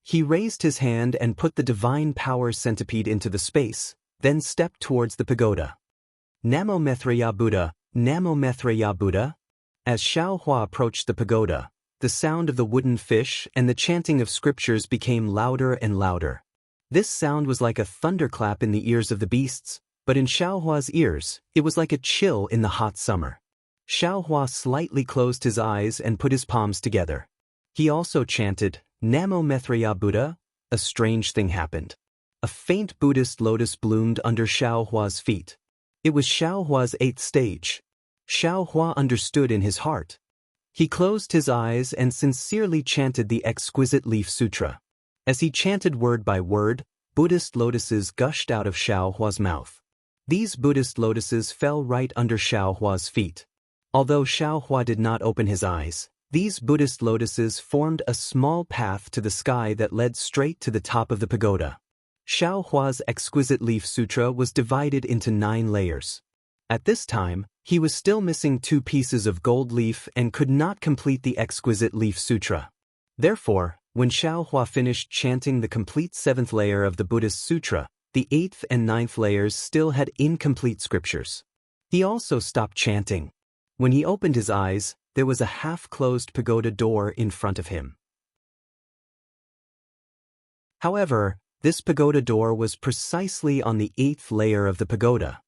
He raised his hand and put the divine power centipede into the space, then stepped towards the pagoda. Namo Maitreya Buddha, Namo Maitreya Buddha. As Xiao Hua approached the pagoda, the sound of the wooden fish and the chanting of scriptures became louder and louder. This sound was like a thunderclap in the ears of the beasts, but in Xiao Hua's ears, it was like a chill in the hot summer. Xiao Hua slightly closed his eyes and put his palms together. He also chanted, Namo Maitreya Buddha. A strange thing happened. A faint Buddhist lotus bloomed under Xiao Hua's feet. It was Xiao Hua's 8th stage. Xiao Hua understood in his heart. He closed his eyes and sincerely chanted the exquisite leaf sutra. As he chanted word by word, Buddhist lotuses gushed out of Xiao Hua's mouth. These Buddhist lotuses fell right under Xiao Hua's feet. Although Xiao Hua did not open his eyes, these Buddhist lotuses formed a small path to the sky that led straight to the top of the pagoda. Xiao Hua's exquisite leaf sutra was divided into 9 layers. At this time, he was still missing 2 pieces of gold leaf and could not complete the exquisite leaf sutra. Therefore, when Xiao Hua finished chanting the complete 7th layer of the Buddhist sutra, the 8th and 9th layers still had incomplete scriptures. He also stopped chanting. When he opened his eyes, there was a half-closed pagoda door in front of him. However, this pagoda door was precisely on the 8th layer of the pagoda.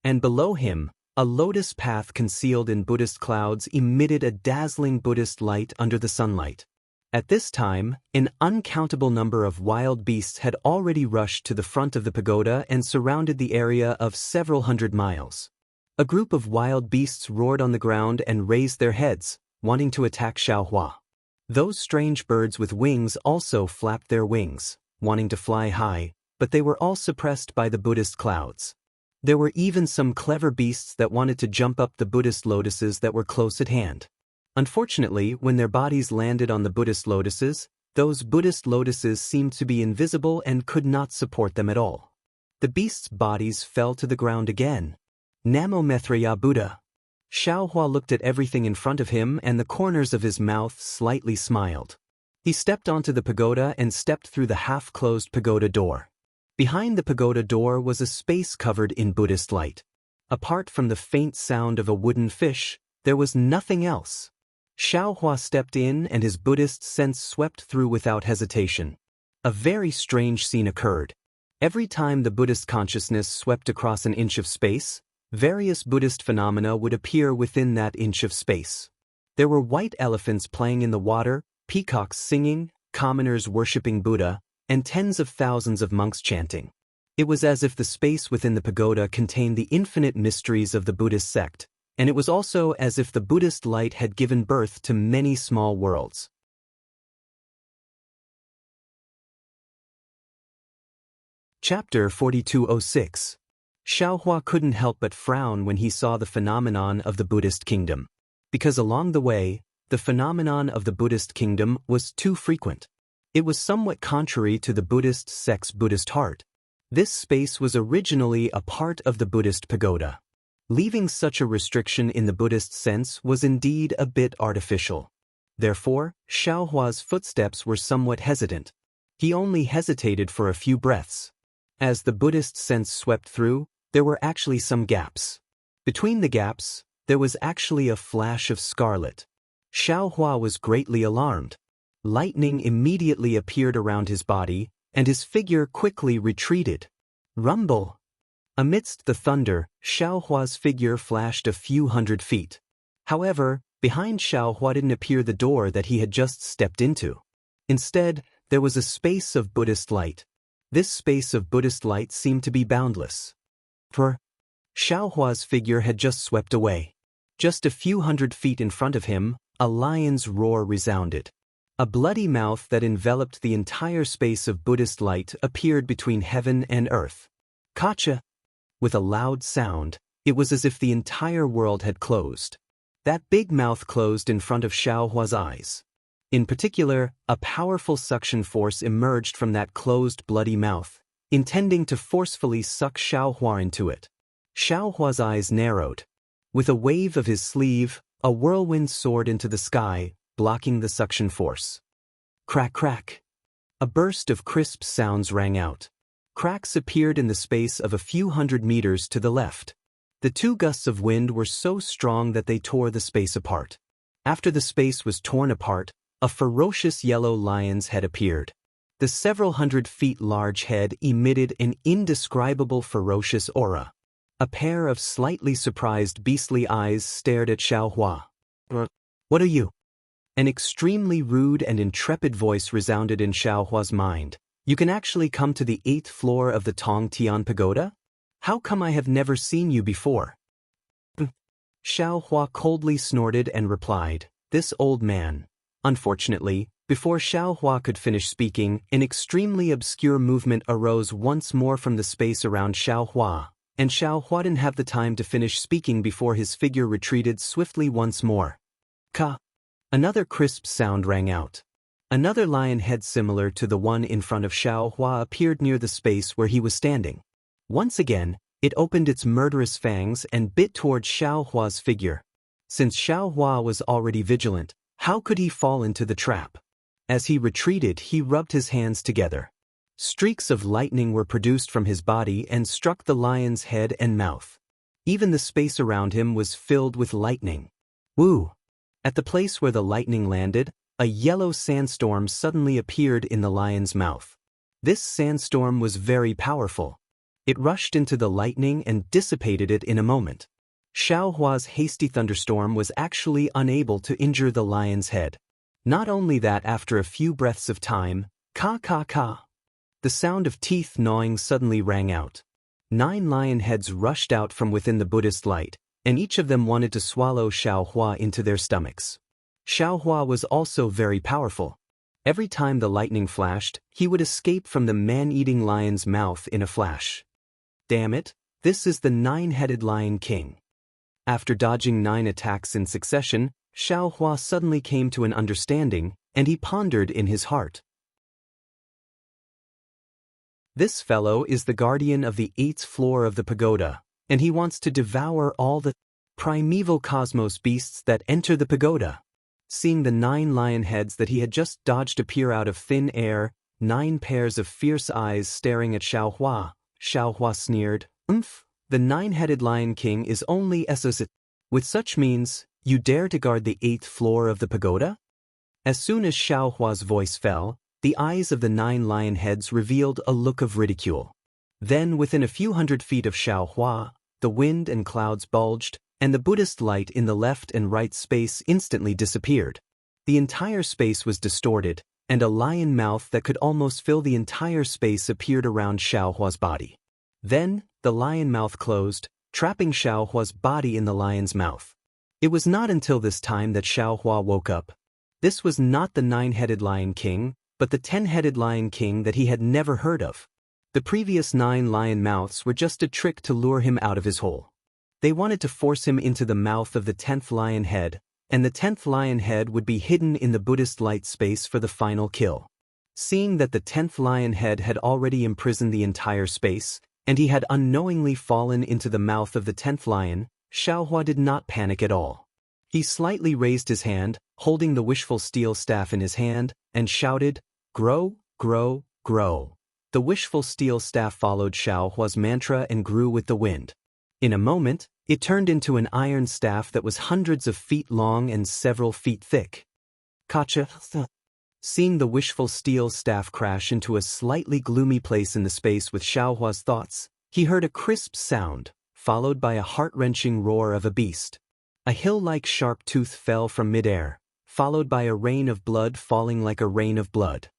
And below him, a lotus path concealed in Buddhist clouds emitted a dazzling Buddhist light under the sunlight. At this time, an uncountable number of wild beasts had already rushed to the front of the pagoda and surrounded the area of several hundred miles. A group of wild beasts roared on the ground and raised their heads, wanting to attack Xiao Hua. Those strange birds with wings also flapped their wings, wanting to fly high, but they were all suppressed by the Buddhist clouds. There were even some clever beasts that wanted to jump up the Buddhist lotuses that were close at hand. Unfortunately, when their bodies landed on the Buddhist lotuses, those Buddhist lotuses seemed to be invisible and could not support them at all. The beasts' bodies fell to the ground again. Namo Maitreya Buddha. Xiao Hua looked at everything in front of him and the corners of his mouth slightly smiled. He stepped onto the pagoda and stepped through the half-closed pagoda door. Behind the pagoda door was a space covered in Buddhist light. Apart from the faint sound of a wooden fish, there was nothing else. Xiao Hua stepped in and his Buddhist sense swept through without hesitation. A very strange scene occurred. Every time the Buddhist consciousness swept across an inch of space, various Buddhist phenomena would appear within that inch of space. There were white elephants playing in the water, peacocks singing, commoners worshipping Buddha, and tens of thousands of monks chanting. It was as if the space within the pagoda contained the infinite mysteries of the Buddhist sect, and it was also as if the Buddhist light had given birth to many small worlds. Chapter 4206. Xiao Hua couldn't help but frown when he saw the phenomenon of the Buddhist kingdom, because along the way, the phenomenon of the Buddhist kingdom was too frequent. It was somewhat contrary to the Buddhist sect's Buddhist heart. This space was originally a part of the Buddhist pagoda. Leaving such a restriction in the Buddhist sense was indeed a bit artificial. Therefore, Xiaohua's footsteps were somewhat hesitant. He only hesitated for a few breaths. As the Buddhist sense swept through, there were actually some gaps. Between the gaps, there was actually a flash of scarlet. Xiaohua was greatly alarmed. Lightning immediately appeared around his body, and his figure quickly retreated. Rumble! Amidst the thunder, Xiaohua's figure flashed a few hundred feet. However, behind Xiaohua didn't appear the door that he had just stepped into. Instead, there was a space of Buddhist light. This space of Buddhist light seemed to be boundless. For Xiaohua's figure had just swept away. Just a few hundred feet in front of him, a lion's roar resounded. A bloody mouth that enveloped the entire space of Buddhist light appeared between heaven and earth. Kacha! With a loud sound, it was as if the entire world had closed. That big mouth closed in front of Xiaohua's eyes. In particular, a powerful suction force emerged from that closed bloody mouth, intending to forcefully suck Xiaohua into it. Xiaohua's eyes narrowed. With a wave of his sleeve, a whirlwind soared into the sky, blocking the suction force. Crack crack. A burst of crisp sounds rang out. Cracks appeared in the space of a few hundred meters to the left. The two gusts of wind were so strong that they tore the space apart. After the space was torn apart, a ferocious yellow lion's head appeared. The several hundred feet large head emitted an indescribable ferocious aura. A pair of slightly surprised beastly eyes stared at Xiaohua. What are you? An extremely rude and intrepid voice resounded in Xiaohua's mind. You can actually come to the 8th floor of the Tongtian Pagoda? How come I have never seen you before? Xiaohua coldly snorted and replied, This old man. Unfortunately, before Xiaohua could finish speaking, an extremely obscure movement arose once more from the space around Xiaohua, and Xiaohua didn't have the time to finish speaking before his figure retreated swiftly once more. Ka! Another crisp sound rang out. Another lion head similar to the one in front of Xiaohua appeared near the space where he was standing. Once again, it opened its murderous fangs and bit towards Xiaohua's figure. Since Xiaohua was already vigilant, how could he fall into the trap? As he retreated, he rubbed his hands together. Streaks of lightning were produced from his body and struck the lion's head and mouth. Even the space around him was filled with lightning. Woo! At the place where the lightning landed, a yellow sandstorm suddenly appeared in the lion's mouth. This sandstorm was very powerful. It rushed into the lightning and dissipated it in a moment. Xiaohua's hasty thunderstorm was actually unable to injure the lion's head. Not only that, after a few breaths of time, ka, the sound of teeth gnawing suddenly rang out. 9 lion heads rushed out from within the Buddhist light, and each of them wanted to swallow Xiaohua into their stomachs. Xiaohua was also very powerful. Every time the lightning flashed, he would escape from the man-eating lion's mouth in a flash. Damn it, this is the 9-headed Lion King. After dodging 9 attacks in succession, Xiaohua suddenly came to an understanding, and he pondered in his heart. This fellow is the guardian of the 8th floor of the pagoda, and he wants to devour all the primeval cosmos beasts that enter the pagoda. Seeing the 9 lion heads that he had just dodged appear out of thin air, 9 pairs of fierce eyes staring at Xiaohua, Xiaohua sneered, the 9-headed Lion King is only associate. With such means, you dare to guard the 8th floor of the pagoda? As soon as Xiaohua's voice fell, the eyes of the 9 lion heads revealed a look of ridicule. Then, within a few hundred feet of Xiaohua, the wind and clouds bulged, and the Buddhist light in the left and right space instantly disappeared. The entire space was distorted, and a lion mouth that could almost fill the entire space appeared around Xiaohua's body. Then, the lion mouth closed, trapping Xiaohua's body in the lion's mouth. It was not until this time that Xiaohua woke up. This was not the 9-headed Lion King, but the 10-headed Lion King that he had never heard of. The previous 9 lion mouths were just a trick to lure him out of his hole. They wanted to force him into the mouth of the 10th lion head, and the 10th lion head would be hidden in the Buddhist light space for the final kill. Seeing that the 10th lion head had already imprisoned the entire space, and he had unknowingly fallen into the mouth of the 10th lion, Xiaohua did not panic at all. He slightly raised his hand, holding the wishful steel staff in his hand, and shouted, "Grow, grow, grow." The wishful steel staff followed Xiaohua's mantra and grew with the wind. In a moment, it turned into an iron staff that was hundreds of feet long and several feet thick. Kacha. Seeing the wishful steel staff crash into a slightly gloomy place in the space with Xiaohua's thoughts, he heard a crisp sound, followed by a heart-wrenching roar of a beast. A hill-like sharp tooth fell from midair, followed by a rain of blood falling like a rain of blood.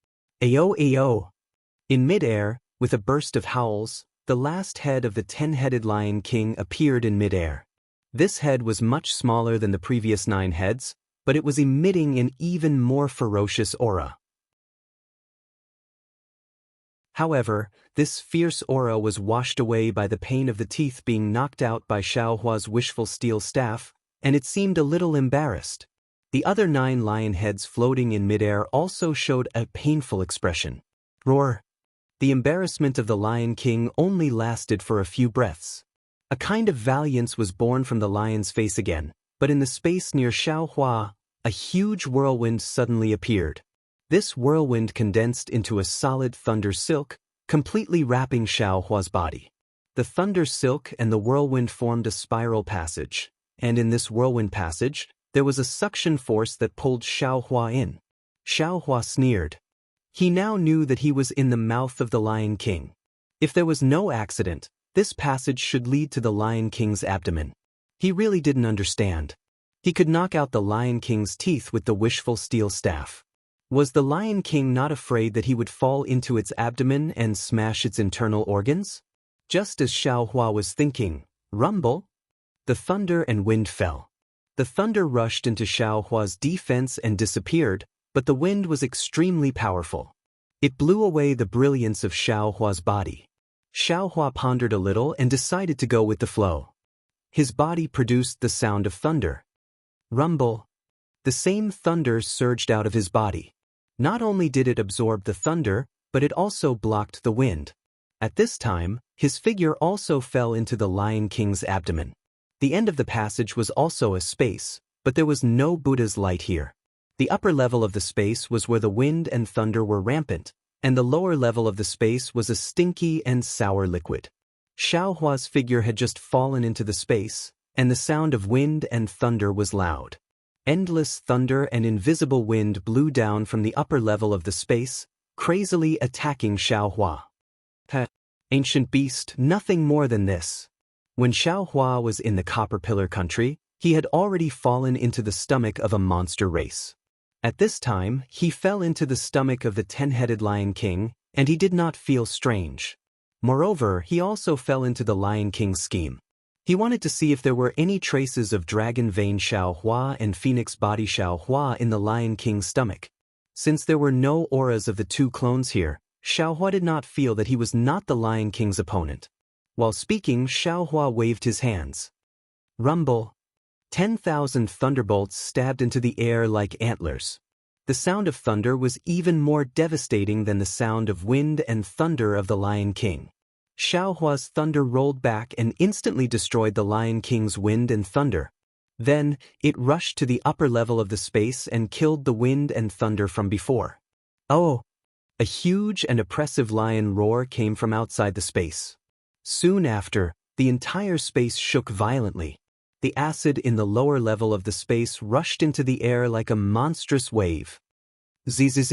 Ayo, ayo! In midair, with a burst of howls, the last head of the 10-headed Lion King appeared in midair. This head was much smaller than the previous 9 heads, but it was emitting an even more ferocious aura. However, this fierce aura was washed away by the pain of the teeth being knocked out by Xiaohua's wishful steel staff, and it seemed a little embarrassed. The other 9 lion heads floating in midair also showed a painful expression. Roar! The embarrassment of the Lion King only lasted for a few breaths. A kind of valiance was born from the lion's face again, but in the space near Xiaohua, a huge whirlwind suddenly appeared. This whirlwind condensed into a solid thunder silk, completely wrapping Xiaohua's body. The thunder silk and the whirlwind formed a spiral passage, and in this whirlwind passage, there was a suction force that pulled Xiaohua in. Xiaohua sneered. He now knew that he was in the mouth of the Lion King. If there was no accident, this passage should lead to the Lion King's abdomen. He really didn't understand. He could knock out the Lion King's teeth with the wishful steel staff. Was the Lion King not afraid that he would fall into its abdomen and smash its internal organs? Just as Xiaohua was thinking, rumble, the thunder and wind fell. The thunder rushed into Xiaohua's defense and disappeared, but the wind was extremely powerful. It blew away the brilliance of Xiaohua's body. Xiaohua pondered a little and decided to go with the flow. His body produced the sound of thunder. Rumble. The same thunder surged out of his body. Not only did it absorb the thunder, but it also blocked the wind. At this time, his figure also fell into the Lion King's abdomen. The end of the passage was also a space, but there was no Buddha's light here. The upper level of the space was where the wind and thunder were rampant, and the lower level of the space was a stinky and sour liquid. Xiaohua's figure had just fallen into the space, and the sound of wind and thunder was loud. Endless thunder and invisible wind blew down from the upper level of the space, crazily attacking Xiaohua. Ancient beast, nothing more than this. When Xiaohua was in the Copper Pillar country, he had already fallen into the stomach of a monster race. At this time, he fell into the stomach of the 10-headed Lion King, and he did not feel strange. Moreover, he also fell into the Lion King's scheme. He wanted to see if there were any traces of dragon vein Xiaohua and phoenix body Xiaohua in the Lion King's stomach. Since there were no auras of the 2 clones here, Xiaohua did not feel that he was not the Lion King's opponent. While speaking, Xiaohua waved his hands. Rumble. 10,000 thunderbolts stabbed into the air like antlers. The sound of thunder was even more devastating than the sound of wind and thunder of the Lion King. Xiaohua's thunder rolled back and instantly destroyed the Lion King's wind and thunder. Then, it rushed to the upper level of the space and killed the wind and thunder from before. Oh! A huge and oppressive lion roar came from outside the space. Soon after, the entire space shook violently. The acid in the lower level of the space rushed into the air like a monstrous wave. Zzz.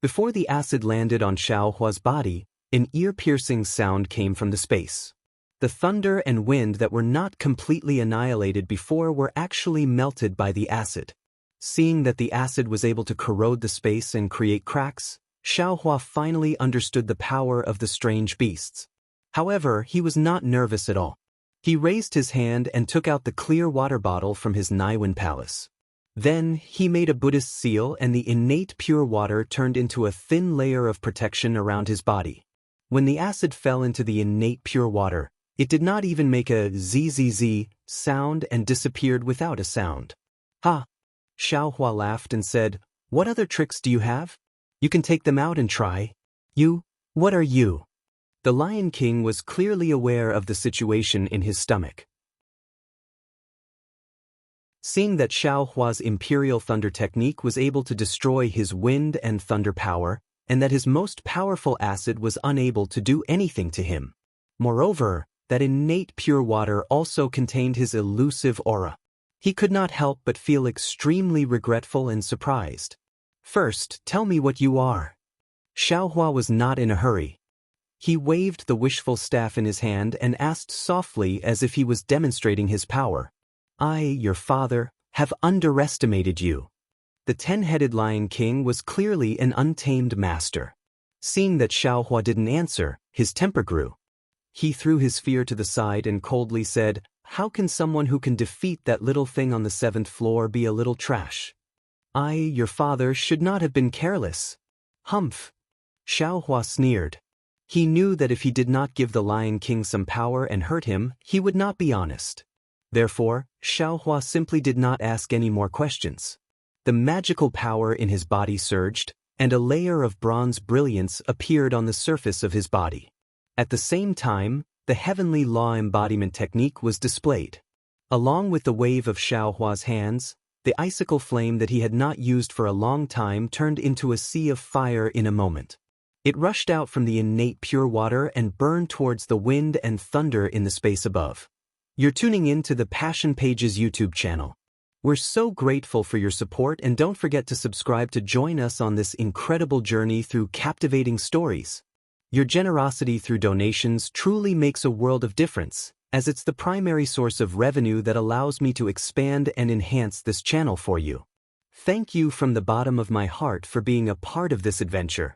Before the acid landed on Xiaohua's body, an ear-piercing sound came from the space. The thunder and wind that were not completely annihilated before were actually melted by the acid. Seeing that the acid was able to corrode the space and create cracks, Xiaohua finally understood the power of the strange beasts. However, he was not nervous at all. He raised his hand and took out the clear water bottle from his Naiwan palace. Then, he made a Buddhist seal and the innate pure water turned into a thin layer of protection around his body. When the acid fell into the innate pure water, it did not even make a zzz sound and disappeared without a sound. Ha! Xiaohua laughed and said, "What other tricks do you have? You can take them out and try." "You? What are you?" The Lion King was clearly aware of the situation in his stomach. Seeing that Xiao Hua's imperial thunder technique was able to destroy his wind and thunder power, and that his most powerful acid was unable to do anything to him. Moreover, that innate pure water also contained his elusive aura. He could not help but feel extremely regretful and surprised. First, tell me what you are. Xiao Hua was not in a hurry. He waved the wishful staff in his hand and asked softly as if he was demonstrating his power. I, your father, have underestimated you. The 10-headed Lion King was clearly an untamed master. Seeing that Xiao Hua didn't answer, his temper grew. He threw his fear to the side and coldly said, "How can someone who can defeat that little thing on the 7th floor be a little trash? I, your father, should not have been careless." Humph! Xiao Hua sneered. He knew that if he did not give the Lion King some power and hurt him, he would not be honest. Therefore, Xiao Hua simply did not ask any more questions. The magical power in his body surged, and a layer of bronze brilliance appeared on the surface of his body. At the same time, the heavenly law embodiment technique was displayed. Along with the wave of Xiao Hua's hands, the icicle flame that he had not used for a long time turned into a sea of fire in a moment. It rushed out from the innate pure water and burned towards the wind and thunder in the space above. You're tuning in to the Passion Pages YouTube channel. We're so grateful for your support, and don't forget to subscribe to join us on this incredible journey through captivating stories. Your generosity through donations truly makes a world of difference, as it's the primary source of revenue that allows me to expand and enhance this channel for you. Thank you from the bottom of my heart for being a part of this adventure.